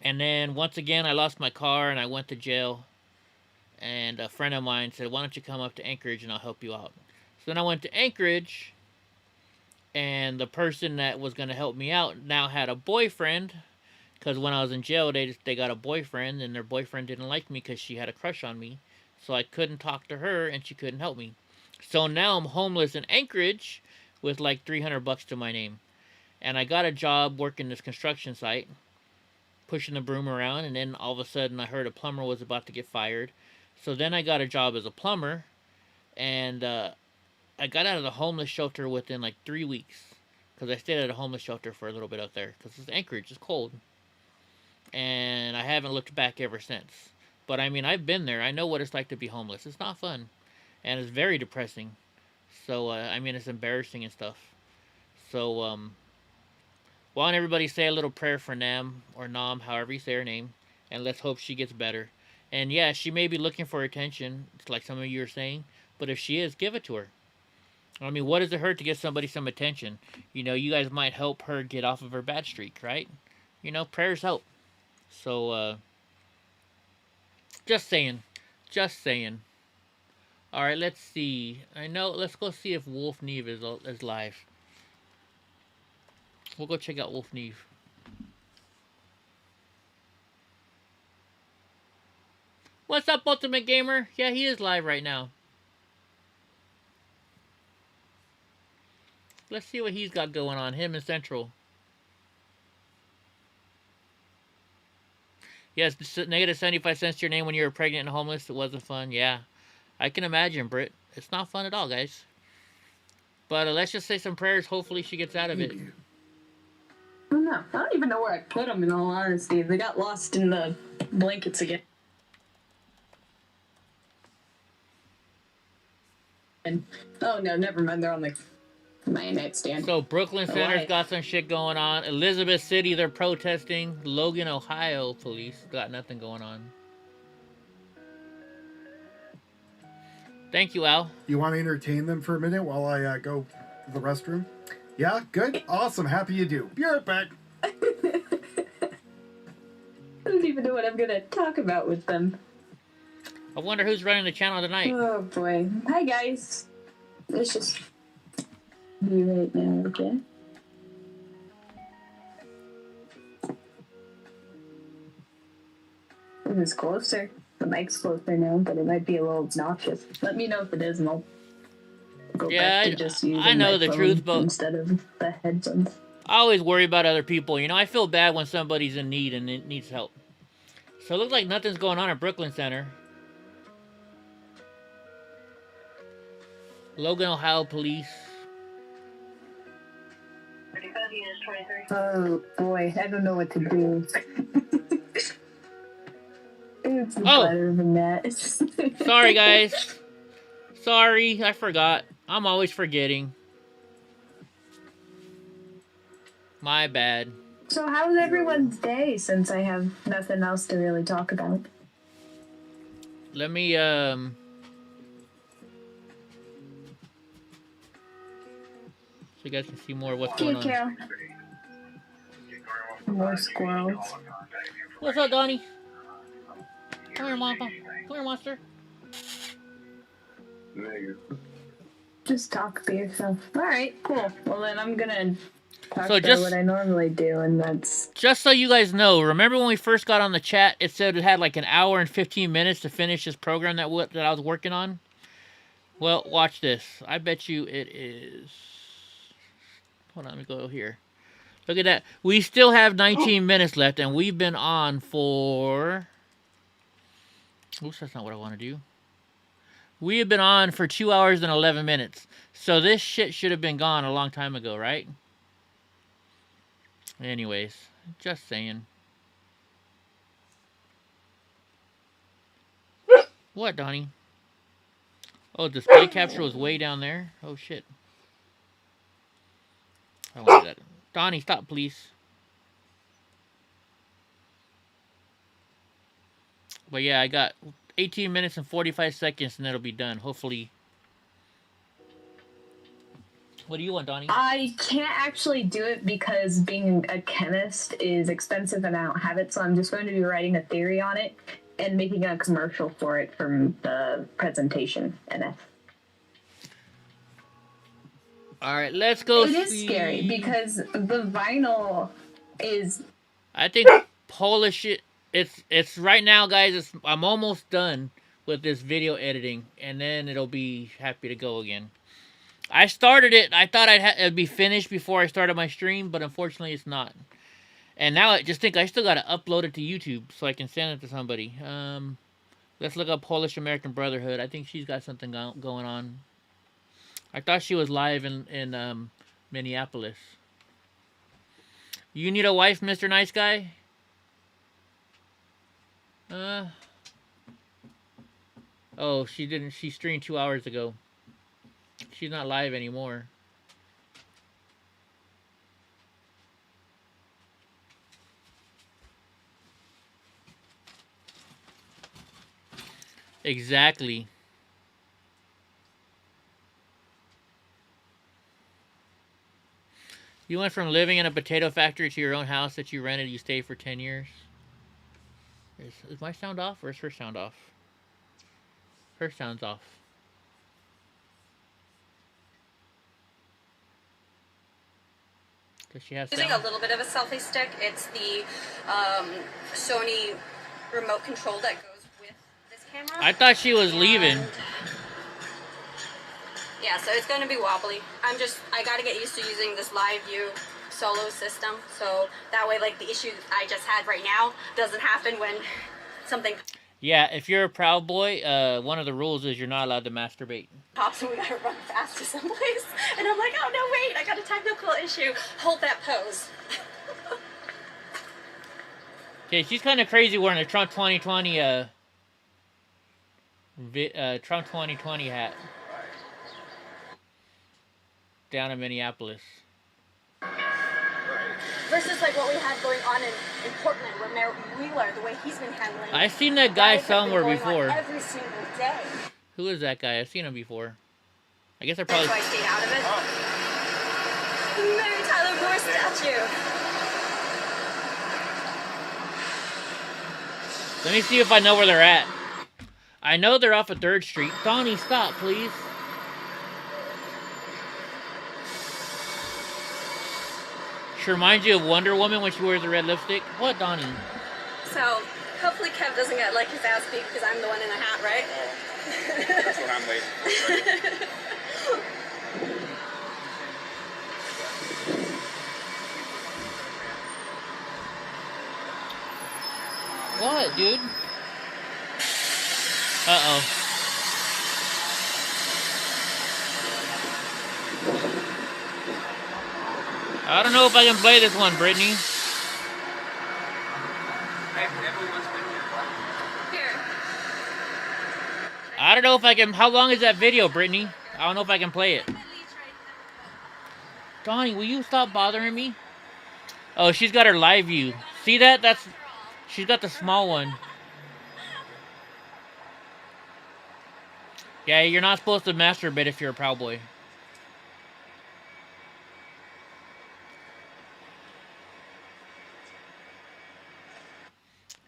And then once again, I lost my car, and I went to jail. And a friend of mine said, "Why don't you come up to Anchorage, and I'll help you out." So then I went to Anchorage, and the person that was going to help me out now had a boyfriend. Because when I was in jail, they got a boyfriend, and their boyfriend didn't like me because she had a crush on me. So I couldn't talk to her, and she couldn't help me. So now I'm homeless in Anchorage with like $300 to my name. And I got a job working this construction site, pushing the broom around, and then all of a sudden I heard a plumber was about to get fired. So then I got a job as a plumber, and I got out of the homeless shelter within like 3 weeks. Because I stayed at a homeless shelter for a little bit up there. Because it's Anchorage, it's cold. And I haven't looked back ever since. But I mean, I've been there. I know what it's like to be homeless. It's not fun. And it's very depressing. So, I mean, it's embarrassing and stuff. So, why don't everybody say a little prayer for Nam, or Nam, however you say her name. And let's hope she gets better. And yeah, she may be looking for attention, like some of you are saying. But if she is, give it to her. I mean, what does it hurt to give somebody some attention? You know, you guys might help her get off of her bad streak, right? You know, prayers help. So, just saying. Just saying. Alright, let's see. Let's go see if Wolf Neve is live. We'll go check out Wolf Neve. What's up, Ultimate Gamer? Yeah, he is live right now. Let's see what he's got going on. Him and Central. Yes, negative 75 cents to your name when you were pregnant and homeless. It wasn't fun. Yeah, I can imagine, Britt. It's not fun at all, guys. But let's just say some prayers. Hopefully she gets out of it. I don't know. I don't even know where I put them, in all honesty. They got lost in the blankets again. Oh, no, never mind. They're on my nightstand. So Brooklyn Center's got some shit going on. Elizabeth City, they're protesting. Logan, Ohio police got nothing going on. Thank you, Al. You want to entertain them for a minute while I go to the restroom? Yeah, good, awesome, happy you do. Be right back. don't even know what I'm gonna talk about with them. I wonder who's running the channel tonight. Oh boy. Hi guys. It's just me right now, okay? It is closer. The mic's closer now, but it might be a little obnoxious. Let me know if it is, and I'll go back to just using I know my the phone truth, but instead of the headphones. I always worry about other people. You know, I feel bad when somebody's in need and it needs help. So it looks like nothing's going on at Brooklyn Center. Logan, Ohio police. Oh boy, I don't know what to do. It's better than that. Sorry, guys. Sorry, I forgot. I'm always forgetting. My bad. So how's everyone's day since I have nothing else to really talk about? Let me, so you guys can see more of what's going on. Carol. More squirrels. What's up, Donnie? Come here, Mama. Come here, monster. Just talk to yourself. Alright, cool. Well then I'm gonna talk So about just- what I normally do, and that's... Just so you guys know, remember when we first got on the chat, it said it had like an hour and 15 minutes to finish this program that I was working on? Well, watch this. I bet you it is... Hold on, let me go here. Look at that. We still have 19 minutes left, and we've been on for... Oops, that's not what I want to do. We have been on for 2 hours and 11 minutes. So this shit should have been gone a long time ago, right? Anyways, just saying. What, Donnie? Oh, display capture was way down there? Oh, shit. I don't want that. Donnie, stop, please. But yeah, I got 18 minutes and 45 seconds and it'll be done, hopefully. What do you want, Donnie? I can't actually do it because being a chemist is expensive and I don't have it, so I'm just going to be writing a theory on it and making a commercial for it from the presentation. Alright, let's go It see. is scary because the vinyl is... I think Polish it's right now, guys, I'm almost done with this video editing, and then it'll be happy to go again. I started it, I thought it'd be finished before I started my stream, but unfortunately it's not. And now I just think I still gotta upload it to YouTube so I can send it to somebody. Let's look up Polish American Brotherhood. I think she's got something going on. I thought she was live in Minneapolis. You need a wife, Mr. Nice Guy? Oh, she didn't. She streamed 2 hours ago. She's not live anymore. Exactly. You went from living in a potato factory to your own house that you rented. You stayed for 10 years. Is my sound off or is her sound off? Her sound's off. Does she have sound? Using a little bit of a selfie stick. It's the Sony remote control that goes with this camera. I thought she was leaving. Yeah, so it's going to be wobbly. I got to get used to using this live view solo system, so that way, like, the issue I just had right now doesn't happen when something Yeah, if you're a Proud Boy, one of the rules is you're not allowed to masturbate. pops and we got to run fast to someplace. And I'm like, oh, no, wait, I got a technical issue. Hold that pose. Okay, she's kind of crazy wearing a Trump 2020 Trump 2020 hat down in Minneapolis. Versus like what we had going on in Portland, where Mayor Wheeler, the way he's been handling. I've seen that guy riots have been somewhere going on before. Every single day. Who is that guy? I've seen him before. I guess I probably. So I stayed out of it. Mary Tyler Moore statue. Let me see if I know where they're at. I know they're off of 3rd Street. Donnie, stop, please. She reminds you of Wonder Woman when she wears the red lipstick. What, Donnie? So, hopefully Kev doesn't get like his ass beat because I'm the one in the hat, right? That's what I'm waiting for. What, dude? Uh-oh. I don't know if I can play this one, Brittany. I don't know if I can... How long is that video, Brittany? I don't know if I can play it. Donnie, will you stop bothering me? Oh, she's got her live view. See that? That's... She's got the small one. Yeah, you're not supposed to masturbate if you're a Proud Boy.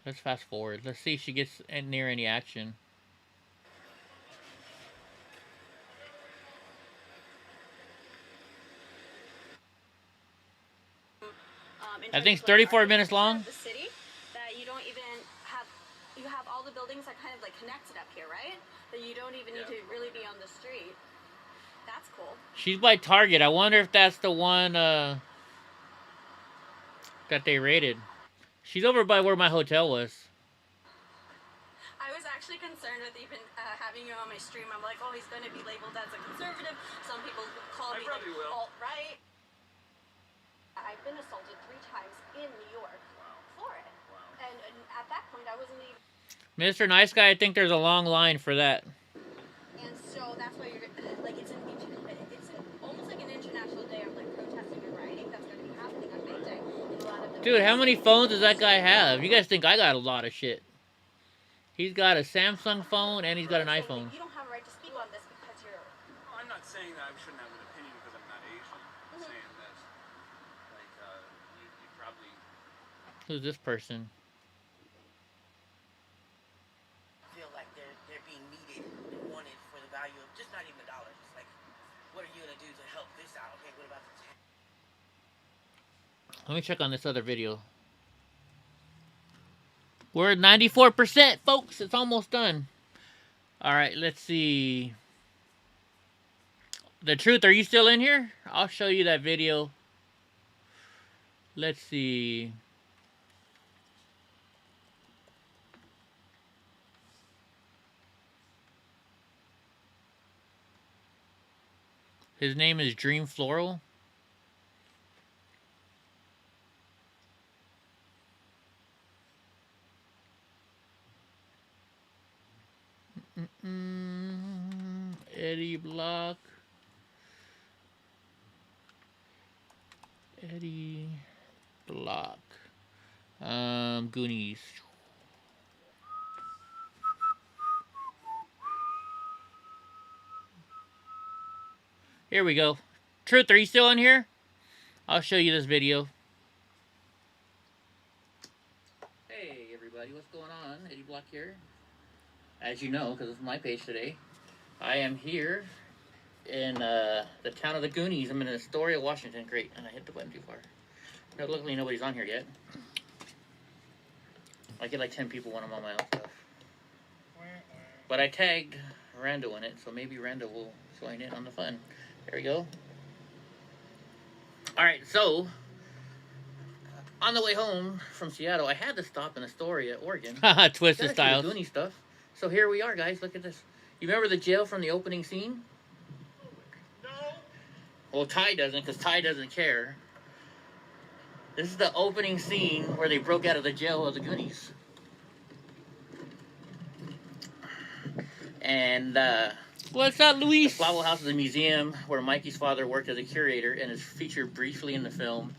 Let's fast forward. Let's see if she gets near any action. I think it's 34 minutes long. The city that you don't even have, you have all the buildings are kind of like connected up here, right? That you don't even need to really be on the street. That's cool. She's by Target. I wonder if that's the one that they raided. She's over by where my hotel was. I was actually concerned with even having you on my stream. I'm like, oh, he's going to be labeled as a conservative. Some people call me like alt-right. I've been assaulted 3 times in New York for it. And at that point, I wasn't even... Mr. Nice Guy, I think there's a long line for that. And so that's why you're like, it's almost like an international day of like protesting and rioting. That's going to be happening on May Day. In a lot of the Dude, how many phones does that guy have? You guys think I got a lot of shit. He's got a Samsung phone and he's got an iPhone. You don't have a right to speak on this because you're... No, I'm not saying that I shouldn't have an opinion because I'm not Asian. I'm saying that, like, you probably... Who's this person? Feel like they're being needed and wanted for the value of just not even $1. It's like, what are you gonna do to help this out? Okay, what about the... Let me check on this other video. We're at 94%, folks. It's almost done. All right, let's see. The Truth, are you still in here? I'll show you that video. Let's see. His name is Dream Floral. Eddie Block. Eddie Block. Goonies. Here we go. Truth, are you still in here? I'll show you this video. Hey everybody, what's going on? Eddie Block here. As you know, because it's my page today, I am here in the town of the Goonies. I'm in Astoria, Washington. Great, and I hit the button too far. No, luckily nobody's on here yet. I get like 10 people when I'm on my own stuff. But I tagged Rando in it, so maybe Rando will join in on the fun. There we go. Alright, so on the way home from Seattle, I had to stop in Astoria, Oregon. Twisted Styles. Goonies stuff. So here we are, guys. Look at this. You remember the jail from the opening scene? No. Well, Ty doesn't, because Ty doesn't care. This is the opening scene where they broke out of the jail of the Goonies. And, what's up, Luis? The Flower House is a museum where Mikey's father worked as a curator and is featured briefly in the film.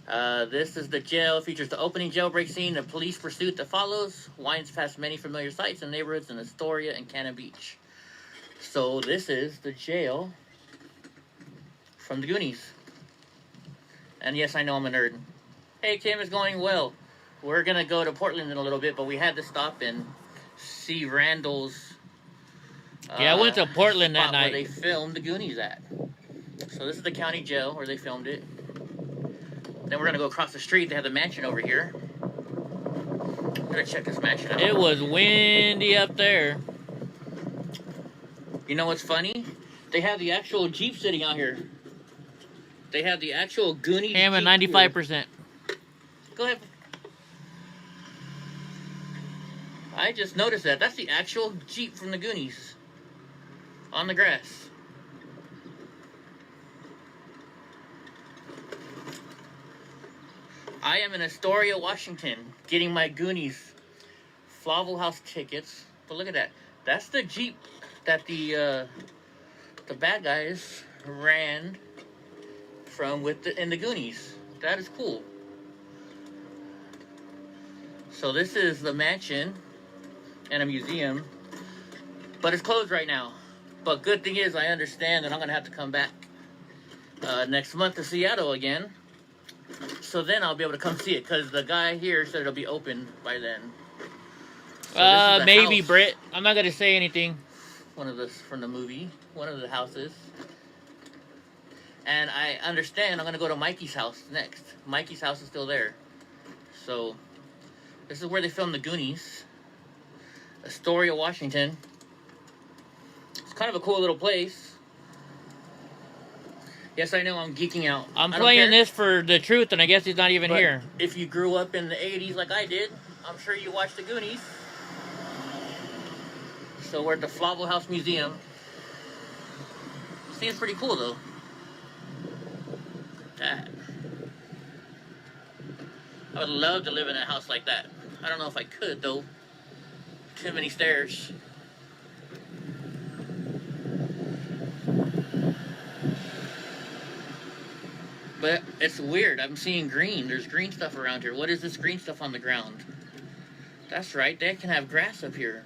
This is the jail. It features the opening jailbreak scene, the police pursuit that follows, winds past many familiar sights and neighborhoods in Astoria and Cannon Beach. So this is the jail from the Goonies. And yes, I know I'm a nerd. Hey, Kim, it's going well. we're gonna go to Portland in a little bit, but we had to stop and see Randall's. Yeah, I went to Portland that spot night. where they filmed the Goonies at. So this is the county jail where they filmed it. Then we're gonna go across the street. They have the mansion over here. Gotta check this mansion out. It was windy up there. You know what's funny? They have the actual Jeep sitting out here. They have the actual Goonies. Cam at Jeep 95%. Go ahead. I just noticed that. That's the actual Jeep from the Goonies. On the grass. I am in Astoria, Washington, getting my Goonies Flavel House tickets. But look at that. That's the Jeep that the bad guys ran from in the Goonies. That is cool. So this is the mansion and a museum, but it's closed right now. But good thing is, I understand that I'm gonna have to come back next month to Seattle again. So then I'll be able to come see it, because the guy here said it'll be open by then. So maybe, house. Britt. I'm not gonna say anything. One of the from the movie, one of the houses. And I understand I'm gonna go to Mikey's house next. Mikey's house is still there. So this is where they filmed the Goonies. Astoria, Washington. It's kind of a cool little place. Yes, I know I'm geeking out. I'm I don't playing care. this for the truth, and I guess he's not even But here. if you grew up in the 80s like I did, I'm sure you watched the Goonies. So we're at the Flavel House Museum. Seems pretty cool though. That. I would love to live in a house like that. I don't know if I could though. Too many stairs. But it's weird. I'm seeing green. There's green stuff around here. What is this green stuff on the ground? That's right. They can have grass up here.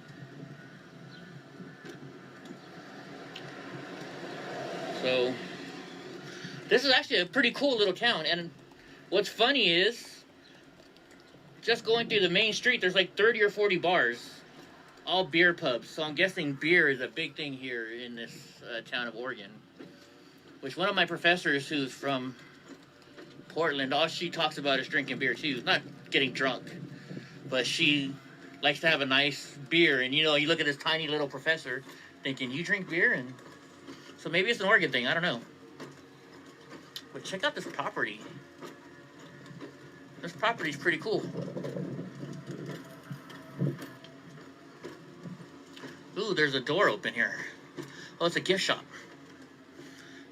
So, this is actually a pretty cool little town. And what's funny is, just going through the main street, there's like 30 or 40 bars. All beer pubs. So I'm guessing beer is a big thing here in this town of Oregon. Which one of my professors who's from Portland, all she talks about is drinking beer too. Not getting drunk. But she likes to have a nice beer. And you know, you look at this tiny little professor thinking, you drink beer? And so maybe it's an Oregon thing. I don't know. But check out this property. This property's pretty cool. Ooh, there's a door open here. Oh, it's a gift shop.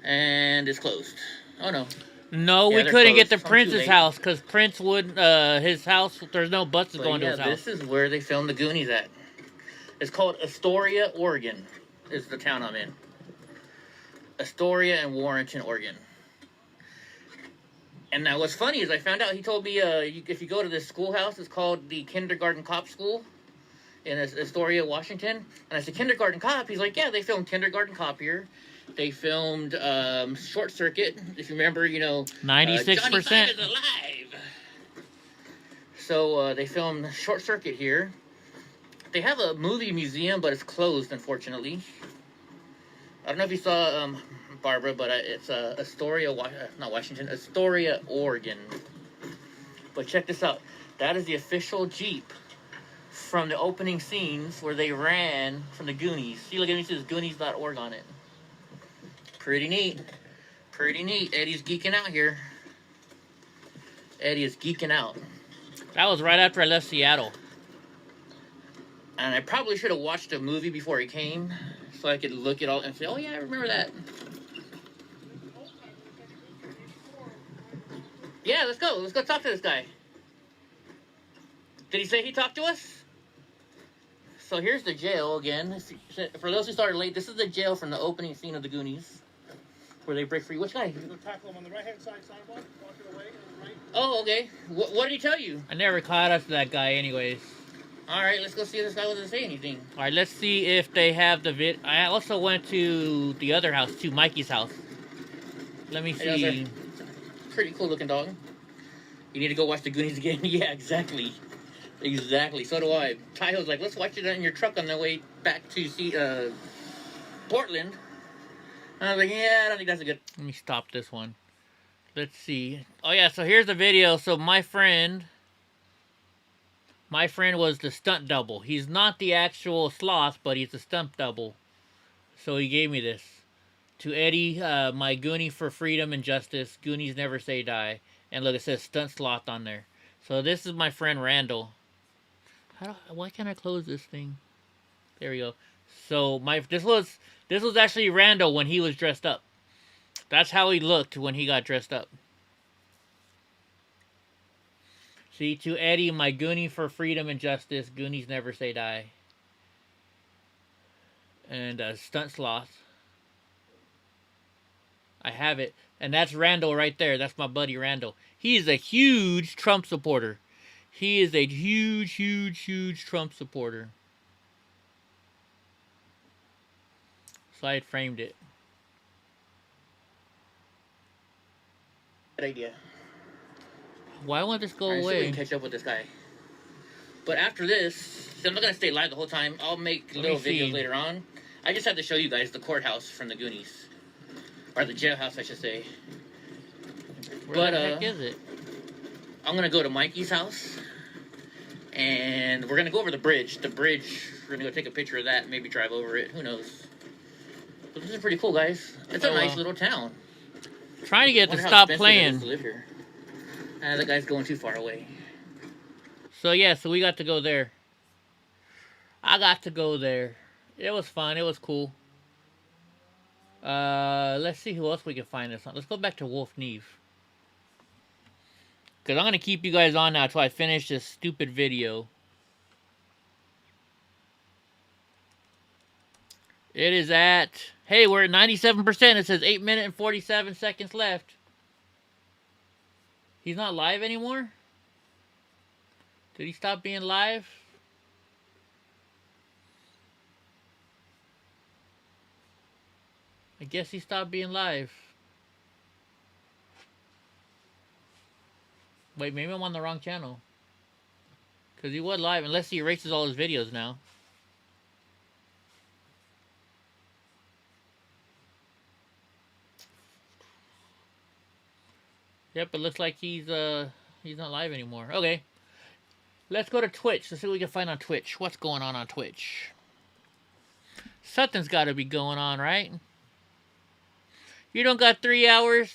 And it's closed. Oh, no. No, Yeah, we they're couldn't get closed. to I'm too Prince's late. house because Prince wouldn't, his house, there's no buses But going to yeah, his house. this is where they filmed the Goonies at. It's called Astoria, Oregon, is the town I'm in. Astoria and Warrenton, Oregon. And now what's funny is I found out, he told me if you go to this schoolhouse, it's called the Kindergarten Cop School in Astoria, Washington. And I said, Kindergarten Cop? He's like, yeah, they filmed Kindergarten Cop here. They filmed Short Circuit, if you remember, you know. 96%. Johnny Five is alive. So they filmed Short Circuit here. They have a movie museum, but it's closed, unfortunately. I don't know if you saw Barbara, but it's Astoria, not Washington, Astoria, Oregon. But check this out. That is the official Jeep from the opening scenes where they ran from the Goonies. See, look at me, it says Goonies.org on it. Pretty neat. Pretty neat. Eddie's geeking out here. Eddie is geeking out. That was right after I left Seattle. And I probably should have watched the movie before he came, so I could look at all and say, oh yeah, I remember that. Yeah, let's go. Let's go talk to this guy. Did he say he talked to us? So here's the jail again. For those who started late, this is the jail from the opening scene of the Goonies, where they break free. Which guy? You're going to tackle him on the right-hand side sidewalk, walking away on the right. Oh, okay. What did he tell you? I never caught up to that guy anyways. All right, let's go see if this guy doesn't say anything. All right, let's see if they have the vid. I also went to the other house, to Mikey's house. Let me Hey, see. pretty cool looking dog. You need to go watch the Goonies again. Yeah, exactly. Exactly. So do I. Tahoe's like, let's watch it in your truck on the way back to see Portland. And I was like, yeah, I don't think that's a good. Let me stop this one. Let's see. Oh yeah, so here's the video. So my friend was the stunt double. He's not the actual sloth, but he's the stunt double. So he gave me this. To Eddie, my Goonie for freedom and justice. Goonies never say die. And look, it says stunt sloth on there. So this is my friend Randall. Why can't I close this thing? There we go. So this was actually Randall when he was dressed up. That's how he looked when he got dressed up. See, to Eddie, my Goonie for freedom and justice. Goonies never say die. And stunt sloth. I have it. And that's Randall right there. That's my buddy Randall. He is a huge Trump supporter. He is a huge, huge, huge Trump supporter. So I had framed it. Good idea. Why won't this go away? See if we can catch up with this guy. But after this, so I'm not going to stay live the whole time. I'll make little videos later on. I just have to show you guys the courthouse from the Goonies. Or the jailhouse, I should say. Where the heck is it? I'm going to go to Mikey's house. And we're going to go over the bridge. The bridge, we're going to go take a picture of that. Maybe drive over it. Who knows? But this is pretty cool, guys. It's a nice little town. Trying to get it to stop playing. To live here. The guy's going too far away. So yeah, so we got to go there. I got to go there. It was fun. It was cool. Let's see who else we can find this on. Let's go back to Wolf Neve. Because I'm going to keep you guys on now until I finish this stupid video. It is at... Hey, we're at 97%. It says 8 minutes and 47 seconds left. He's not live anymore? Did he stop being live? I guess he stopped being live. Wait, maybe I'm on the wrong channel. Because he was live, unless he erases all his videos now. Yep, it looks like he's not live anymore. Okay. Let's go to Twitch. Let's see what we can find on Twitch. What's going on Twitch? Something's got to be going on, right? You don't got 3 hours?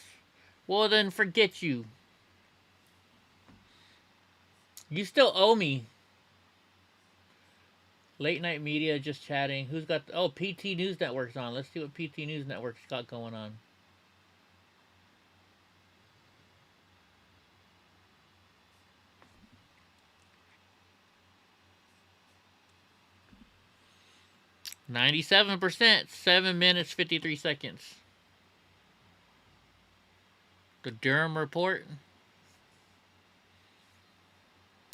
Well, then forget you. You still owe me. Late night media, just chatting. Who's got... Oh, PT News Network's on. Let's see what PT News Network's got going on. %, 7 minutes, 53 seconds. The Durham Report.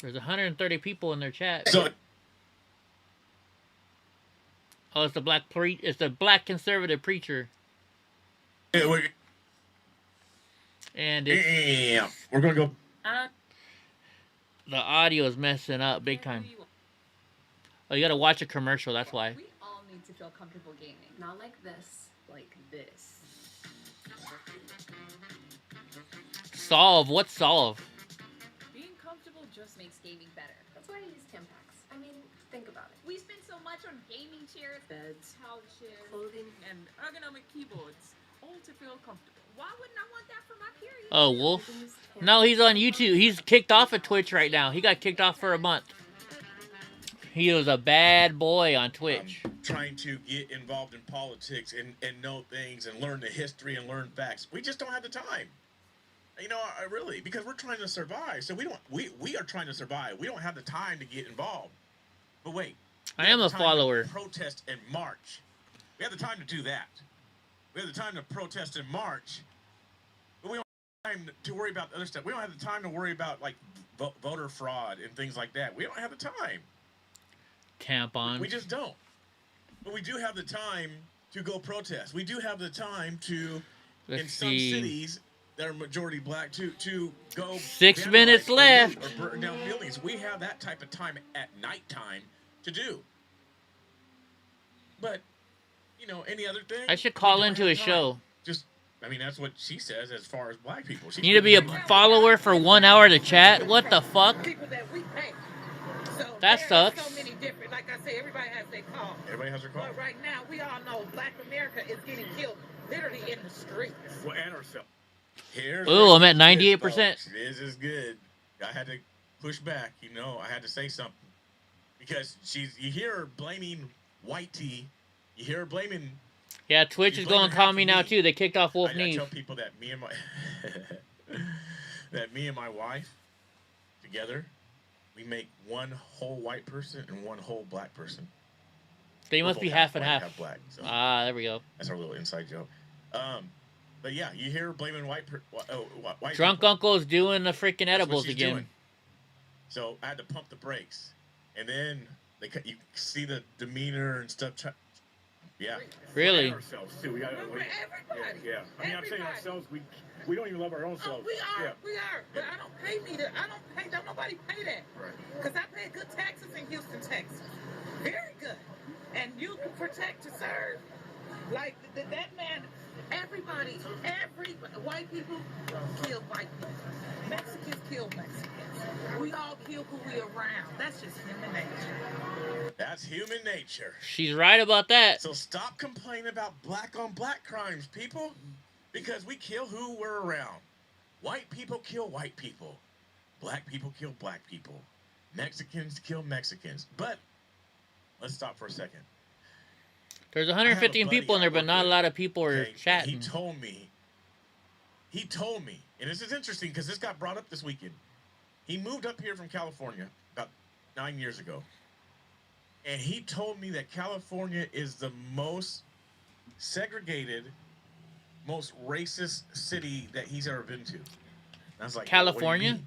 There's 130 people in their chat. So, oh, it's the black conservative preacher. And it's, we're gonna go. The audio is messing up big time. Oh, you gotta watch a commercial. That's why. We all need to feel comfortable gaming, not like this, like this. Solve? What solve? Being comfortable just makes gaming better. That's why I use Tampax. I mean, think about it. We spend so much on gaming chairs, beds, couches, clothing, and ergonomic keyboards, all to feel comfortable. Why wouldn't I want that for my period? Oh, Wolf? No, he's on YouTube. He's kicked off of Twitch right now. He got kicked off for a month. He was a bad boy on Twitch. Trying to get involved in politics and know things and learn the history and learn facts. We just don't have the time. You know, really, because we're trying to survive. So we are trying to survive. We don't have the time to get involved. But wait. I am a follower. Protest and march. We have the time to do that. We have the time to protest and march. But we don't have time to worry about the other stuff. We don't have the time to worry about, like, voter fraud and things like that. We don't have the time. Tampons. We just don't. But we do have the time to go protest. We do have the time to, in some cities, that are majority black to go 6 minutes left. Or burn down buildings. We have that type of time at nighttime to do. But, you know, any other thing? I should call into a show. Just, I mean, that's what she says as far as black people. You need to be a follower for 1 hour to chat? What the fuck? People that we pay. So That sucks. So many different, like I say, everybody has their call. Everybody has their call. But right now, we all know Black America is getting killed literally in the streets. Well, and ourselves. Here's Ooh, I'm at 98%. This is good. I had to push back, you know. I had to say something. Because you hear her blaming White Tea. You hear her blaming... Yeah, Twitch is going calm now, too. They kicked off Wolf I Neve. tell people that me and my wife, together, we make one whole white person and one whole black person. They must be half and white, half. Black, so Ah, there we go. that's our little inside joke. But yeah, you hear her blaming white Drunk people. Uncle's doing the freaking That's what edibles she's again. doing. So I had to pump the brakes, and then you see the demeanor and stuff. Yeah. Really? Ourselves too. We gotta. Everybody. Yeah. I mean, I'm saying ourselves. We don't even love our own selves. We are. Yeah. We are. But I don't pay me to. I don't pay. Don't nobody pay that. Right. Because I pay good taxes in Houston, Texas. Very good. And you can protect to serve. Like that man. Everybody. Every white people kill white people. Mexicans kill Mexicans. We all kill who we around. That's just human nature. That's human nature. She's right about that. So stop complaining about black on black crimes, people. Because we kill who we're around. White people kill white people. Black people kill black people. Mexicans kill Mexicans. But let's stop for a second. There's 115 people in there, but not a lot of people are chatting. He told me, and this is interesting because this got brought up this weekend. He moved up here from California about 9 years ago. And he told me that California is the most segregated, most racist city that he's ever been to. And I was like, California? What do you mean?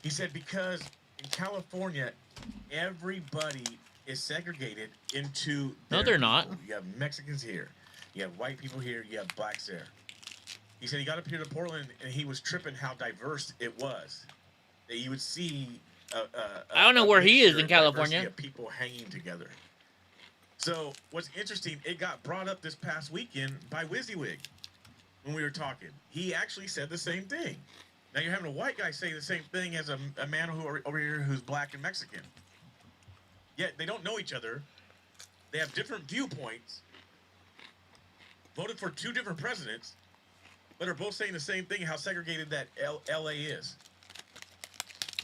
He said because in California, everybody is segregated into... No, they're not. You have Mexicans here. You have white people here. You have blacks there. He said he got up here to Portland and he was tripping how diverse it was. That you would see... I don't know where he is in California. Of people hanging together. So what's interesting, it got brought up this past weekend by WYSIWYG when we were talking. He actually said the same thing. Now you're having a white guy say the same thing as a man over here who's black and Mexican. Yet they don't know each other. They have different viewpoints. Voted for two different presidents, but are both saying the same thing, how segregated that LA is.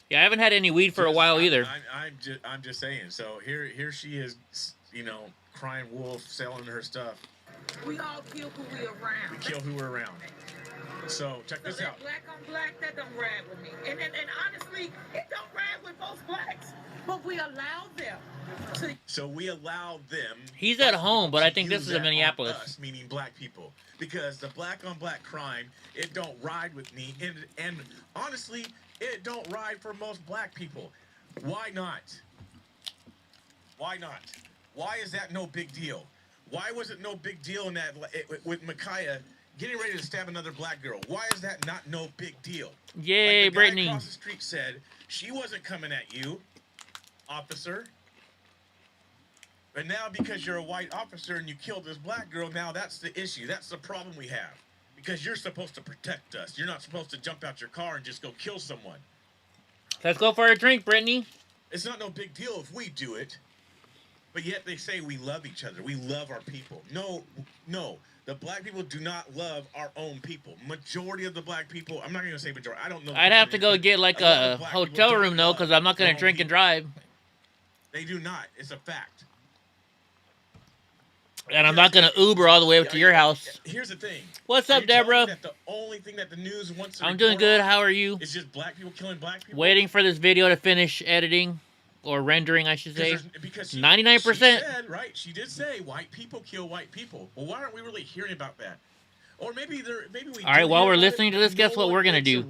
Yeah, I haven't had any weed for a while either. I'm just saying. So here she is, you know, crying wolf, selling her stuff. We all kill who we around. We kill who we're around. So check this out. Black on black, that don't ride with me. And honestly, it don't ride with most blacks. But we allow them to. So we allow them. He's at home, but I think this is in that Minneapolis. on us, meaning black people, because the black on black crime, it don't ride with me, and honestly, it don't ride for most black people. Why not? Why not? Why is that no big deal? Why was it no big deal in that with Micaiah getting ready to stab another black girl? Why is that not no big deal? Yay, like the Brittany. guy across the street said, she wasn't coming at you, officer. But now because you're a white officer and you killed this black girl, now that's the issue. That's the problem we have. Because you're supposed to protect us. You're not supposed to jump out your car and just go kill someone. Let's go for a drink, Brittany. It's not no big deal if we do it. But yet they say we love each other. We love our people. No. The black people do not love our own people. Majority of the black people, I'm not going to say majority. I don't know. I'd have to go get like a hotel room though, because I'm not going to drink and drive. They do not. It's a fact. And I'm not going to Uber all the way up to your house. Here's the thing. What's up, Deborah? That the only thing that the news wants to I'm doing good. How are you? It's just black people killing black people. Waiting for this video to finish editing. Or rendering, I should say. 99%. She said, right? She did say white people kill white people. Well, why aren't we really hearing about that? Or maybe we. All right, while we're listening to this, guess what we're gonna do?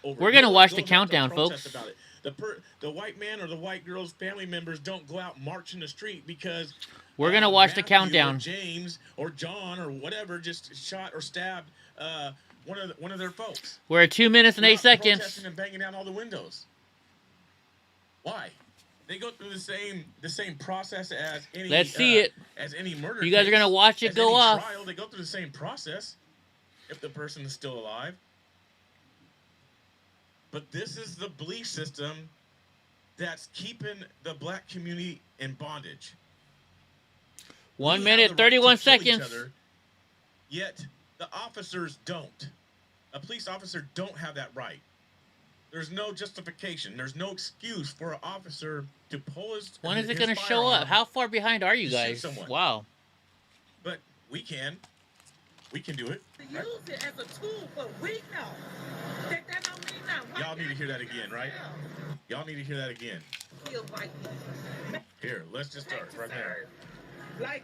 We're gonna watch the countdown, folks. The white man or the white girl's family members don't go out and march in the street because we're gonna watch the countdown. Or James or John or whatever just shot or stabbed one of their folks. We're at 2 minutes and 8 seconds. Protesting and banging down all the windows. Why? They go through the same process as any. Let's see it. As any murder. You guys are gonna watch it go off. Trial, they go through the same process if the person is still alive. But this is the belief system that's keeping the black community in bondage. 1 minute, 31 seconds. Yet the officers don't. A police officer don't have that right. There's no justification. There's no excuse for an officer to pull his. When is it going to show up? How far behind are you guys? Wow. But we can. We can do it. To use it as a tool, but we know that don't mean nothing. Y'all need to hear that again, right? Y'all need to hear that again. Kill white people. Here, let's just start right there. Like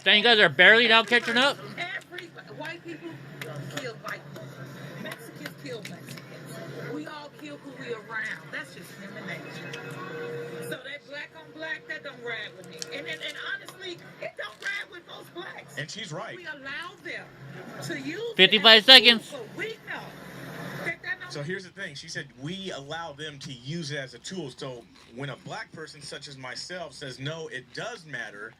Dang, you guys are barely now catching up. Every white people kill white people. Mexicans kill Mexicans. We all kill who we around. That's just human nature. So that black on black, that don't ride with me. And honestly, it don't ride with most blacks. And she's right. We allow them to use 55 seconds. We know. So here's the thing. She said we allow them to use it as a tool. So when a black person such as myself says, no, it does matter,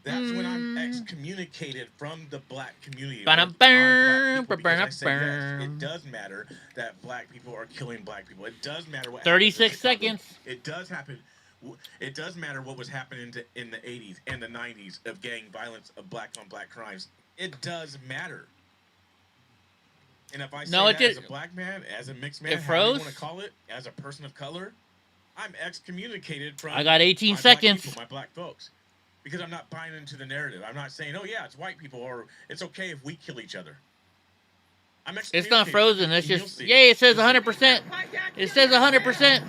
that's when I'm excommunicated from the black community. Because I say, yes, it does matter that black people are killing black people. It does matter what 36 seconds. It does happen. It does matter what was happening in the 80s and the 90s of gang violence, of black on black crimes. It does matter. And if I say that as a black man, as a mixed man, however you want to call it, as a person of color, I'm excommunicated from. I got 18 my seconds. Black people, my black folks, because I'm not buying into the narrative. I'm not saying, oh yeah, it's white people, or it's okay if we kill each other. I'm excommunicated. It's not frozen. It's just yay. It says 100%. It says 100%.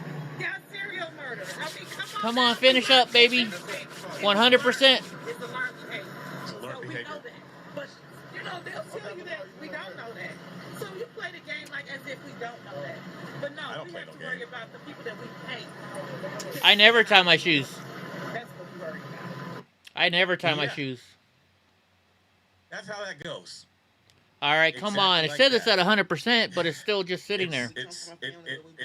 Come on, finish up, baby. 100%. But you know they'll tell you that we don't know that. So you play the game like as if we don't know that. But no, we have to worry about the people that we hate. I never tie my shoes. That's what we worry about. I never tie my shoes. That's how that goes. All right, come on. It says it's at 100%, but it's still just sitting there. It's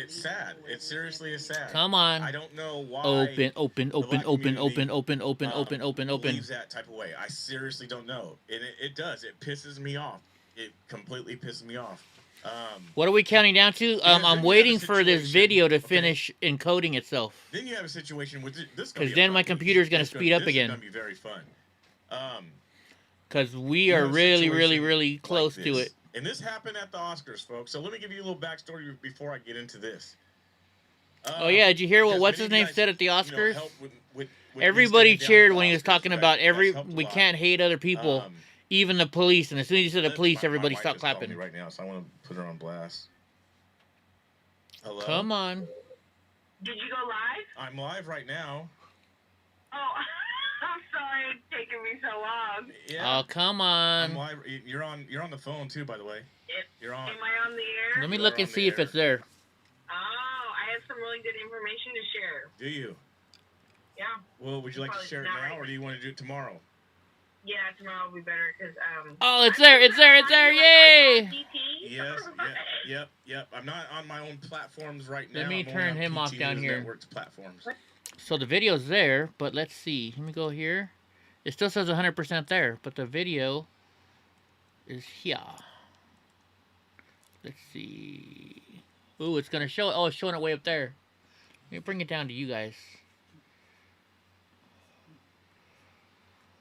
sad. It seriously is sad. Come on. I don't know why. Open. Believes that type of way. I seriously don't know. And it does. It pisses me off. It completely pisses me off. What are we counting down to? I'm waiting for this video to finish encoding itself. Then you have a situation with this. Because then my computer's going to speed up again. This is going to be very fun. Because we are really close to it. And this happened at the Oscars, folks. So let me give you a little backstory before I get into this. Oh yeah, did you hear what what's his name said at the Oscars? Everybody cheered when he was talking about we can't hate other people, even the police. And as soon as he said the police, everybody stopped clapping. Me right now, so I want to put her on blast. Hello. Come on. Did you go live? I'm live right now. Oh, I'm sorry it's taking me so long. Yeah. Oh, come on. I'm live. You're on the phone too, by the way. You're on. Am I on the air? Let me look and see if it's there. Oh, I have some really good information to share. Do you? Yeah. Well, would you like to share it now, or do you want to do it tomorrow? Yeah, tomorrow will be better because Oh, it's there! Yay! Yep. I'm not on my own platforms right now. Let me turn him off down here. Network's platforms. So the video's there, but let's see. Let me go here. It still says 100% there, but the video is here. Let's see. Ooh, it's gonna show. Oh, it's showing it way up there. Let me bring it down to you guys.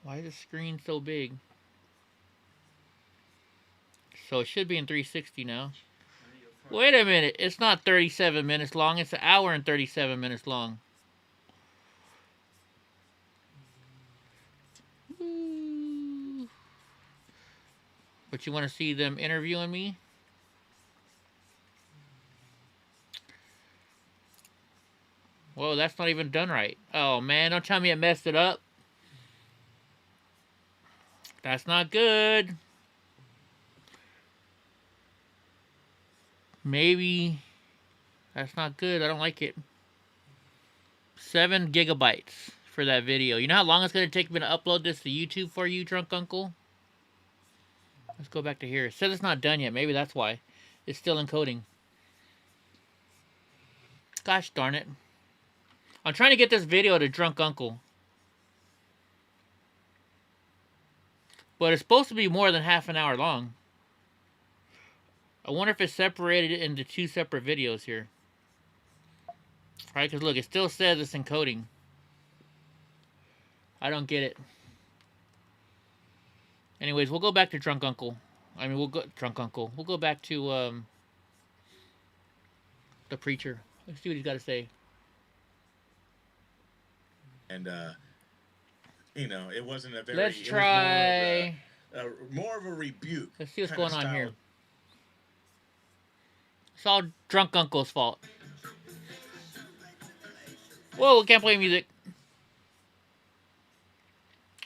Why is the screen so big? So it should be in 360 now. Wait a minute. It's not 37 minutes long. It's an hour and 37 minutes long. Ooh. But you want to see them interviewing me? Whoa, that's not even done right. Oh, man. Don't tell me it messed it up. That's not good. Maybe. That's not good. I don't like it. 7 gigabytes for that video. You know how long it's going to take me to upload this to YouTube for you, drunk uncle? Let's go back to here. It says it's not done yet. Maybe that's why. It's still encoding. Gosh darn it. I'm trying to get this video to Drunk Uncle. But it's supposed to be more than half an hour long. I wonder if it's separated into 2 separate videos here. Right, because look, it still says it's encoding. I don't get it. Anyways, we'll go back to Drunk Uncle. I mean, we'll go Drunk Uncle. We'll go back to the preacher. Let's see what he's got to say. And you know, it wasn't a very. Let's try. More of a rebuke. Let's see what's going on here. It's all Drunk Uncle's fault. Whoa, can't play music.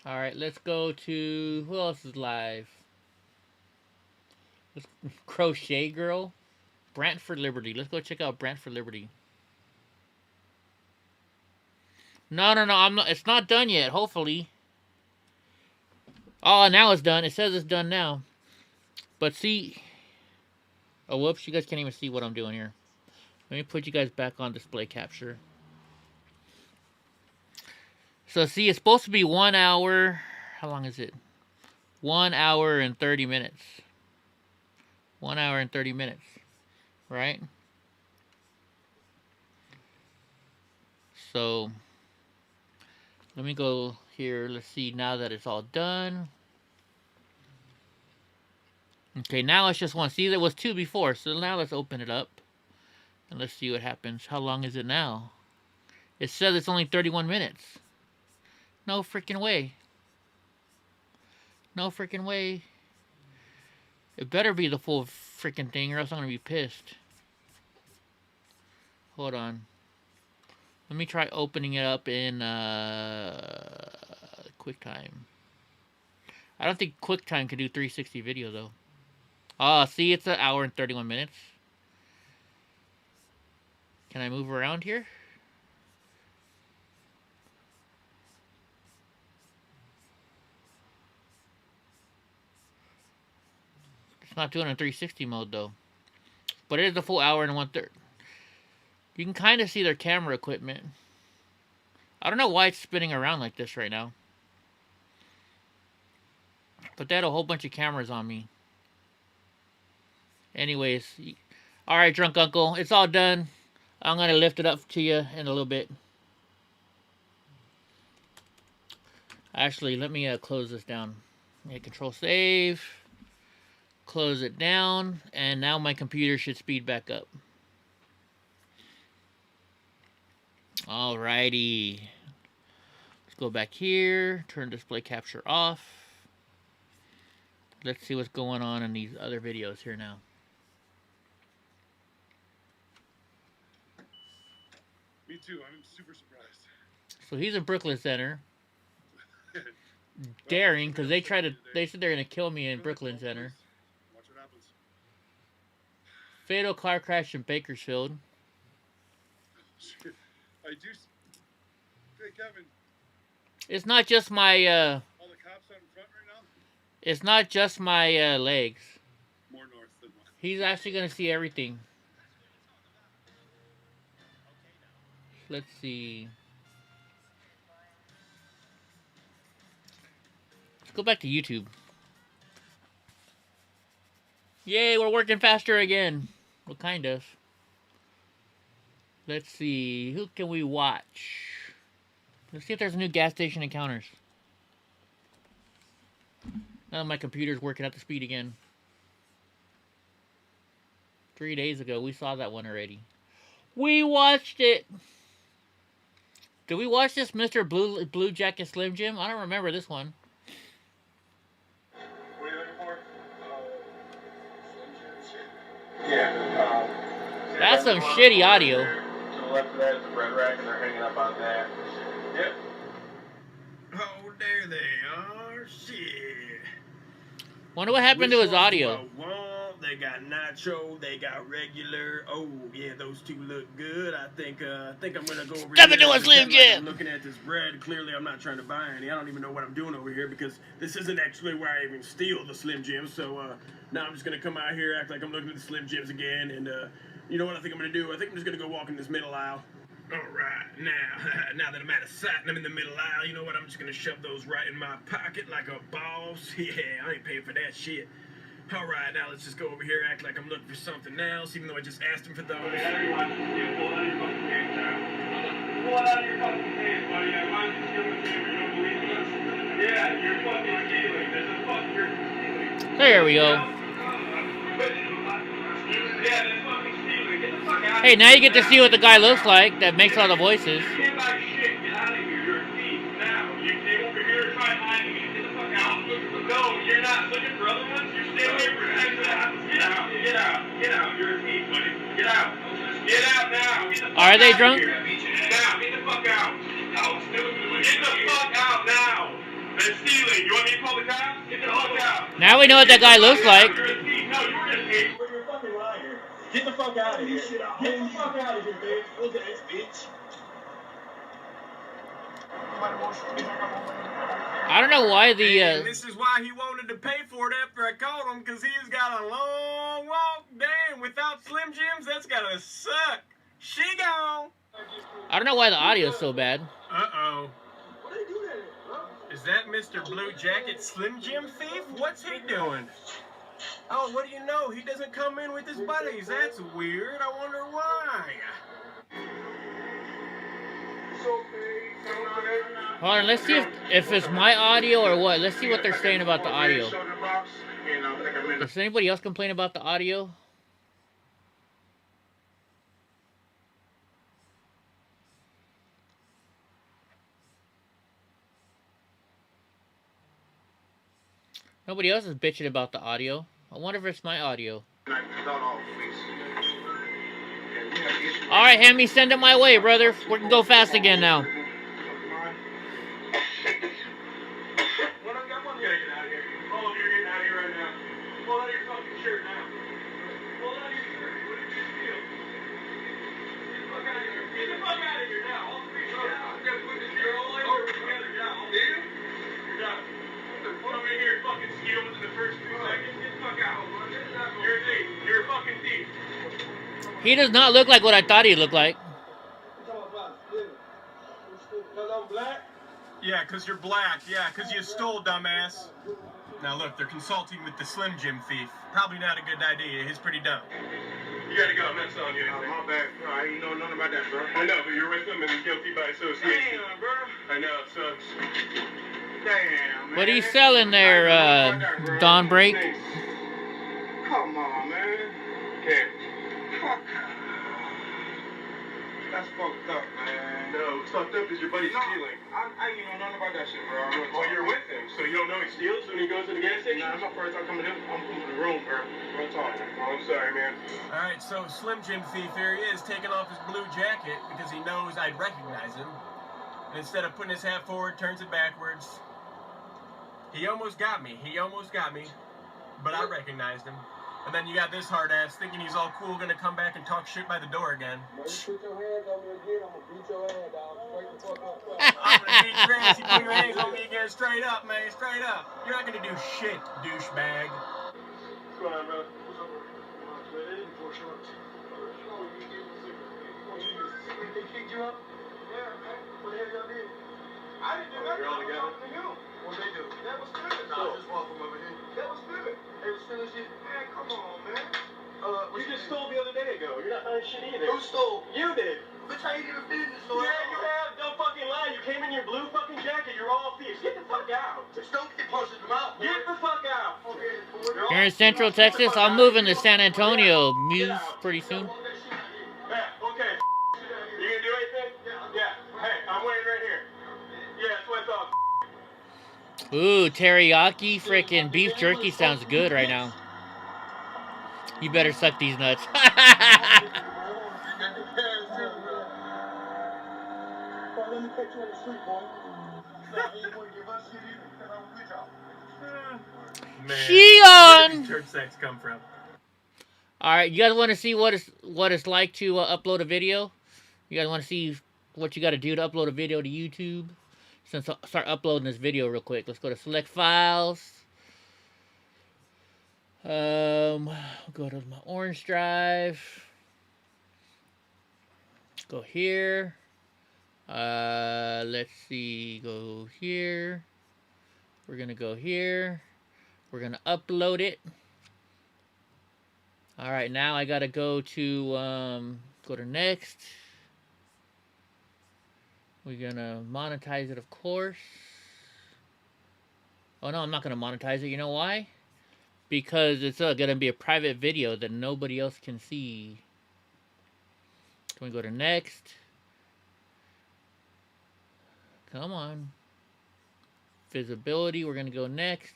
Alright, let's go to... Who else is live? Crochet Girl. Brantford Liberty. Let's go check out Brantford Liberty. No, I'm not. It's not done yet, hopefully. Oh, now it's done. It says it's done now. But see... Oh, whoops. You guys can't even see what I'm doing here. Let me put you guys back on display capture. So, see, it's supposed to be 1 hour. How long is it? 1 hour and 30 minutes. 1 hour and 30 minutes. Right? So, let me go here. Let's see now that it's all done. Okay, now it's just 1. See, there was 2 before. So, now let's open it up. And let's see what happens. How long is it now? It says it's only 31 minutes. No freaking way. No freaking way. It better be the full freaking thing or else I'm going to be pissed. Hold on. Let me try opening it up in QuickTime. I don't think QuickTime can do 360 video though. Ah, see, it's 1 hour and 31 minutes. Can I move around here? Not doing a 360 mode though, but it is a full hour and 1/3. You can kind of see their camera equipment. I don't know why it's spinning around like this right now, but they had a whole bunch of cameras on me. Anyways, all right, Drunk Uncle, it's all done. I'm gonna lift it up to you in a little bit. Actually, let me close this down. Yeah, Control Save. Close it down, and now my computer should speed back up. Alrighty. Let's go back here, turn display capture off. Let's see what's going on in these other videos here now. Me too, I'm super surprised. So he's in Brooklyn Center. Daring, because they said they're going to kill me in Brooklyn Center. Fatal car crash in Bakersfield. I do. Hey, Kevin. It's not just my. All the cops out in front right now? It's not just my legs. More north than mine. He's actually gonna see everything. Let's see. Let's go back to YouTube. Yay, we're working faster again. Well, kind of. Let's see. Who can we watch? Let's see if there's a new gas station encounters. Now my computer's working at the speed again. 3 days ago, we saw that one already. We watched it! Did we watch this Mr. Blue Jacket Slim Jim? I don't remember this one. What are you looking for? Yeah. That's some shitty audio. To the left of that is the bread rack, and they're hanging up on that. Yep. Oh, there they are. Shit. Wonder what happened to his audio. Want They got nacho. They got regular. Oh yeah, those two look good. I think I'm gonna go over Step here. into a Slim Jim. I'm looking at this bread. Clearly, I'm not trying to buy any. I don't even know what I'm doing over here because this isn't actually where I even steal the Slim Jims. So now I'm just gonna come out here, act like I'm looking at the Slim Jims again, and you know what I think I'm gonna do? I think I'm just gonna go walk in this middle aisle. All right, now that I'm out of sight and I'm in the middle aisle, you know what? I'm just gonna shove those right in my pocket like a boss. Yeah, I ain't paying for that shit. All right, now let's just go over here, act like I'm looking for something else, even though I just asked him for those. Pull out your fucking pants out. Pull out your fucking pants, buddy. I might just give a camera. You don't believe me? Yeah, you're fucking stealing. This is fucking you're stealing. There we go. Yeah, that's fucking stealing. Get the fuck out of Hey, here. now you get to see what the guy looks like that makes all the voices. You can't buy shit. Get out of here. You're a thief. Now, you came over here to try and hide me. Get the fuck out. No, you're not looking for other ones. You're staying away from it. Get out. Get out. Get out. You're a thief, buddy. Get out. Get out now. Get the fuck Are they out drunk? of here. Now, get the fuck out. Get the fuck out now. They're stealing. You want me to call the cops? Get the fuck out. Now we know what that guy looks like. You're a thief. No, you were just paid. You're a fucking liar. Get the fuck out of here. Get the fuck out of here, bitch. Okay, bitch. I don't know why the And this is why he wanted to pay for it after I called him, because he's got a long walk. Damn, without Slim Jims, that's gotta suck. She gone. I don't know why the audio is so bad. Uh-oh. Is that Mr. Blue Jacket Slim Jim Thief? What's he doing? Oh, what do you know? He doesn't come in with his buddies. That's weird. I wonder why. Hold on, let's see if it's my audio or what. Let's see what they're saying about the audio. Does anybody else complain about the audio? Nobody else is bitching about the audio. I wonder if it's my audio. Alright, Hammy, send it my way, brother. We can go fast again now. He does not look like what I thought he looked like. Yeah, because you're black. Yeah, because you stole, dumbass. Now look, they're consulting with the Slim Jim thief. Probably not a good idea. He's pretty dumb. You gotta go. I'm not selling you anything. My bad. I ain't know nothing about that, bro. I know, but you're with them and guilty by association. Damn, bro. I know, it sucks. Damn, man. What are you selling there, Don Break? Come on, man. Can't. Fuck. That's fucked up, man. No, it's fucked up because your buddy's stealing. I ain't know nothing about that shit, bro. Well, you're with him, so you don't know he steals when he goes to the gas station? Nah, that's my first time coming in. I'm coming to the room, bro. Real talk. Oh, I'm sorry, man. Alright, so Slim Jim thief, here he is, taking off his blue jacket because he knows I'd recognize him. And instead of putting his hat forward, turns it backwards. He almost got me. But I recognized him. And then you got this hard ass thinking he's all cool, gonna come back and talk shit by the door again. Put your hands on me again, I'm gonna beat your ass down. Straight the fuck up. I'm gonna beat your ass, you put your hands on me again, straight up, man, straight up. You're not gonna do shit, douchebag. What's going on, brother? What's up, bro? For shorts. They kicked you up? Yeah, man. What the hell y'all did? I didn't do nothing. I was talking to you. What'd they do? That was good. No, I just walked from over here. That was good. They was stealing shit. Man, come on, man. You just stole the other day ago. You're not buying shit either. Who stole? You did. Bitch, I ain't even been in the store. Yeah, you have. Don't fucking lie. You came in your blue fucking jacket. You're all thieves. Get the fuck out. Just don't get punched in the mouth. Get the fuck out. Okay. Here in Central Texas, I'm moving to San Antonio, Muse, pretty soon. Yeah, okay. You gonna do anything? Yeah. Hey, I'm waiting right here. Yeah, that's what I thought. Ooh, teriyaki frickin' beef jerky sounds good right now. You better suck these nuts. Man, Shion! where did church sex come from? All right, you guys want to see what it's like to upload a video? You guys want to see what you got to do to upload a video to YouTube? Since I'll start uploading this video real quick. Let's go to select files. Go to my orange drive. Go here. Let's see. Go here. We're gonna go here. We're gonna upload it. All right, now I gotta go to go to next. We're gonna monetize it, of course. Oh no, I'm not gonna monetize it. You know why? Because it's gonna be a private video that nobody else can see. Can we go to next? Come on. Visibility, we're gonna go next.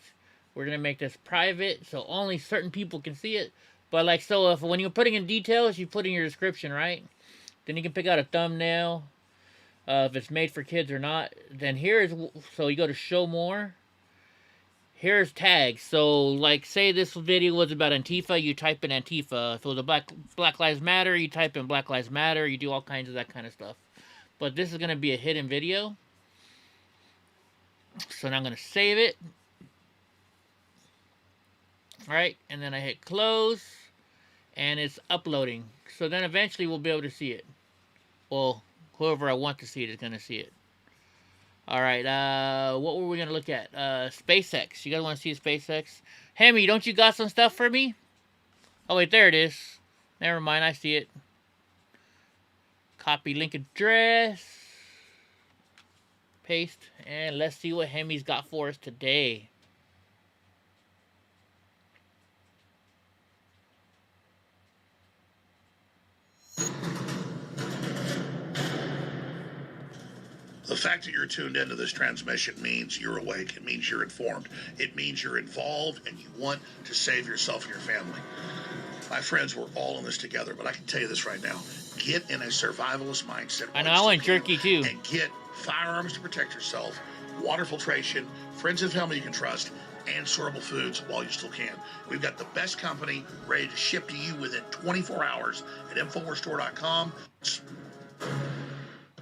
We're gonna make this private so only certain people can see it. But like, so if when you're putting in details, you put in your description, right? Then you can pick out a thumbnail, if it's made for kids or not. Then here's, so you go to show more. Here's tags. So like, say this video was about Antifa, you type in Antifa. If it was a Black Lives Matter, you type in Black Lives Matter. You do all kinds of that kind of stuff. But this is gonna be a hidden video. So now I'm gonna save it. Alright, and then I hit close, and it's uploading. So then eventually we'll be able to see it. Well, whoever I want to see it is going to see it. Alright, what were we going to look at? SpaceX. You guys want to see SpaceX? Hemi, don't you got some stuff for me? Oh wait, there it is. Never mind, I see it. Copy link address. Paste, and let's see what Hemi's got for us today. The fact that you're tuned into this transmission means you're awake. It means you're informed. It means you're involved and you want to save yourself and your family. My friends, we're all in this together, but I can tell you this right now. Get in a survivalist mindset. I know, I want jerky too. And get firearms to protect yourself, water filtration, friends and family you can trust, and sortable foods while you still can. We've got the best company ready to ship to you within 24 hours at InfoWarsStore.com.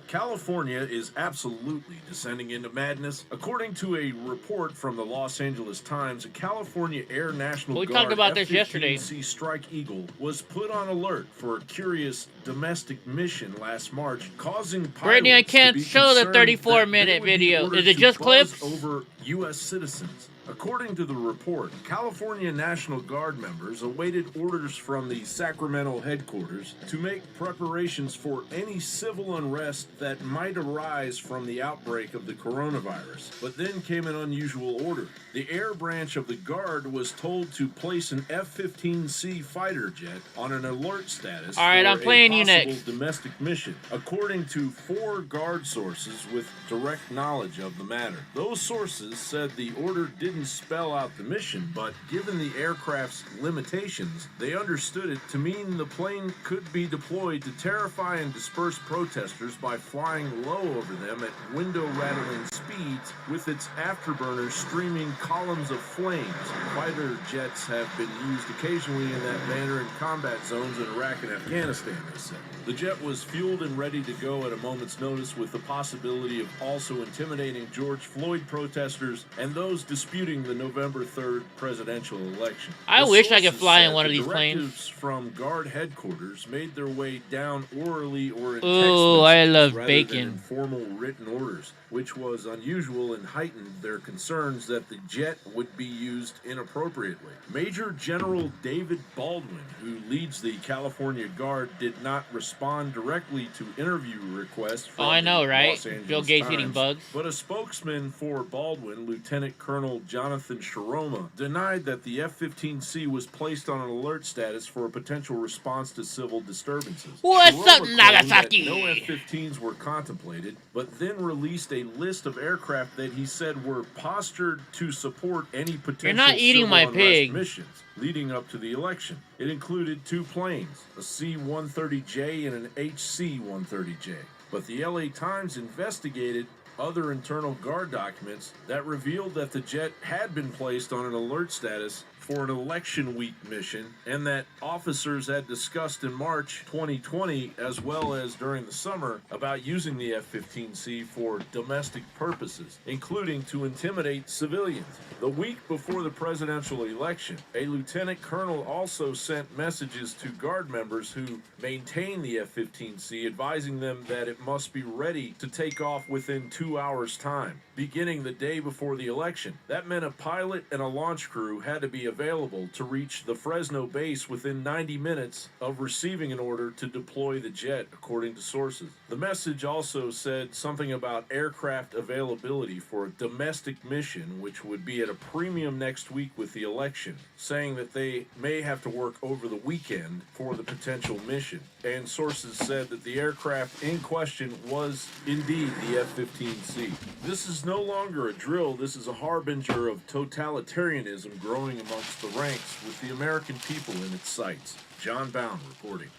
California is absolutely descending into madness. According to a report from the Los Angeles Times, a California Air National Guard talked about this yesterday. F-15C Strike Eagle was put on alert for a curious domestic mission last March, causing pilots Brittany, I can't to be show the concerned 34-minute that they would be video. ordered Is it to just buzz clips? Over U.S. citizens. According to the report, California National Guard members awaited orders from the Sacramento headquarters to make preparations for any civil unrest that might arise from the outbreak of the coronavirus. But then came an unusual order. The air branch of the Guard was told to place an F-15C fighter jet on an alert status All right, for I'm playing a you possible next. domestic mission, according to 4 Guard sources with direct knowledge of the matter. Those sources said the order didn't spell out the mission, but given the aircraft's limitations, they understood it to mean the plane could be deployed to terrify and disperse protesters by flying low over them at window-rattling speeds with its afterburners streaming columns of flames. Fighter jets have been used occasionally in that manner in combat zones in Iraq and Afghanistan, they said. The jet was fueled and ready to go at a moment's notice, with the possibility of also intimidating George Floyd protesters and those disputing the November 3rd presidential election. I The wish I could sources fly in said one of the these planes. directives from Guard headquarters made their way down orally or in Ooh, text I messages love rather bacon. than in formal written orders, which was unusual and heightened their concerns that the jet would be used inappropriately. Major General David Baldwin, who leads the California Guard, did not respond directly to interview requests from Oh, I know, the right? Los Angeles Bill Gates Times, eating bugs. but a spokesman for Baldwin, Lieutenant Colonel Jonathan Sharoma, denied that the F-15C was placed on an alert status for a potential response to civil disturbances. What's Sharoma up, claimed Nagasaki? that no F-15s were contemplated, but then released a list of aircraft that he said were postured to support any potential You're not eating civil my unrest pig. missions leading up to the election. It included 2 planes, a C-130J and an HC-130J. But the LA Times investigated other internal Guard documents that revealed that the jet had been placed on an alert status for an election week mission and that officers had discussed in March 2020 as well as during the summer about using the F-15C for domestic purposes, including to intimidate civilians. The week before the presidential election, a lieutenant colonel also sent messages to Guard members who maintain the F-15C, advising them that it must be ready to take off within 2 hours' time, beginning the day before the election. That meant a pilot and a launch crew had to be available to reach the Fresno base within 90 minutes of receiving an order to deploy the jet, according to sources. The message also said something about aircraft availability for a domestic mission, which would be at a premium next week with the election, saying that they may have to work over the weekend for the potential mission. And sources said that the aircraft in question was indeed the F-15C. This is no longer a drill. This is a harbinger of totalitarianism growing amongst the ranks with the American people in its sights. John Bound reporting.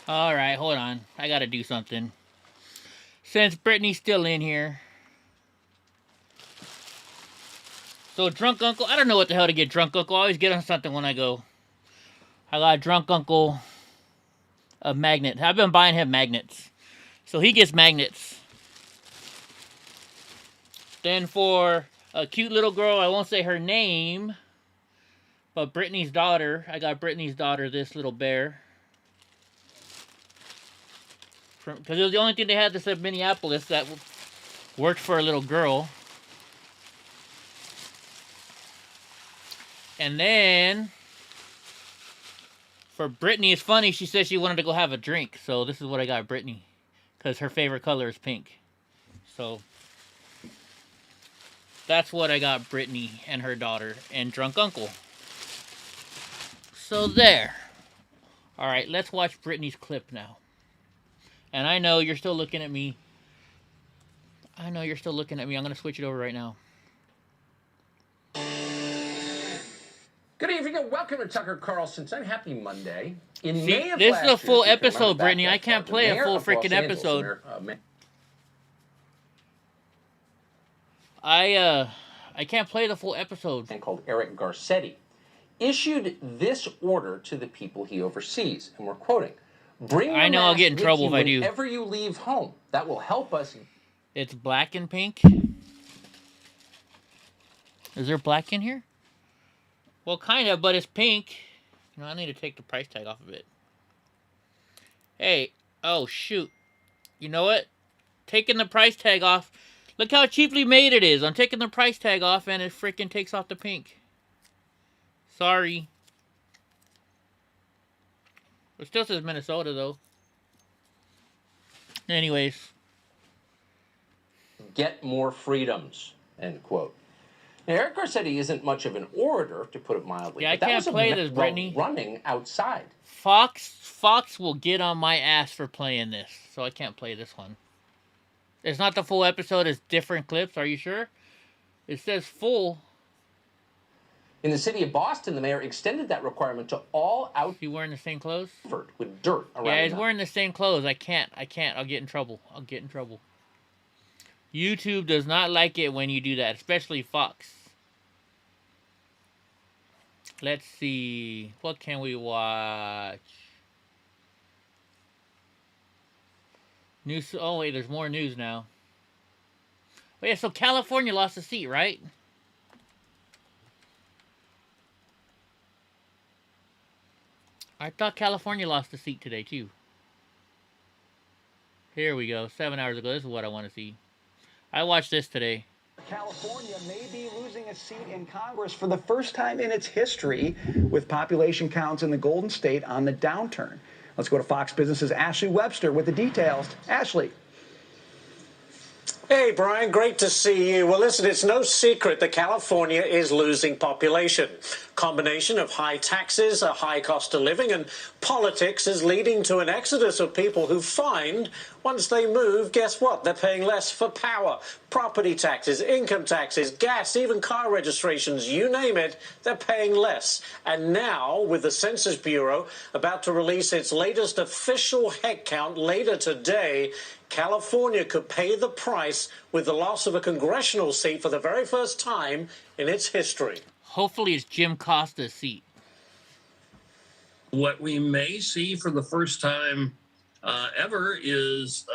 All right, hold on. I gotta do something. Since Brittany's still in here. So Drunk Uncle, I don't know what the hell to get Drunk Uncle. I always get on something when I go. I got Drunk Uncle a magnet. I've been buying him magnets. So he gets magnets. Then for a cute little girl, I won't say her name, but Brittany's daughter, I got Brittany's daughter this little bear. Because it was the only thing they had this at Minneapolis that worked for a little girl. And then for Brittany, it's funny, she said she wanted to go have a drink. So this is what I got Brittany. Because her favorite color is pink. So that's what I got Brittany and her daughter and Drunk Uncle. So there. Alright, let's watch Brittany's clip now. And I know you're still looking at me. I know you're still looking at me. I'm going to switch it over right now. Good evening and welcome to Tucker Carlson's Happy Monday. In See, May of this last is a full year, if you episode, remember Brittany. back, I can't the play a mayor full of freaking Los Angeles, episode. I can't play the full episode. And called Eric Garcetti issued this order to the people he oversees, and we're quoting: "Bring your I know I'll get in mask with trouble you if I do. whenever you leave home. That will help us." It's black and pink. Is there black in here? Well, kind of, but it's pink. You know, I need to take the price tag off of it. Hey, oh shoot. You know what? Taking the price tag off. Look how cheaply made it is. I'm taking the price tag off and it freaking takes off the pink. Sorry. It still says Minnesota though. Anyways. Get more freedoms, end quote. Now, Eric Garcetti isn't much of an orator, to put it mildly. Yeah, I but that can't was play this, Brittany. Running outside. Fox will get on my ass for playing this, so I can't play this one. It's not the full episode, it's different clips, are you sure? It says full. In the city of Boston, the mayor extended that requirement to all out. You wearing the same clothes? With dirt around. Yeah, he's wearing the same clothes. I can't. I'll get in trouble. YouTube does not like it when you do that, especially Fox. Let's see. What can we watch? News. Oh, wait, there's more news now. Oh, yeah, so California lost a seat, right? I thought California lost a seat today, too. Here we go. 7 hours ago. This is what I want to see. I watched this today. California may be losing a seat in Congress for the first time in its history, with population counts in the Golden State on the downturn. Let's go to Fox Business's Ashley Webster with the details. Ashley. Hey, Brian, great to see you. Well, listen, it's no secret that California is losing population. combination of high taxes, a high cost of living, and politics is leading to an exodus of people who find once they move, guess what? They're paying less for power, property taxes, income taxes, gas, even car registrations, you name it, they're paying less. And now, with the Census Bureau about to release its latest official headcount later today, California could pay the price with the loss of a congressional seat for the very first time in its history. Hopefully it's Jim Costa's seat. What we may see for the first time ever is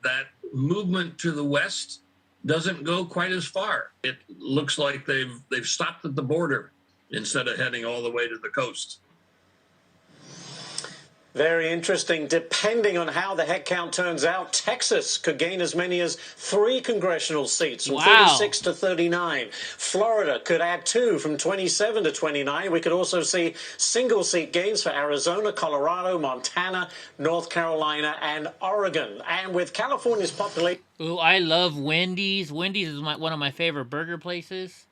that movement to the west doesn't go quite as far. It looks like they've stopped at the border instead of heading all the way to the coast. Very interesting. Depending on how the headcount turns out, Texas could gain as many as 3 congressional seats from 36 to 39. Florida could add 2 from 27 to 29. We could also see single-seat gains for Arizona, Colorado, Montana, North Carolina, and Oregon. And with California's population... Ooh, I love Wendy's. Wendy's is one of my favorite burger places.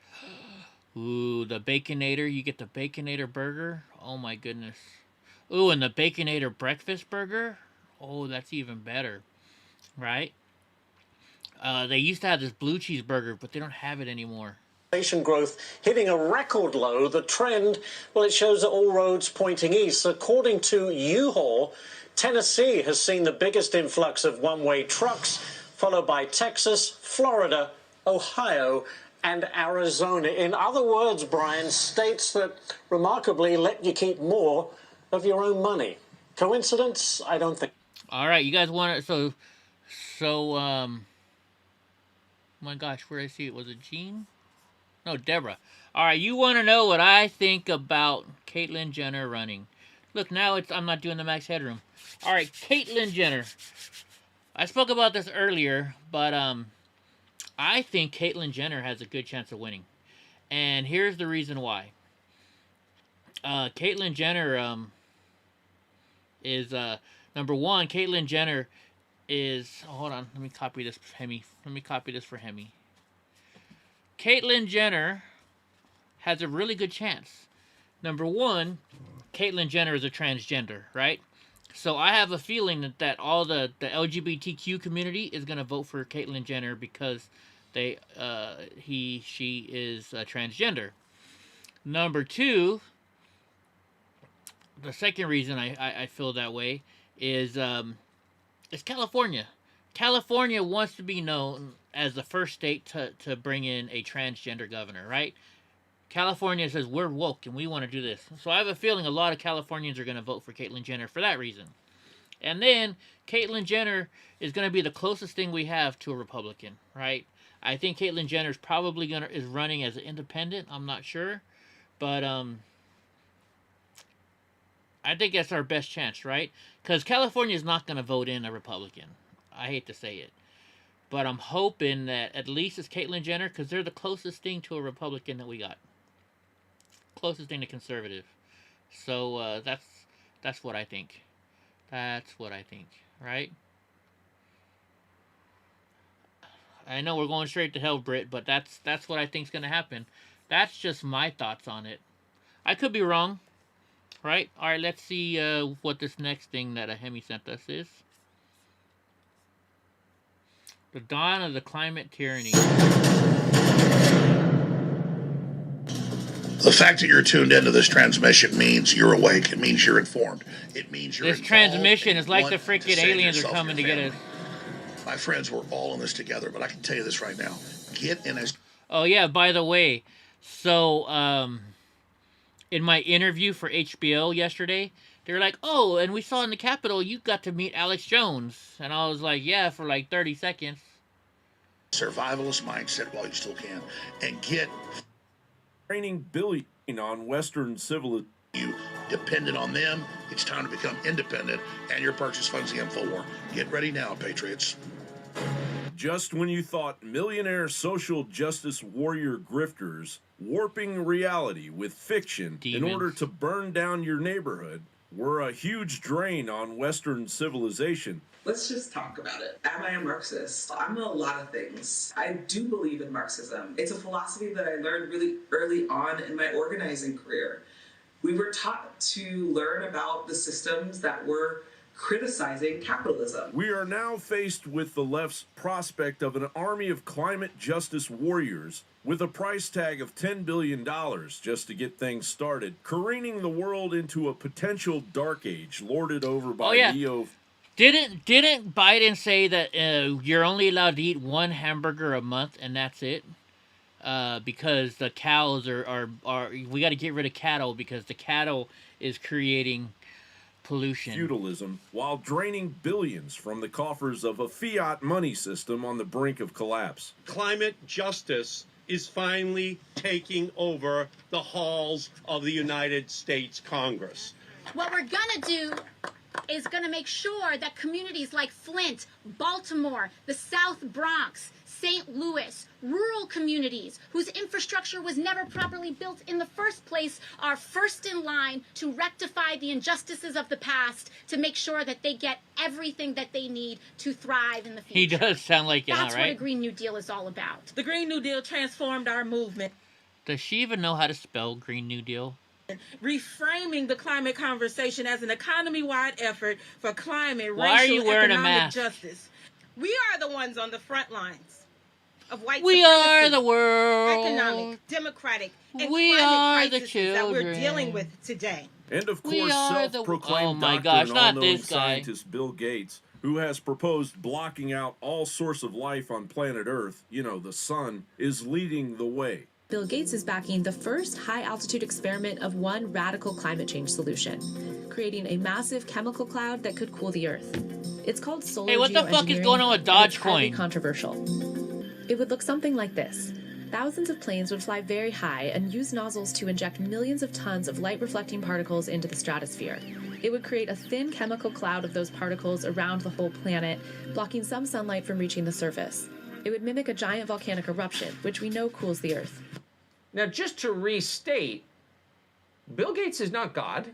Ooh, the Baconator. You get the Baconator burger. Oh, my goodness. Ooh, and the Baconator breakfast burger. Oh, that's even better. Right? They used to have this blue cheeseburger, but they don't have it anymore. Growth hitting a record low. The trend, well, it shows that all roads pointing east. According to U-Haul, Tennessee has seen the biggest influx of one-way trucks, followed by Texas, Florida, Ohio, and Arizona. In other words, Brian, states that remarkably let you keep more of your own money. Coincidence? I don't think. All right, you guys want to... So, my gosh, where did I see it? Was it Jean? No, Deborah. All right, you want to know what I think about Caitlyn Jenner running. Look, now I'm not doing the max headroom. All right, Caitlyn Jenner. I spoke about this earlier, but I think Caitlyn Jenner has a good chance of winning. And here's the reason why. Caitlyn Jenner is number one. Caitlyn Jenner is hold on. Let me copy this for Hemi. Caitlyn Jenner has a really good chance. Number one, Caitlyn Jenner is a transgender, right? So I have a feeling that all the LGBTQ community is gonna vote for Caitlyn Jenner because she is transgender. Number two. The second reason I feel that way is it's California. California wants to be known as the first state to bring in a transgender governor, right? California says we're woke and we want to do this. So I have a feeling a lot of Californians are going to vote for Caitlyn Jenner for that reason. And then Caitlyn Jenner is going to be the closest thing we have to a Republican, right? I think Caitlyn Jenner is probably is running as an independent. I'm not sure, but I think that's our best chance, right? Because California is not going to vote in a Republican. I hate to say it. But I'm hoping that at least it's Caitlyn Jenner because they're the closest thing to a Republican that we got. Closest thing to conservative. So that's what I think. That's what I think, right? I know we're going straight to hell, Britt, but that's what I think's going to happen. That's just my thoughts on it. I could be wrong. Right? Alright, let's see what this next thing that Hemi sent us is. The dawn of the climate tyranny. The fact that you're tuned into this transmission means you're awake. It means you're informed. It means you're This transmission is like the freaking aliens are coming to get us. My friends, we're all in this together, but I can tell you this right now. Get in as... Oh, yeah, by the way. So, in my interview for HBO yesterday, they were like, oh, and we saw in the Capitol you got to meet Alex Jones. And I was like, yeah, for like 30 seconds. Survivalist mindset while you still can. And get... Training billion on Western civilization. You dependent on them. It's time to become independent. And your purchase funds the InfoWar. Get ready now, Patriots. Just when you thought millionaire social justice warrior grifters warping reality with fiction in order to burn down your neighborhood, were a huge drain on Western civilization. Let's just talk about it. Am I a Marxist? I'm a lot of things. I do believe in Marxism. It's a philosophy that I learned really early on in my organizing career. We were taught to learn about the systems that were criticizing capitalism. We are now faced with the left's prospect of an army of climate justice warriors with a price tag of $10 billion just to get things started, careening the world into a potential dark age lorded over by neo. Didn't Biden say that you're only allowed to eat one hamburger a month and that's it? Because the cows are we got to get rid of cattle because the cattle is creating pollution. Feudalism, while draining billions from the coffers of a fiat money system on the brink of collapse. Climate justice is finally taking over the halls of the United States Congress. What we're gonna do is gonna make sure that communities like Flint, Baltimore, the South Bronx, St. Louis, rural communities whose infrastructure was never properly built in the first place are first in line to rectify the injustices of the past to make sure that they get everything that they need to thrive in the future. He does sound like it, That's right? what a Green New Deal is all about. The Green New Deal transformed our movement. Does she even know how to spell Green New Deal? Reframing the climate conversation as an economy-wide effort for climate, Why racial, are you wearing a economic mask? justice. We are the ones on the front lines of white We supremacy, are the world. economic, democratic, and We climate are the crises that we're children. dealing with today. And of We course, are the- self-proclaimed Oh my doctor gosh, and not all-knowing this guy. scientist Bill Gates, who has proposed blocking out all source of life on planet Earth, you know, the sun, is leading the way. Bill Gates is backing the first high-altitude experiment of one radical climate change solution, creating a massive chemical cloud that could cool the Earth. It's called solar Hey, what the fuck is going on with geoengineering, and it's highly Dogecoin? controversial. It would look something like this. Thousands of planes would fly very high and use nozzles to inject millions of tons of light-reflecting particles into the stratosphere. It would create a thin chemical cloud of those particles around the whole planet, blocking some sunlight from reaching the surface. It would mimic a giant volcanic eruption, which we know cools the Earth. Now, just to restate, Bill Gates is not God.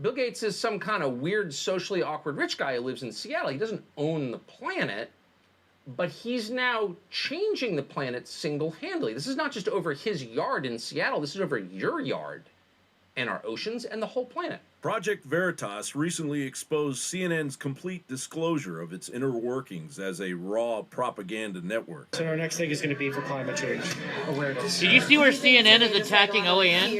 Bill Gates is some kind of weird, socially awkward rich guy who lives in Seattle. He doesn't own the planet, but he's now changing the planet single-handedly. This is not just over his yard in Seattle. This is over your yard and our oceans and the whole planet. Project Veritas recently exposed CNN's complete disclosure of its inner workings as a raw propaganda network. So our next thing is going to be for climate change awareness. Did you see where CNN is attacking OAN?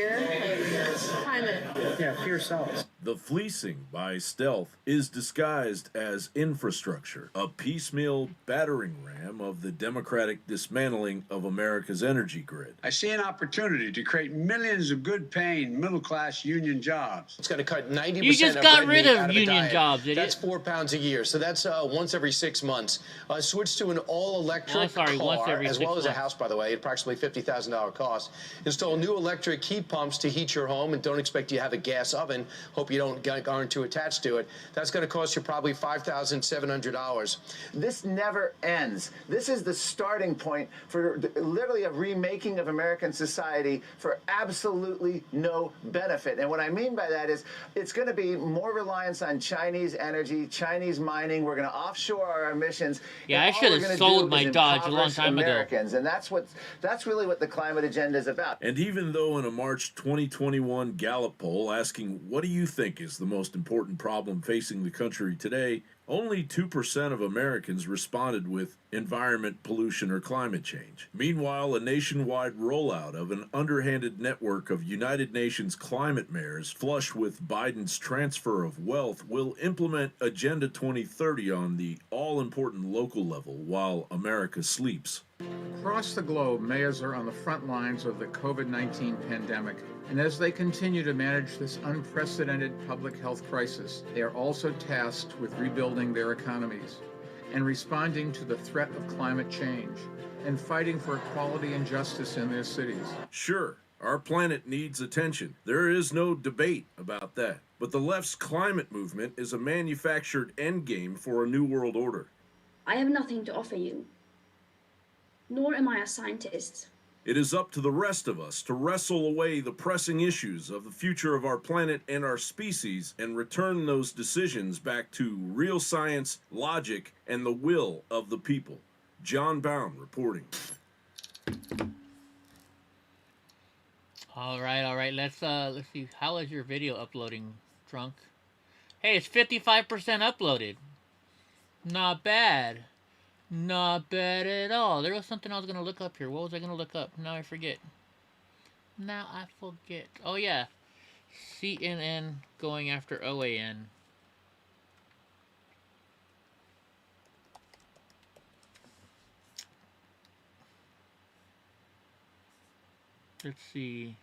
Climate. Yeah, fear sells. The fleecing by stealth is disguised as infrastructure, a piecemeal battering ram of the democratic dismantling of America's energy grid. I see an opportunity to create millions of good-paying, middle-class union jobs. It's going to cut 90% You just of got red rid meat of out of a union diet. jobs, idiot. That's 4 pounds a year. So that's once every 6 months. Switch to an all-electric once car, every as 6 well as a months. house, by the way, at approximately $50,000 cost. Install new electric heat pumps to heat your home, and don't expect you to have a gas oven. Hope you aren't too attached to it. That's going to cost you probably $5,700. This never ends. This is the starting point for literally a remaking of American society for absolutely no benefit. And what I mean by that is it's going to be more reliance on Chinese energy, Chinese mining. We're going to offshore our emissions. Yeah, and I all should we're have gonna sold do my is Dodge a long impoverish time ago. Americans. And that's really what the climate agenda is about. And even though in a March 2021 Gallup poll asking, what do you think is the most important problem facing the country today, only 2% of Americans responded with environment, pollution, or climate change. Meanwhile, a nationwide rollout of an underhanded network of United Nations climate mayors flush with Biden's transfer of wealth will implement Agenda 2030 on the all-important local level while America sleeps. Across the globe, mayors are on the front lines of the COVID-19 pandemic, and as they continue to manage this unprecedented public health crisis, they are also tasked with rebuilding their economies and responding to the threat of climate change and fighting for equality and justice in their cities. Sure, our planet needs attention. There is no debate about that. But the left's climate movement is a manufactured endgame for a new world order. I have nothing to offer you, nor am I a scientist. It is up to the rest of us to wrestle away the pressing issues of the future of our planet and our species and return those decisions back to real science, logic, and the will of the people. John Baum reporting. All right. Let's see. How is your video uploading, Drunk? Hey, it's 55% uploaded. Not bad. Not bad at all. There was something I was gonna look up here. What was I gonna look up? Now I forget. Oh yeah, CNN going after OAN. Let's see.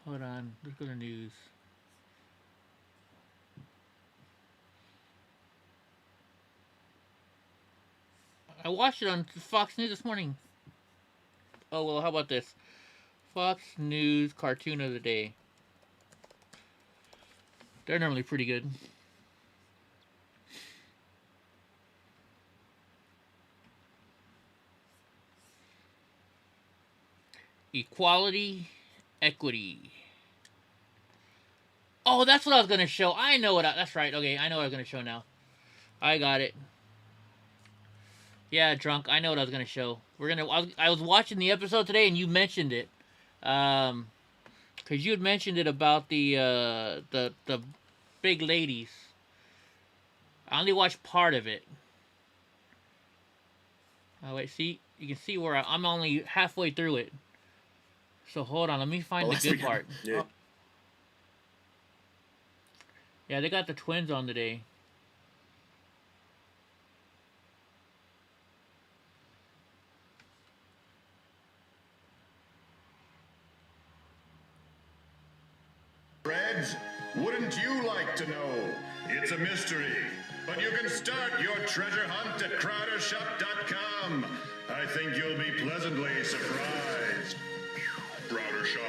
Hold on. Let's go to news. I watched it on Fox News this morning. Oh, well, how about this? Fox News Cartoon of the Day. They're normally pretty good. Equality, equity. Oh, that's what I was going to show. I know what that's right. Okay, I know what I was going to show now. I got it. Yeah, Drunk, I know what I was going to show. I was watching the episode today and you mentioned it. Because you had mentioned it about the big ladies. I only watched part of it. Oh, wait, see? You can see where I'm only halfway through it. So hold on, let me find the good part. Yeah. Yeah, they got the twins on today. Reds, wouldn't you like to know? It's a mystery, but you can start your treasure hunt at CrowderShop.com. I think you'll be pleasantly surprised. Crowder Shop.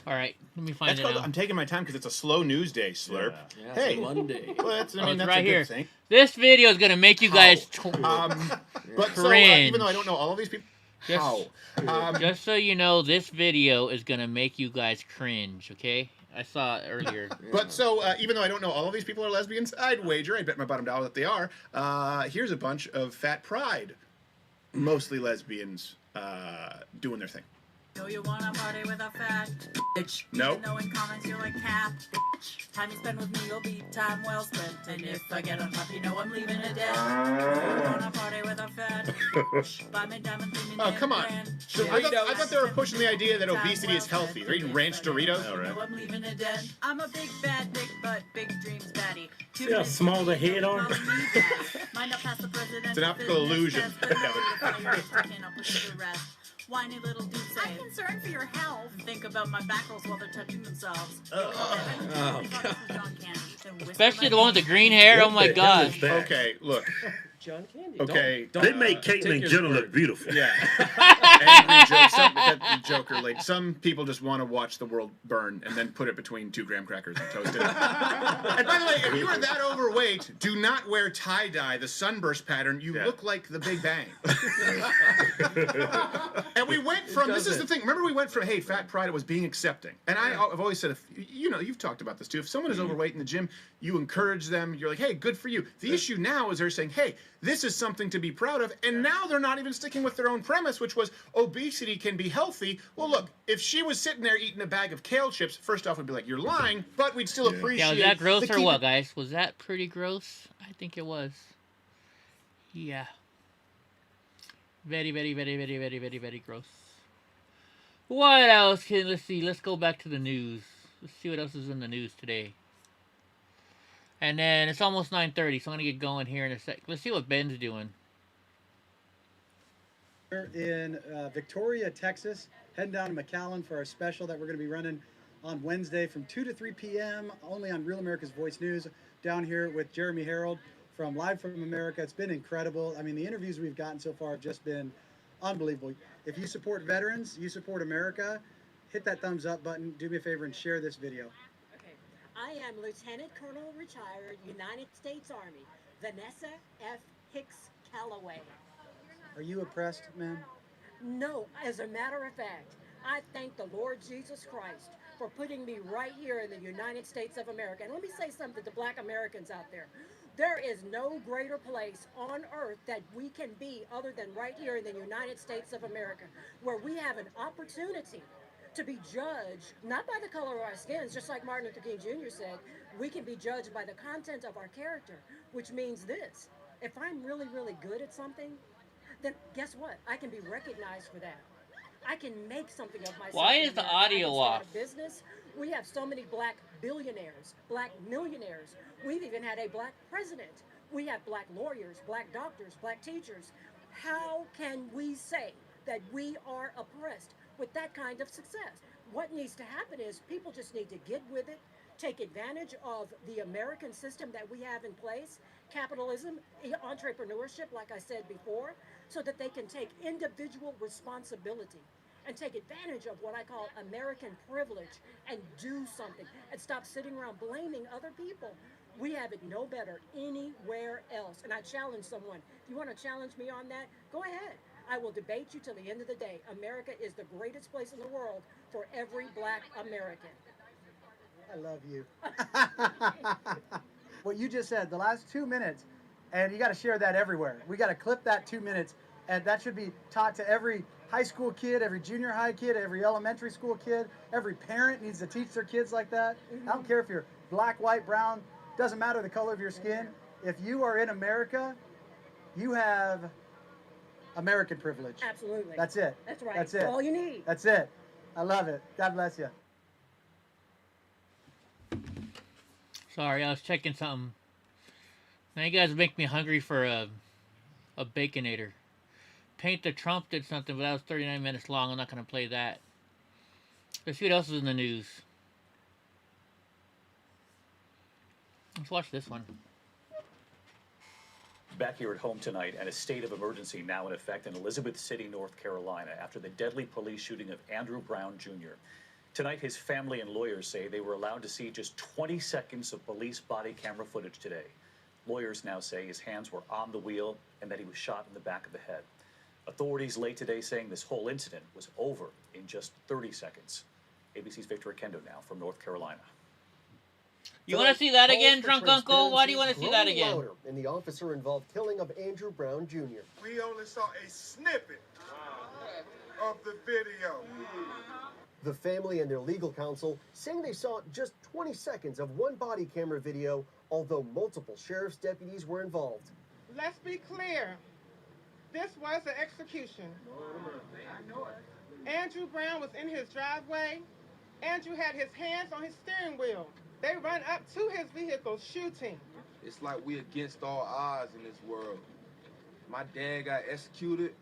All right, let me find it now. I'm taking my time because it's a slow news day, Slurp. Yeah, hey, it's Monday. Well, that's It's a right good here. thing. This video is gonna make you guys But so, cringe. even though I don't know all of these people, Just so you know, this video is gonna make you guys cringe. Okay, I saw it earlier. But so, even though I don't know all of these people are lesbians, I'd wager, I'd bet my bottom dollar that they are. Here's a bunch of fat pride, mostly lesbians, doing their thing. So you wanna party with a fat bitch? No. Even though in comments you're like cat bitch. Time you spend with me will be time well spent. And if I get on top, you know I'm leaving it dead. So you wanna party with a fat bitch? Buy me diamonds, leave me Oh, come on. So I thought they were pushing the idea that obesity is healthy. They're eating ranch Doritos. You know I'm leaving it dead. I'm a big bad big butt, big dreams baddie. See how small the head are? Might not pass the presidential It's an optical illusion. Whiny little dude say, I'm concerned for your health. Think about my back rolls while they're touching themselves. Especially the one with the green hair. Oh my god. Okay, look. John Candy. Okay. They make Caitlyn Jenner look beautiful. Yeah. Angry joke. Joker. Like some people just want to watch the world burn and then put it between 2 graham crackers and toast it. And by the way, if you are that overweight, do not wear tie dye. The sunburst pattern. You look like the Big Bang. And we went from this is the thing. Remember, we went from hey, fat pride was being accepting, and I've always said if you've talked about this too. If someone is overweight in the gym, you encourage them. You're like, hey, good for you. The issue now is they're saying, hey, this is something to be proud of, and now they're not even sticking with their own premise, which was obesity can be healthy. Well, look, if she was sitting there eating a bag of kale chips, first off, we'd be like, you're lying, but we'd still appreciate. Yeah, was that gross or what, guys? Was that pretty gross? I think it was. Yeah. Very, very, very, very, very, very, very gross. What else? Let's see. Let's go back to the news. Let's see what else is in the news today. And then it's almost 9:30, so I'm gonna get going here in a sec. Let's see what Ben's doing. We're in Victoria, Texas, heading down to McAllen for our special that we're going to be running on Wednesday from 2 to 3 p.m. only on Real America's Voice News. Down here with Jeremy Harold from Live from America. It's been incredible. I mean, the interviews we've gotten so far have just been unbelievable. If you support veterans, you support America, hit that thumbs up button. Do me a favor and share this video. Okay. I am Lieutenant Colonel retired United States Army, Vanessa F. Hicks Calloway. Are you oppressed, ma'am? No, as a matter of fact, I thank the Lord Jesus Christ for putting me right here in the United States of America. And let me say something to black Americans out there. There is no greater place on earth that we can be other than right here in the United States of America, where we have an opportunity to be judged, not by the color of our skins, just like Martin Luther King Jr. said, we can be judged by the content of our character, which means this. If I'm really, really good at something, then guess what? I can be recognized for that. I can make something of myself. Why is the audio off? Business. We have so many black billionaires, black millionaires. We've even had a black president. We have black lawyers, black doctors, black teachers. How can we say that we are oppressed with that kind of success? What needs to happen is people just need to get with it, take advantage of the American system that we have in place, capitalism, entrepreneurship, like I said before, so that they can take individual responsibility and take advantage of what I call American privilege and do something and stop sitting around blaming other people. We have it no better anywhere else. And I challenge someone. If you want to challenge me on that, go ahead. I will debate you till the end of the day. America is the greatest place in the world for every black American. I love you. What you just said, the last 2 minutes, and you got to share that everywhere. We got to clip that 2 minutes, and that should be taught to every high school kid, every junior high kid, every elementary school kid. Every parent needs to teach their kids like that. I don't care if you're black, white, brown, doesn't matter the color of your skin. If you are in America, you have American privilege. Absolutely. That's it. That's right. That's it. All you need. That's it. I love it. God bless you. Sorry, I was checking something. Now you guys make me hungry for a Baconator. Paint the Trump did something, but that was 39 minutes long. I'm not going to play that. Let's see what else is in the news. Let's watch this one. Back here at home tonight, and a state of emergency now in effect in Elizabeth City, North Carolina, after the deadly police shooting of Andrew Brown Jr. Tonight, his family and lawyers say they were allowed to see just 20 seconds of police body camera footage today. Lawyers now say his hands were on the wheel and that he was shot in the back of the head. Authorities late today saying this whole incident was over in just 30 seconds. ABC's Victor Akendo now from North Carolina. You want to see that again, drunk uncle? Why do you want to see that again? In the officer-involved killing of Andrew Brown Jr. We only saw a snippet of the video. The family and their legal counsel saying they saw just 20 seconds of one body camera video, although multiple sheriff's deputies were involved. Let's be clear. This was an execution. Andrew Brown was in his driveway. Andrew had his hands on his steering wheel. They run up to his vehicle shooting. It's like we against all odds in this world. My dad got executed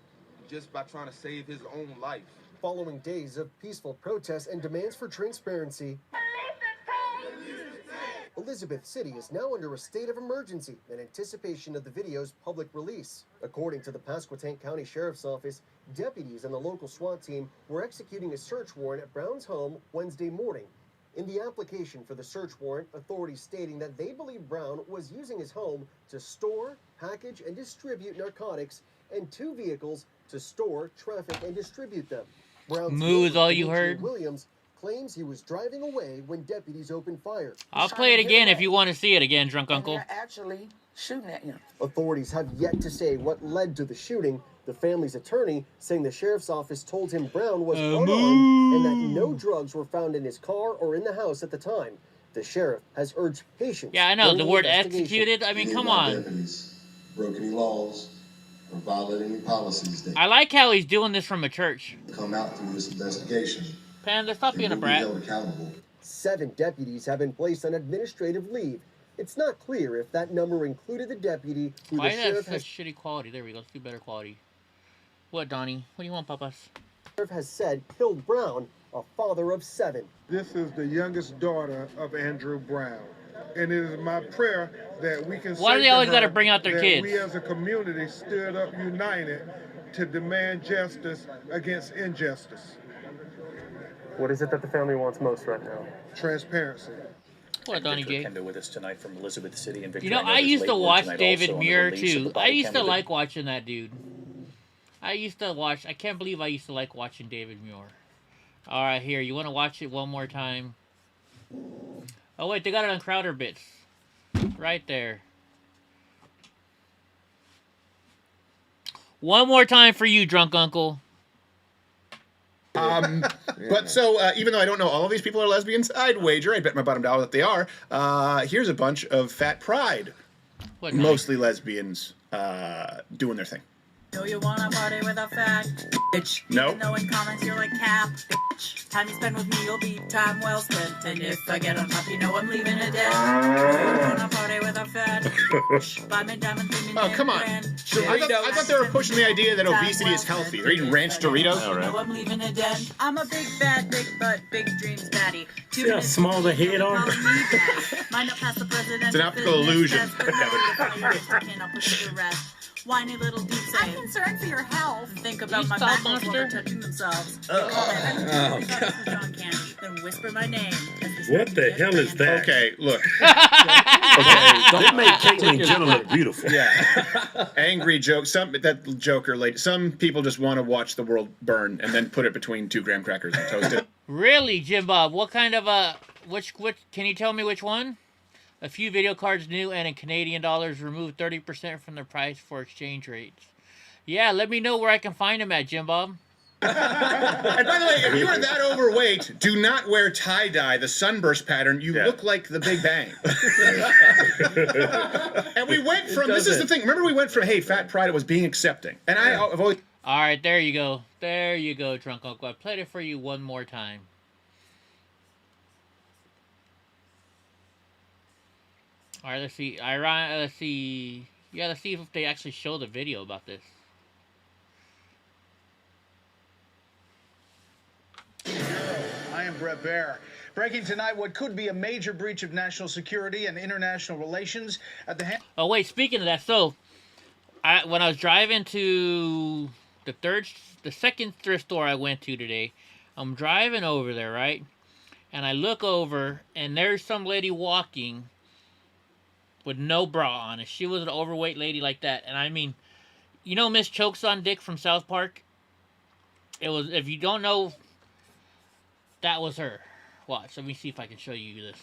just by trying to save his own life. Following days of peaceful protests and demands for transparency, Elizabeth City is now under a state of emergency in anticipation of the video's public release. According to the Pasquotank County Sheriff's Office, deputies and the local SWAT team were executing a search warrant at Brown's home Wednesday morning. In the application for the search warrant, authorities stating that they believe Brown was using his home to store, package, and distribute narcotics, and 2 vehicles to store, traffic, and distribute them. Brown's Moo is all you heard? Williams claims he was driving away when deputies opened fire. I'll play it again if you want to see it again, drunk uncle. They're actually shooting at him. Authorities have yet to say what led to the shooting. The family's attorney saying the sheriff's office told him Brown was unarmed and that no drugs were found in his car or in the house at the time. The sheriff has urged patience. Yeah, I know. The word executed. I mean, come on. Broke any laws or violated any policies. I like how he's doing this from a church. Come out through this investigation. Panda, stop being a brat. 7 deputies have been placed on administrative leave. It's not clear if that number included the deputy who Why the is sheriff that has such shitty quality? There we go. Let's do better quality. What, Donnie? What do you want, papas? said killed Brown, a father of 7. This is the youngest daughter of Andrew Brown. And it is my prayer that we can Why do they always got to bring out their kids? We as a community stood up united to demand justice against injustice. What is it that the family wants most right now? Transparency. What, Donnie J? Kendo with us tonight from Elizabeth City and Victor. You know, I used to watch David Muir too. I used to like watching that dude. I can't believe I used to like watching David Muir. All right, here. You want to watch it one more time? Oh, wait. They got it on Crowder Bits. Right there. One more time for you, drunk uncle. But so, even though I don't know all of these people are lesbians, I'd wager, I bet my bottom dollar that they are. Here's a bunch of fat pride. What, mostly lesbians doing their thing. Do you wanna party with a fat bitch? No. Even though in comments you're like cap bitch. Time you spend with me, you'll be time well spent. And if I get on top, you know I'm leaving it dead. Do you wanna party with a fat bitch? Buy me diamond, give me Oh, come on. I thought they were pushing the idea that obesity is healthy. They're eating ranch Doritos. You know I'm leaving it dead. I'm a big bad, big butt, big dreams baddie. See how small the head are? Might not pass the president. It's an optical illusion. Whiny little dude say, I'm concerned for your health. Think about my back while they're touching themselves. Oh, John Candy. Then whisper my name. What the hell is that? Okay, look. They make Caitlyn Jenner look beautiful. Yeah. Angry joke. That Joker lady. Some people just want to watch the world burn and then put it between 2 graham crackers and toast it. Really, Jim Bob? What kind of which? Can you tell me which one? A few video cards new and in Canadian dollars removed 30% from the price for exchange rates. Yeah, let me know where I can find them at, Jim Bob. And by the way, if you are that overweight, do not wear tie-dye, the sunburst pattern. You look like the Big Bang. And we went from, this is the thing, remember we went from, hey, fat pride was being accepting. And I've always... All right, there you go. There you go, Drunk Uncle. I played it for you one more time. All right, let's see. Iran. Let's see. Yeah, let's see if they actually show the video about this. I am Brett Baer. Breaking tonight, what could be a major breach of national security and international relations at the. Oh wait, speaking of that, so when I was driving to the second thrift store I went to today, I'm driving over there, right? And I look over, and there's some lady walking with no bra on. She was an overweight lady like that. And I mean, you know Miss Chokes on Dick from South Park? It was, if you don't know, that was her. Watch, let me see if I can show you this.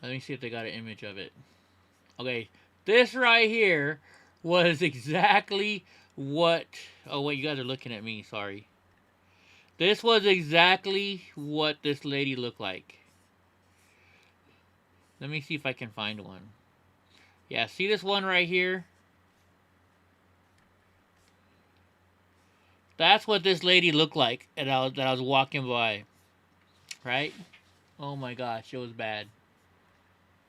Let me see if they got an image of it. Okay, this right here was exactly what... Oh, wait, you guys are looking at me. Sorry. This was exactly what this lady looked like. Let me see if I can find one. Yeah, see this one right here? That's what this lady looked like that I was walking by. Right? Oh my gosh, it was bad.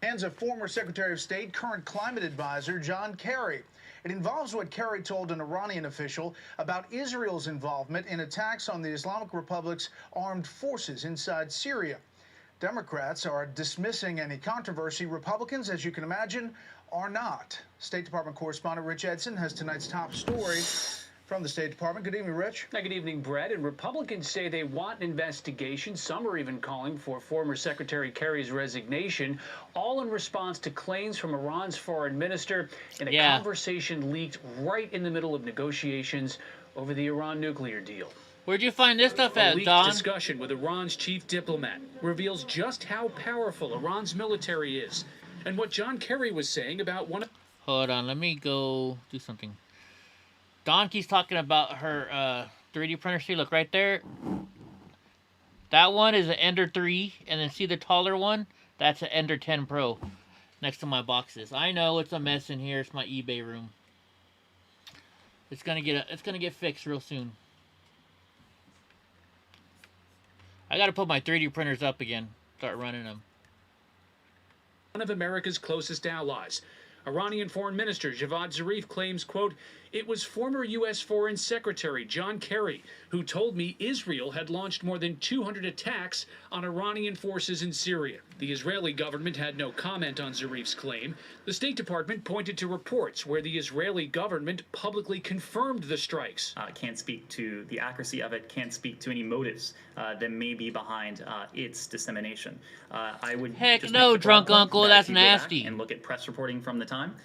Hands of former Secretary of State, current climate advisor John Kerry. It involves what Kerry told an Iranian official about Israel's involvement in attacks on the Islamic Republic's armed forces inside Syria. Democrats are dismissing any controversy. Republicans, as you can imagine, are not. State Department correspondent Rich Edson has tonight's top story from the State Department. Good evening, Rich. Good evening, Brett. And Republicans say they want an investigation. Some are even calling for former Secretary Kerry's resignation, all in response to claims from Iran's foreign minister in a conversation leaked right in the middle of negotiations over the Iran nuclear deal. Where'd you find this stuff at, A leaked Don? discussion with Iran's chief diplomat reveals just how powerful Iran's military is and what John Kerry was saying about one of... Hold on, let me go do something. Don keeps talking about her 3D printer. See, look right there. That one is an Ender 3, and then see the taller one? That's an Ender 10 Pro. next to my boxes. I know it's a mess in here. It's my eBay room. It's gonna get fixed real soon. I gotta put my 3D printers up again. Start running them. One of America's closest allies. Iranian Foreign Minister Javad Zarif claims, quote, "It was former U.S. Foreign Secretary John Kerry who told me Israel had launched more than 200 attacks on Iranian forces in Syria." The Israeli government had no comment on Zarif's claim. The State Department pointed to reports where the Israeli government publicly confirmed the strikes. Can't speak to the accuracy of it, can't speak to any motives that may be behind its dissemination. I would Heck just no, make the drunk broad point uncle, that that's if you go back nasty. and look at press reporting from the time,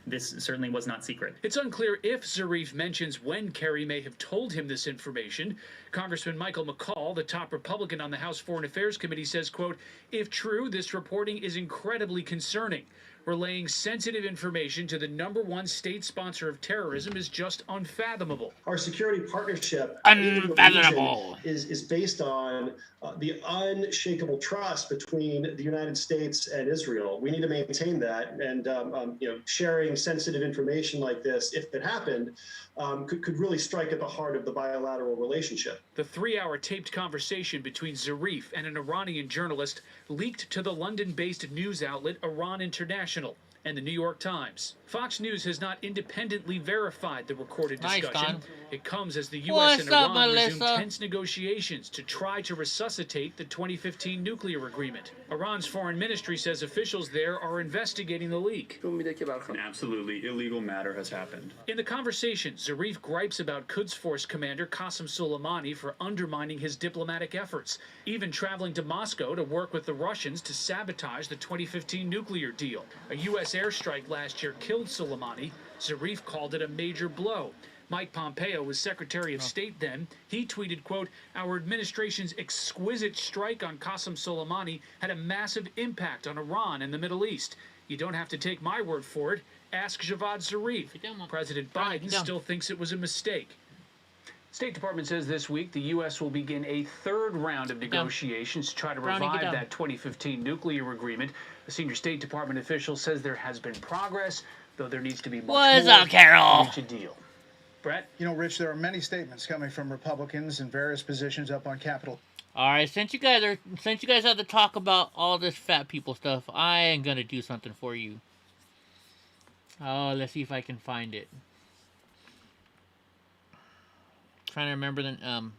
this certainly was not secret. It's unclear if Zarif mentions when Kerry may have told him this information. Congressman Michael McCall, the top Republican on the House Foreign Affairs Committee, says, quote, "If true, this reporting is incredibly concerning. Relaying sensitive information to the #1 state sponsor of terrorism is just unfathomable." Our security partnership Unfathomable. is based on the unshakable trust between the United States and Israel. We need to maintain that, and sharing sensitive information like this, if it happened, could really strike at the heart of the bilateral relationship. The 3-hour taped conversation between Zarif and an Iranian journalist leaked to the London-based news outlet Iran International and the New York Times. Fox News has not independently verified the recorded Nice, discussion. Don. It comes as the U.S. What's and up, Iran resume Melissa? tense negotiations to try to resuscitate the 2015 nuclear agreement. Iran's foreign ministry says officials there are investigating the leak. An absolutely illegal matter has happened. In the conversation, Zarif gripes about Quds Force commander Qasem Soleimani for undermining his diplomatic efforts, even traveling to Moscow to work with the Russians to sabotage the 2015 nuclear deal. A U.S. airstrike last year killed Soleimani. Zarif called it a major blow. Mike Pompeo was Secretary of State then. He tweeted, quote, "Our administration's exquisite strike on Qasem Soleimani had a massive impact on Iran and the Middle East. You don't have to take my word for it. Ask Javad Zarif." President Biden still thinks it was a mistake. State Department says this week the U.S. will begin a third round of negotiations to try to revive that 2015 nuclear agreement. A senior State Department official says there has been progress, though there needs to be much What's more up, Carol? to reach a deal. Brett? You know, Rich, there are many statements coming from Republicans in various positions up on Capitol. All right, since you guys have to talk about all this fat people stuff, I am gonna do something for you. Oh, let's see if I can find it. Trying to remember the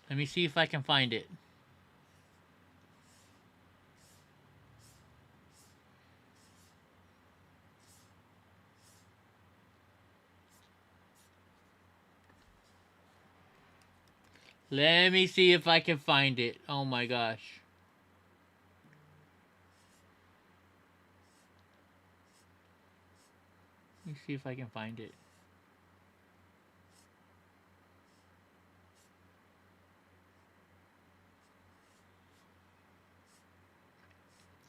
Let me see if I can find it. Let me see if I can find it. Oh my gosh. Let me see if I can find it.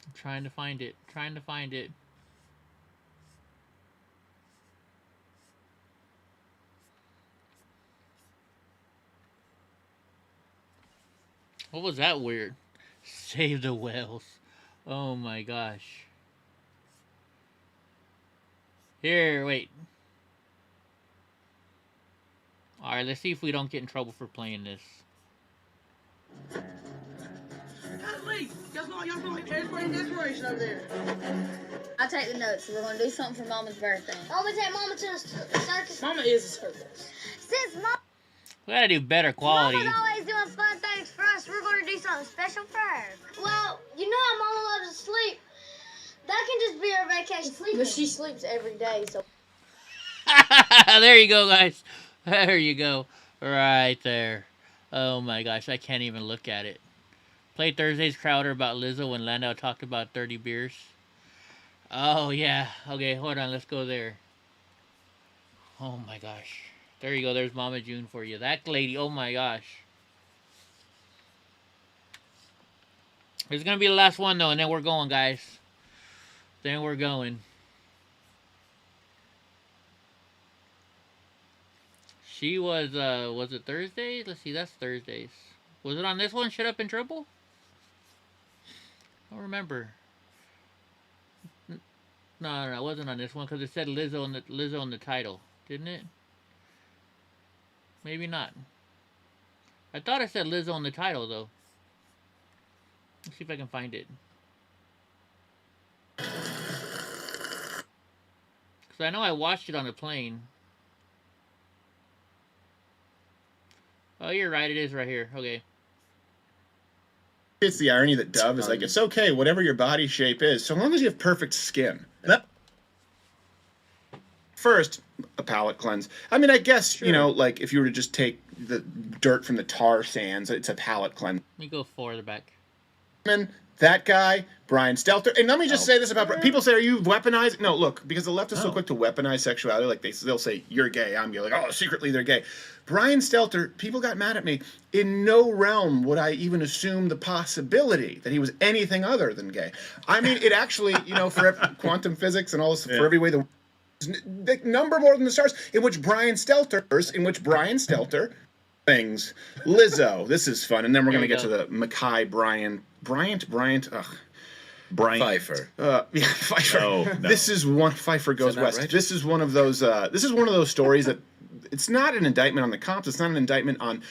I'm trying to find it. Trying to find it. What was that weird? Save the whales. Oh my gosh. Here, wait. Alright, let's see if we don't get in trouble for playing this. Guess what? Y'all going to everybody desperation over there. I'll take the notes. We're going to do something for Mama's birthday. Oh, we take Mama to the circus. Mama is a circus. Since Mama... We gotta do better quality. Mama's always doing fun things for us. We're going to do something special for her. Well, you know how Mama loves to sleep. That can just be her vacation sleeping. But she sleeps every day, so... There you go, guys. There you go. Right there. Oh my gosh, I can't even look at it. Played Thursday's Crowder about Lizzo when Landau talked about 30 beers. Oh yeah. Okay, hold on. Let's go there. Oh my gosh. There you go. There's Mama June for you. That lady. Oh my gosh. It's gonna be the last one though, and then we're going, guys. Then we're going. She was it Thursday? Let's see, that's Thursdays. Was it on this one, Shut Up and Dribble? I don't remember. No, it wasn't on this one because it said Lizzo in the title, didn't it? Maybe not. I thought it said Lizzo in the title though. Let's see if I can find it. Because I know I watched it on the plane. Oh, you're right. It is right here. Okay. It's the irony that Dove is like, it's okay, whatever your body shape is, so long as you have perfect skin. That first, a palate cleanse. I mean, I guess, sure. You know, like if you were to just take the dirt from the tar sands, it's a palate cleanse. Let me go forward the back. That guy, Brian Stelter. And let me just say this about people say, are you weaponizing? No, look, because the left is so quick to weaponize sexuality, like they'll say, you're gay, I'm gay. Like, oh, secretly they're gay. Brian Stelter, people got mad at me. In no realm would I even assume the possibility that he was anything other than gay. I mean, it actually, you know, for quantum physics and all this, for every way the number more than the stars, in which Brian Stelter things. Lizzo, this is fun. And then we're going to get to the Mackay Bryant, Brian Pfeiffer. Yeah, Pfeiffer. No. This is one. Pfeiffer Goes West. Right? This is one of those. This is one of those stories that it's not an indictment on the cops. It's not an indictment on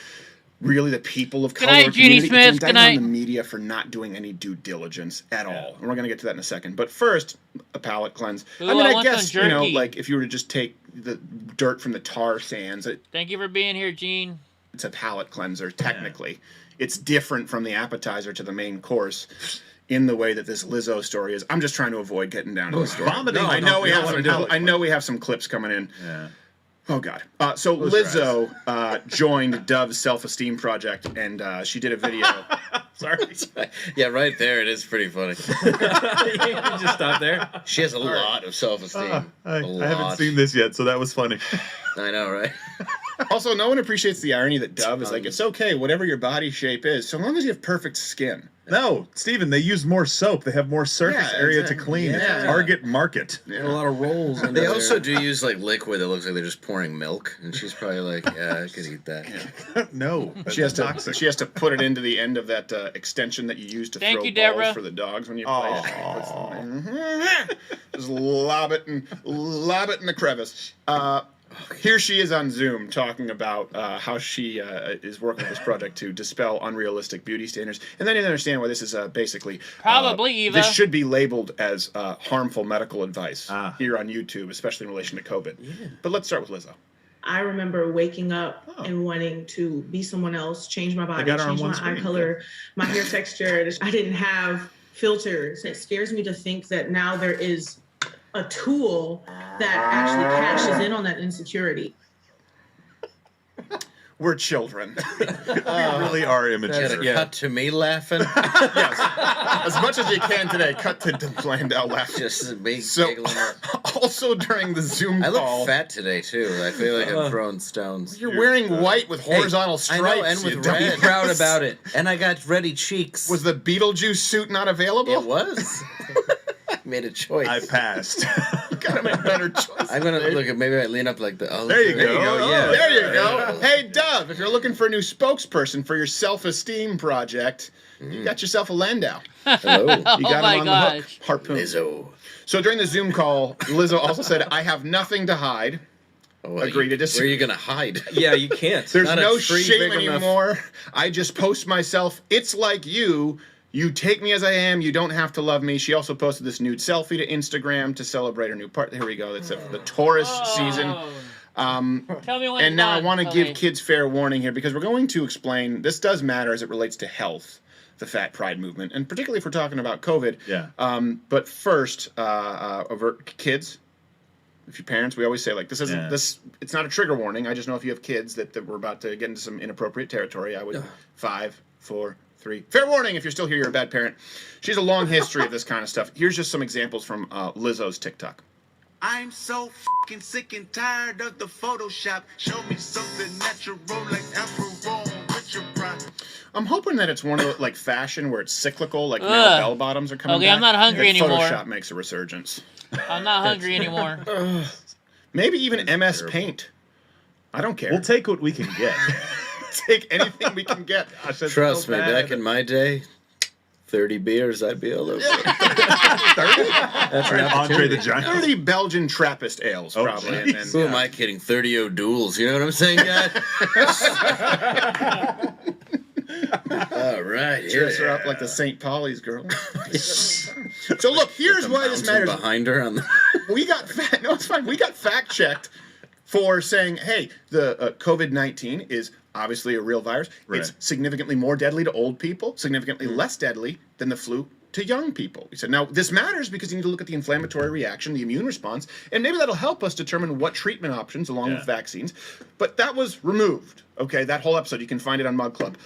really the people of color. Good night, Jeannie Smith. It's an indictment on the media for not doing any due diligence at all. And we're going to get to that in a second. But first, a palate cleanse. Ooh, I mean, I guess you know, like if you were to just take the dirt from the tar sands. Thank you for being here, Gene. It's a palate cleanser. Technically, it's different from the appetizer to the main course. In the way that this Lizzo story is, I'm just trying to avoid getting down to the story. No, I know we have some clips coming in. Yeah. Oh God. So Lizzo joined Dove's self-esteem project, and she did a video. Sorry. Yeah, right there. It is pretty funny. You just stop there. She has a lot of self-esteem. I haven't seen this yet, so that was funny. I know, right? Also, no one appreciates the irony that Dove is like, it's okay, whatever your body shape is, so long as you have perfect skin. No, Steven, they use more soap. They have more surface area to clean. Yeah. Target market. A lot of rolls. They also do use like liquid that looks like they're just pouring milk, and she's probably like, yeah, I could eat that. No, she has to put it into the end of that extension that you use to throw balls for the dogs when you play it. Just lob it in the crevice. Here she is on Zoom talking about how she is working on this project to dispel unrealistic beauty standards. And then you understand why this is basically... Probably, Eva. This should be labeled as harmful medical advice here on YouTube, especially in relation to COVID. Yeah. But let's start with Lizzo. I remember waking up and wanting to be someone else, change my body, change my eye color, my hair texture. I didn't have filters. It scares me to think that now there is a tool that actually cashes in on that insecurity. We're children. We really are immature. Cut to me laughing. Yes. As much as you can today, cut to Landau laughing. Just me giggling. Also during the Zoom call. I look fat today, too. I feel like I'm throwing stones. You're wearing white with horizontal stripes. I know, and with red. Be proud about it. And I got ready cheeks. Was the Beetlejuice suit not available? It was. Made a choice. I passed. You gotta make better choices. I'm gonna look at maybe I lean up like the. Oh, there you go. Yeah. There you go. Hey, Dove, if you're looking for a new spokesperson for your self-esteem project, you got yourself a Landau. Hello. You got him on the hook. Harpoon. Lizzo. So during the Zoom call, Lizzo also said, "I have nothing to hide." Agree to disagree. Where are you gonna hide? Yeah, you can't. There's no shame anymore. I just post myself. It's like you. You take me as I am. You don't have to love me. She also posted this nude selfie to Instagram to celebrate her new part. Here we go. That's the Taurus season. Tell me when and now I want to give kids fair warning here because we're going to explain. This does matter as it relates to health, the Fat Pride movement, and particularly if we're talking about COVID. Yeah. But first, kids. If your parents, we always say like this isn't this. It's not a trigger warning. I just know if you have kids that we're about to get into some inappropriate territory. I would 5, 4, 3. Fair warning, if you're still here, you're a bad parent. She has a long history of this kind of stuff. Here's just some examples from Lizzo's TikTok. I'm so fucking sick and tired of the Photoshop. Show me something natural like Emperor with your pride. I'm hoping that it's one of the, like fashion where it's cyclical, like now bell bottoms are coming back. I'm not hungry anymore. Photoshop makes a resurgence. I'm not hungry anymore. Maybe even MS Paint. I don't care. We'll take what we can get. Take anything we can get. Gosh, that's Trust so me, bad. back in my day, 30 beers, I'd be all over. 30? That's an Andre the opportunity. Giant. 30 Belgian Trappist ales, probably. And then, Who am I kidding? 30 O'Douls. You know what I'm saying, guys? All right. Dress her up like the St. Pauli's girl. So look, here's why this matters. Behind her on the. We got no, it's fine. We got fact checked for saying, hey, the COVID-19 is obviously a real virus. Right. It's significantly more deadly to old people, significantly less deadly than the flu to young people. We said, now this matters because you need to look at the inflammatory reaction, the immune response, and maybe that'll help us determine what treatment options along with vaccines. But that was removed. Okay, that whole episode, you can find it on Mug Club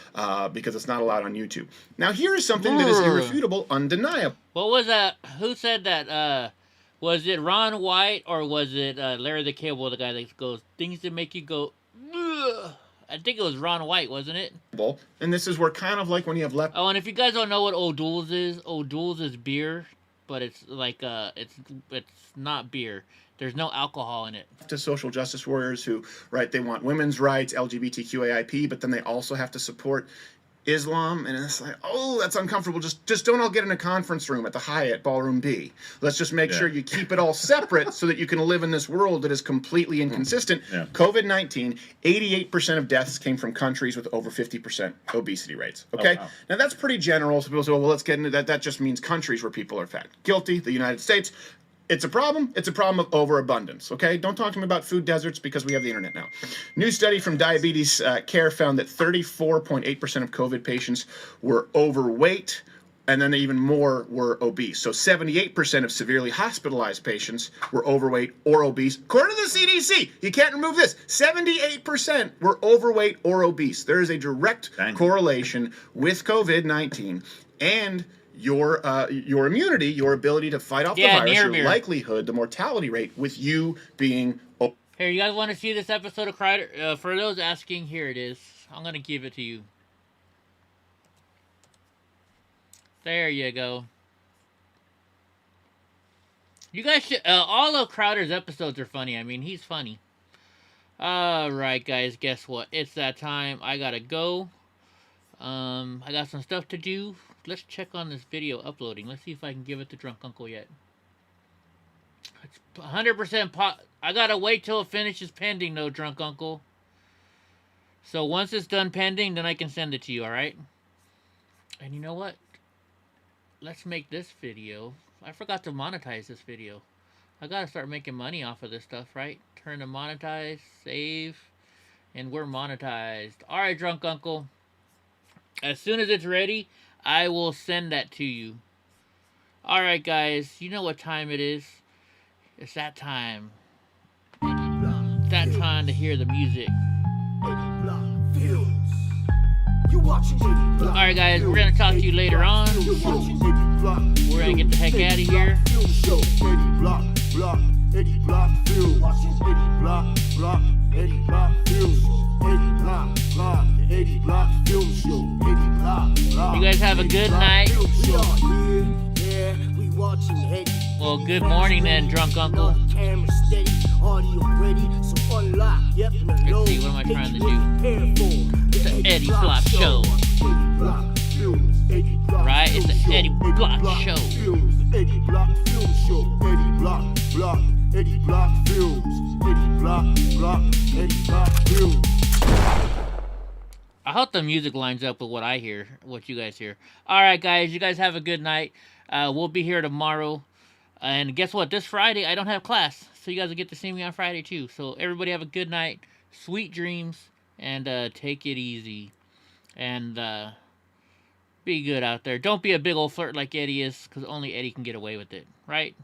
because it's not allowed on YouTube. Now here is something that is irrefutable, undeniable. What was that? Who said that? Was it Ron White or was it Larry the Cable, the guy that goes, things that make you go, ugh? I think it was Ron White, wasn't it? And this is where kind of like when you have Oh, and if you guys don't know what O'Doul's is beer, but it's like it's not beer. There's no alcohol in it. To social justice warriors who, right, they want women's rights, LGBTQAIP, but then they also have to support Islam, and it's like, oh, that's uncomfortable. Just don't all get in a conference room at the Hyatt Ballroom B. Let's just make sure you keep it all separate so that you can live in this world that is completely inconsistent. COVID-19, 88% of deaths came from countries with over 50% obesity rates. Okay, now that's pretty general. So people say, well, let's get into that. That just means countries where people are fat. Guilty. The United States. It's a problem. It's a problem of overabundance, okay? Don't talk to me about food deserts because we have the internet now. New study from Diabetes Care found that 34.8% of COVID patients were overweight, and then even more were obese. So 78% of severely hospitalized patients were overweight or obese. According to the CDC, you can't remove this. 78% were overweight or obese. There is a direct correlation with COVID-19 and your immunity, your ability to fight off the virus, your likelihood, the mortality rate with you being. Here, you guys want to see this episode of Crider? For those asking, here it is. I'm gonna give it to you. There you go. You guys should. All of Crowder's episodes are funny. I mean, he's funny. All right, guys. Guess what? It's that time. I gotta go. I got some stuff to do. Let's check on this video uploading. Let's see if I can give it to Drunk Uncle yet. It's 100% I gotta wait till it finishes pending, though, Drunk Uncle. So once it's done pending, then I can send it to you, alright? And you know what? Let's make this video. I forgot to monetize this video. I gotta start making money off of this stuff, right? Turn to monetize, save, and we're monetized. Alright, Drunk Uncle. As soon as it's ready, I will send that to you. Alright, guys. You know what time it is. It's that time. It's that time to hear the music. Alright, guys. We're going to talk to you later on. We're going to get the heck out of here. You guys have a good night. Well, good morning then, Drunk Uncle. Let's see, what am I trying to do? It's the Eddie Block Show. Right? It's the Eddie Block Show. Eddie Block Film Show. Eddie Block, Eddie Block Films. Eddie Block, Eddie Block Films. I hope the music lines up with what I hear, what you guys hear. Alright, guys, you guys have a good night. We'll be here tomorrow. And guess what? This Friday, I don't have class. So you guys will get to see me on Friday, too. So everybody have a good night. Sweet dreams. And take it easy. And be good out there. Don't be a big old flirt like Eddie is, because only Eddie can get away with it. Right?